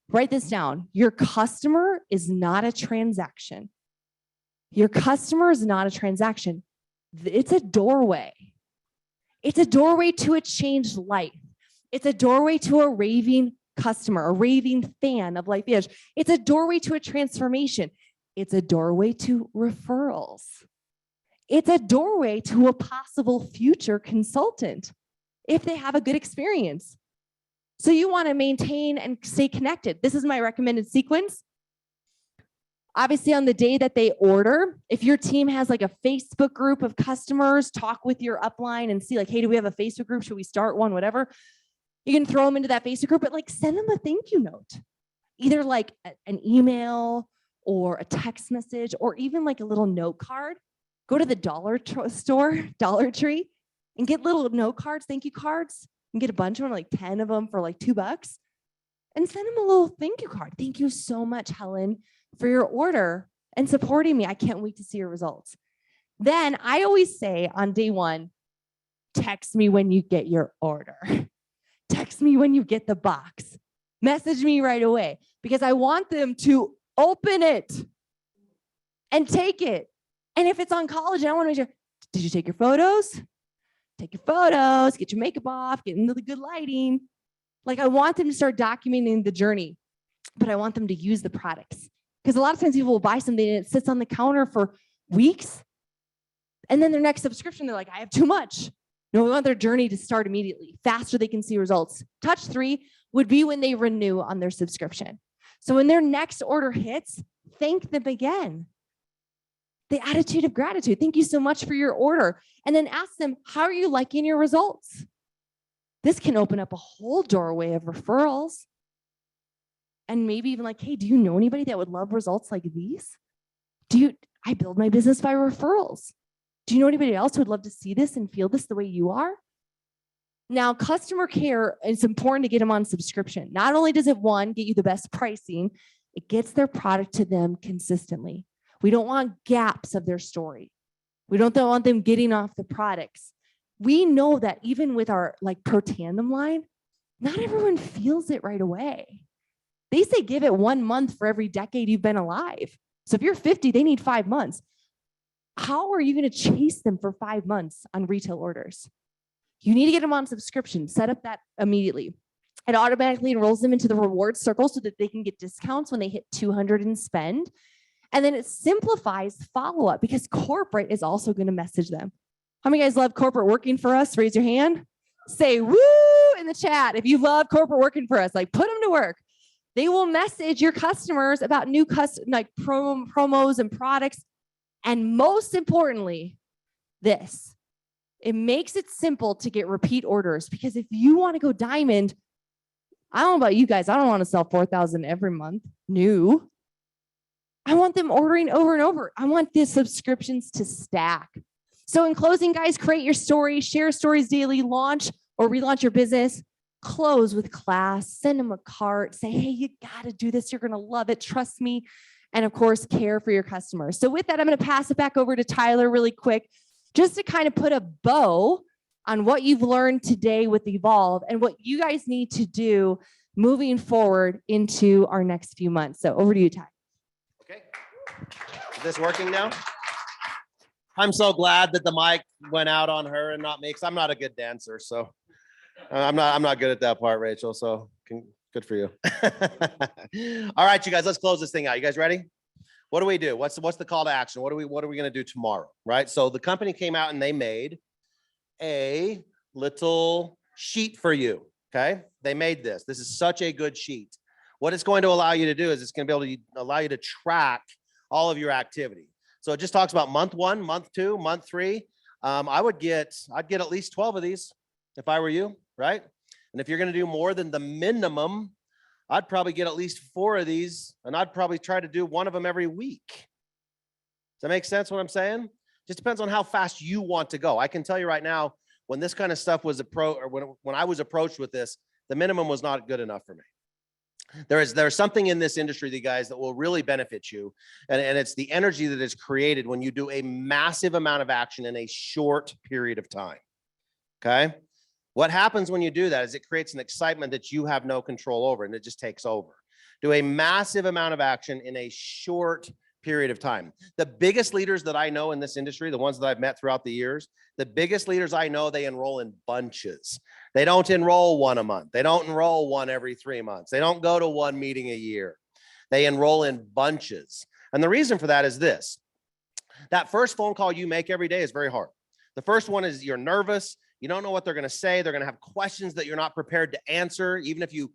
Write this down. Your customer is not a transaction. Your customer is not a transaction. It's a doorway. It's a doorway to a changed life. It's a doorway to a raving customer, a raving fan of Life Edge. It's a doorway to a transformation. It's a doorway to referrals. It's a doorway to a possible future consultant if they have a good experience. So you want to maintain and stay connected. This is my recommended sequence. Obviously, on the day that they order, if your team has like a Facebook group of customers, talk with your upline and see like, hey, do we have a Facebook group? Should we start one? Whatever. You can throw them into that Facebook group, but like send them a thank you note. Either like an email or a text message or even like a little note card. Go to the dollar store, Dollar Tree, and get little note cards, thank you cards. And get a bunch of them, like 10 of them for like $2, and send them a little thank you card. Thank you so much, Helen, for your order and supporting me. I can't wait to see your results. Then I always say on day 1, text me when you get your order. Text me when you get the box. Message me right away because I want them to open it and take it. And if it's on college, I want to make sure, did you take your photos? Take your photos, get your makeup off, get into the good lighting. Like, I want them to start documenting the journey, but I want them to use the products. Because a lot of times people will buy something and it sits on the counter for weeks. And then their next subscription, they're like, I have too much. No, we want their journey to start immediately. Faster they can see results. Touch 3 would be when they renew on their subscription. So when their next order hits, thank them again. The attitude of gratitude. Thank you so much for your order. And then ask them, how are you liking your results? This can open up a whole doorway of referrals. And maybe even like, hey, do you know anybody that would love results like these? I build my business by referrals. Do you know anybody else who would love to see this and feel this the way you are? Now, customer care, it's important to get them on subscription. Not only does it, one, get you the best pricing, it gets their product to them consistently. We don't want gaps of their story. We don't want them getting off the products. We know that even with our like Pro Tandem line, not everyone feels it right away. They say give it 1 month for every decade you've been alive. So if you're 50, they need 5 months. How are you going to chase them for 5 months on retail orders? You need to get them on subscription. Set up that immediately. It automatically enrolls them into the reward circle so that they can get discounts when they hit 200 and spend. And then it simplifies follow-up because corporate is also going to message them. How many guys love corporate working for us? Raise your hand. Say woo in the chat if you love corporate working for us. Like put them to work. They will message your customers about new promos and products. And most importantly, this. It makes it simple to get repeat orders because if you want to go diamond, I don't know about you guys, I don't want to sell 4,000 every month new. I want them ordering over and over. I want the subscriptions to stack. So in closing, guys, create your story, share stories daily, launch or relaunch your business, close with class, send them a cart, say, hey, you got to do this. You're going to love it. Trust me. And of course, care for your customers. So with that, I'm going to pass it back over to Tyler really quick, just to kind of put a bow on what you've learned today with Evolve and what you guys need to do moving forward into our next few months. So over to you, Ty. Okay. Is this working now? I'm so glad that the mic went out on her and not me, because I'm not a good dancer. So I'm not good at that part, Rachel. So good for you. All right, you guys, let's close this thing out. You guys ready? What do we do? What's the call to action? What are we going to do tomorrow? Right. So the company came out and they made a little sheet for you. Okay. They made this. This is such a good sheet. What it's going to allow you to do is it's going to be able to allow you to track all of your activity. So it just talks about month 1, month 2, month 3. I'd get at least 12 of these if I were you. Right. And if you're going to do more than the minimum, I'd probably get at least 4 of these, and I'd probably try to do one of them every week. Does that make sense what I'm saying? Just depends on how fast you want to go. I can tell you right now, when this kind of stuff was when I was approached with this, the minimum was not good enough for me. There's something in this industry, you guys, that will really benefit you. And it's the energy that is created when you do a massive amount of action in a short period of time. Okay. What happens when you do that is it creates an excitement that you have no control over, and it just takes over. Do a massive amount of action in a short period of time. The biggest leaders that I know in this industry, the ones that I've met throughout the years, the biggest leaders I know, they enroll in bunches. They don't enroll one a month. They don't enroll one every 3 months. They don't go to one meeting a year. They enroll in bunches. And the reason for that is this. That first phone call you make every day is very hard. The first one is you're nervous. You don't know what they're going to say. They're going to have questions that you're not prepared to answer, even if you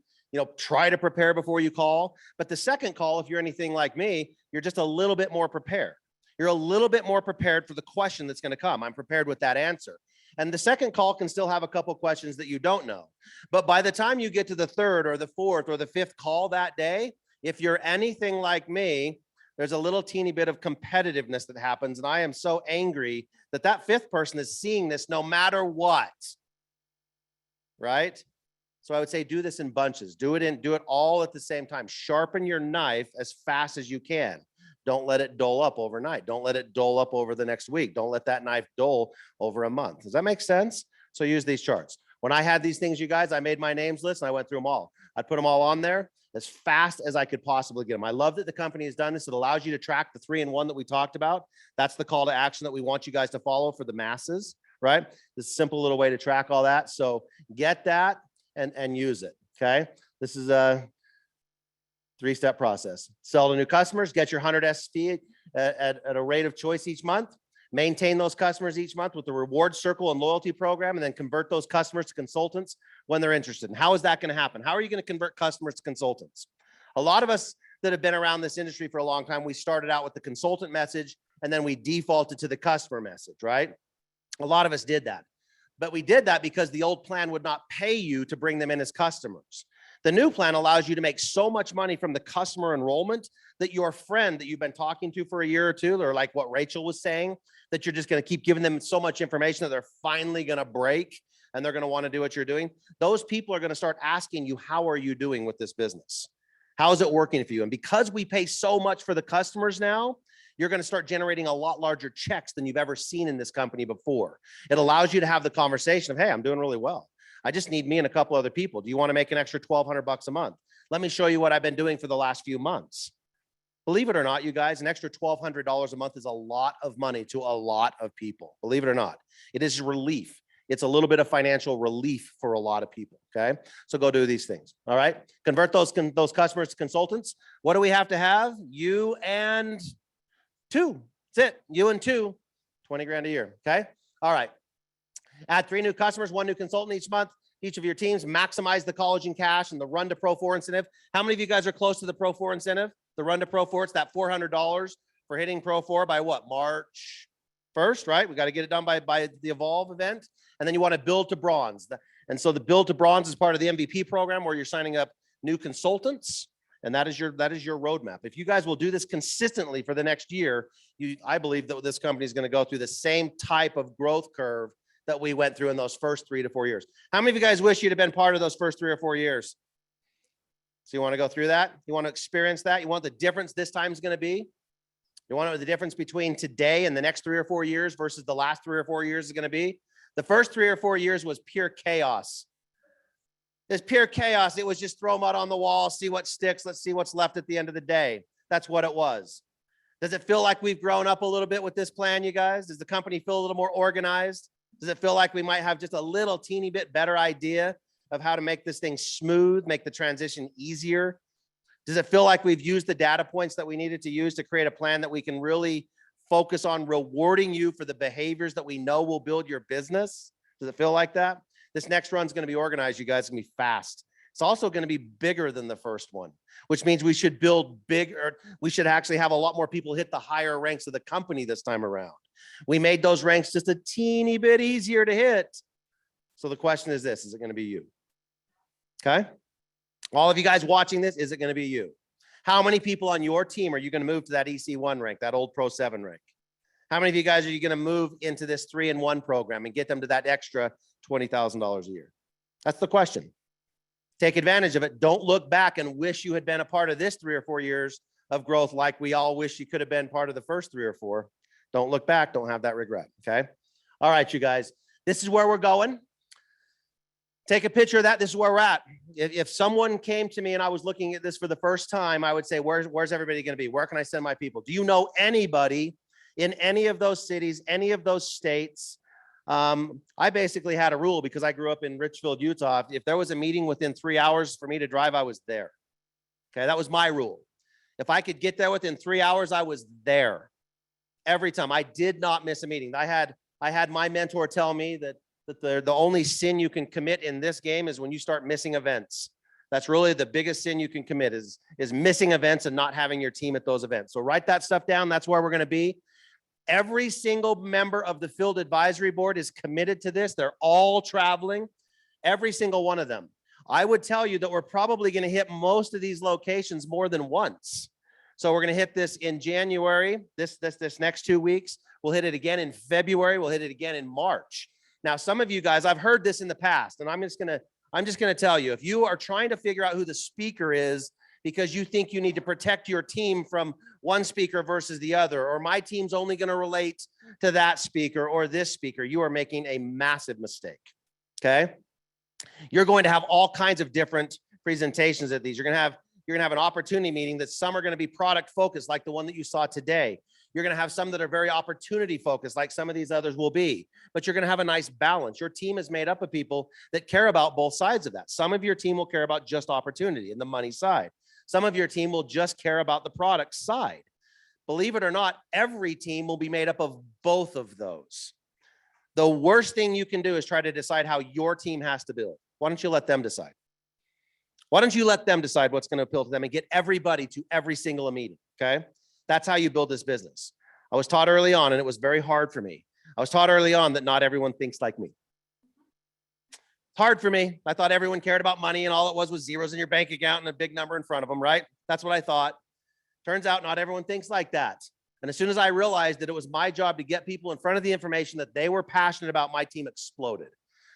try to prepare before you call. But the second call, if you're anything like me, you're just a little bit more prepared. You're a little bit more prepared for the question that's going to come. I'm prepared with that answer. And the second call can still have a couple questions that you don't know. But by the time you get to the third or the fourth or the fifth call that day, if you're anything like me, there's a little teeny bit of competitiveness that happens. And I am so angry that fifth person is seeing this no matter what, right? So I would say do this in bunches. Do it all at the same time. Sharpen your knife as fast as you can. Don't let it dull up overnight. Don't let it dull up over the next week. Don't let that knife dull over a month. Does that make sense? So use these charts. When I had these things, you guys, I made my names list and I went through them all. I'd put them all on there as fast as I could possibly get them. I love that the company has done this. It allows you to track the 3-in-1 that we talked about. That's the call to action that we want you guys to follow for the masses, right? This simple little way to track all that. So get that and use it, okay? This is a 3-step process. Sell to new customers, get your 100 SP at a rate of choice each month. Maintain those customers each month with the reward circle and loyalty program, and then convert those customers to consultants when they're interested. And how is that going to happen? How are you going to convert customers to consultants? A lot of us that have been around this industry for a long time, we started out with the consultant message, and then we defaulted to the customer message, right? A lot of us did that. But we did that because the old plan would not pay you to bring them in as customers. The new plan allows you to make so much money from the customer enrollment that your friend that you've been talking to for a year or two, or like what Rachel was saying, that you're just going to keep giving them so much information that they're finally going to break and they're going to want to do what you're doing. Those people are going to start asking you, how are you doing with this business? How is it working for you? And because we pay so much for the customers now, you're going to start generating a lot larger checks than you've ever seen in this company before. It allows you to have the conversation of, hey, I'm doing really well. I just need me and a couple other people. Do you want to make an extra $1,200 a month? Let me show you what I've been doing for the last few months. Believe it or not, you guys, an extra $1,200 a month is a lot of money to a lot of people. Believe it or not, it is relief. It's a little bit of financial relief for a lot of people. Okay, so go do these things. All right, convert those customers to consultants. What do we have to have? You and two. That's it. You and two. 20 grand a year. Okay. All right. Add 3 new customers, 1 new consultant each month. Each of your teams maximize the college and cash and the run to Pro 4 incentive. How many of you guys are close to the Pro 4 incentive? The run to Pro 4, it's that $400 for hitting Pro 4 by what? March 1st, right? We got to get it done by the Evolve event. And then you want to build to bronze. And so the build to bronze is part of the MVP program where you're signing up new consultants. And that is your roadmap. If you guys will do this consistently for the next year, I believe that this company is going to go through the same type of growth curve that we went through in those first 3 to 4 years. How many of you guys wish you'd have been part of those first 3 or 4 years? So you want to go through that? You want to experience that? You want the difference this time is going to be? You want to know the difference between today and the next 3 or 4 years versus the last 3 or 4 years is going to be? The first 3 or 4 years was pure chaos. It's pure chaos. It was just throw mud on the wall, see what sticks. Let's see what's left at the end of the day. That's what it was. Does it feel like we've grown up a little bit with this plan, you guys? Does the company feel a little more organized? Does it feel like we might have just a little teeny bit better idea of how to make this thing smooth, make the transition easier? Does it feel like we've used the data points that we needed to use to create a plan that we can really focus on rewarding you for the behaviors that we know will build your business? Does it feel like that? This next run's going to be organized, you guys. It's going to be fast. It's also going to be bigger than the first one, which means we should build bigger. We should actually have a lot more people hit the higher ranks of the company this time around. We made those ranks just a teeny bit easier to hit. So the question is this, is it going to be you? Okay. All of you guys watching this, is it going to be you? How many people on your team are you going to move to that EC1 rank, that old Pro 7 rank? How many of you guys are you going to move into this 3-in-1 program and get them to that extra $20,000 a year? That's the question. Take advantage of it. Don't look back and wish you had been a part of this 3 or 4 years of growth like we all wish you could have been part of the first 3 or 4. Don't look back. Don't have that regret. Okay. All right, you guys, this is where we're going. Take a picture of that. This is where we're at. If someone came to me and I was looking at this for the first time, I would say, where's everybody going to be? Where can I send my people? Do you know anybody in any of those cities, any of those states? I basically had a rule because I grew up in Richfield, Utah. If there was a meeting within 3 hours for me to drive, I was there. Okay. That was my rule. If I could get there within 3 hours, I was there. Every time. I did not miss a meeting. I had my mentor tell me that the only sin you can commit in this game is when you start missing events. That's really the biggest sin you can commit is missing events and not having your team at those events. So write that stuff down. That's where we're going to be. Every single member of the field advisory board is committed to this. They're all traveling, every single one of them. I would tell you that we're probably going to hit most of these locations more than once. So we're going to hit this in January, this next 2 weeks. We'll hit it again in February. We'll hit it again in March. Now, some of you guys, I've heard this in the past, and I'm just going to tell you, if you are trying to figure out who the speaker is because you think you need to protect your team from one speaker versus the other, or my team's only going to relate to that speaker or this speaker, you are making a massive mistake. Okay. You're going to have all kinds of different presentations at these. You're going to have an opportunity meeting that some are going to be product focused, like the one that you saw today. You're going to have some that are very opportunity focused, like some of these others will be, but you're going to have a nice balance. Your team is made up of people that care about both sides of that. Some of your team will care about just opportunity and the money side. Some of your team will just care about the product side. Believe it or not, every team will be made up of both of those. The worst thing you can do is try to decide how your team has to build. Why don't you let them decide? Why don't you let them decide what's going to appeal to them and get everybody to every single meeting, okay? That's how you build this business. I was taught early on, and it was very hard for me. I was taught early on that not everyone thinks like me. hard for me. I thought everyone cared about money and all it was zeros in your bank account and a big number in front of them, right? That's what I thought. Turns out not everyone thinks like that. And as soon as I realized that it was my job to get people in front of the information that they were passionate about, my team exploded.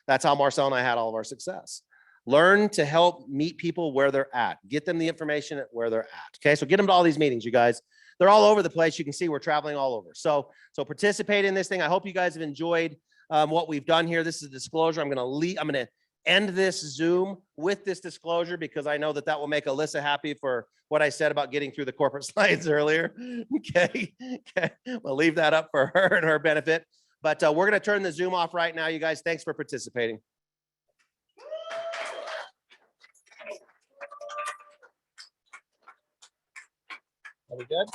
That's how Marcel and I had all of our success. Learn to help meet people where they're at. Get them the information at where they're at. Okay, so get them to all these meetings, you guys. They're all over the place. You can see we're traveling all over. So participate in this thing. I hope you guys have enjoyed what we've done here. This is a disclosure. I'm going to end this Zoom with this disclosure because I know that that will make Alyssa happy for what I said about getting through the corporate slides earlier. Okay. We'll leave that up for her and her benefit. But we're going to turn the Zoom off right now, you guys. Thanks for participating. Are we good?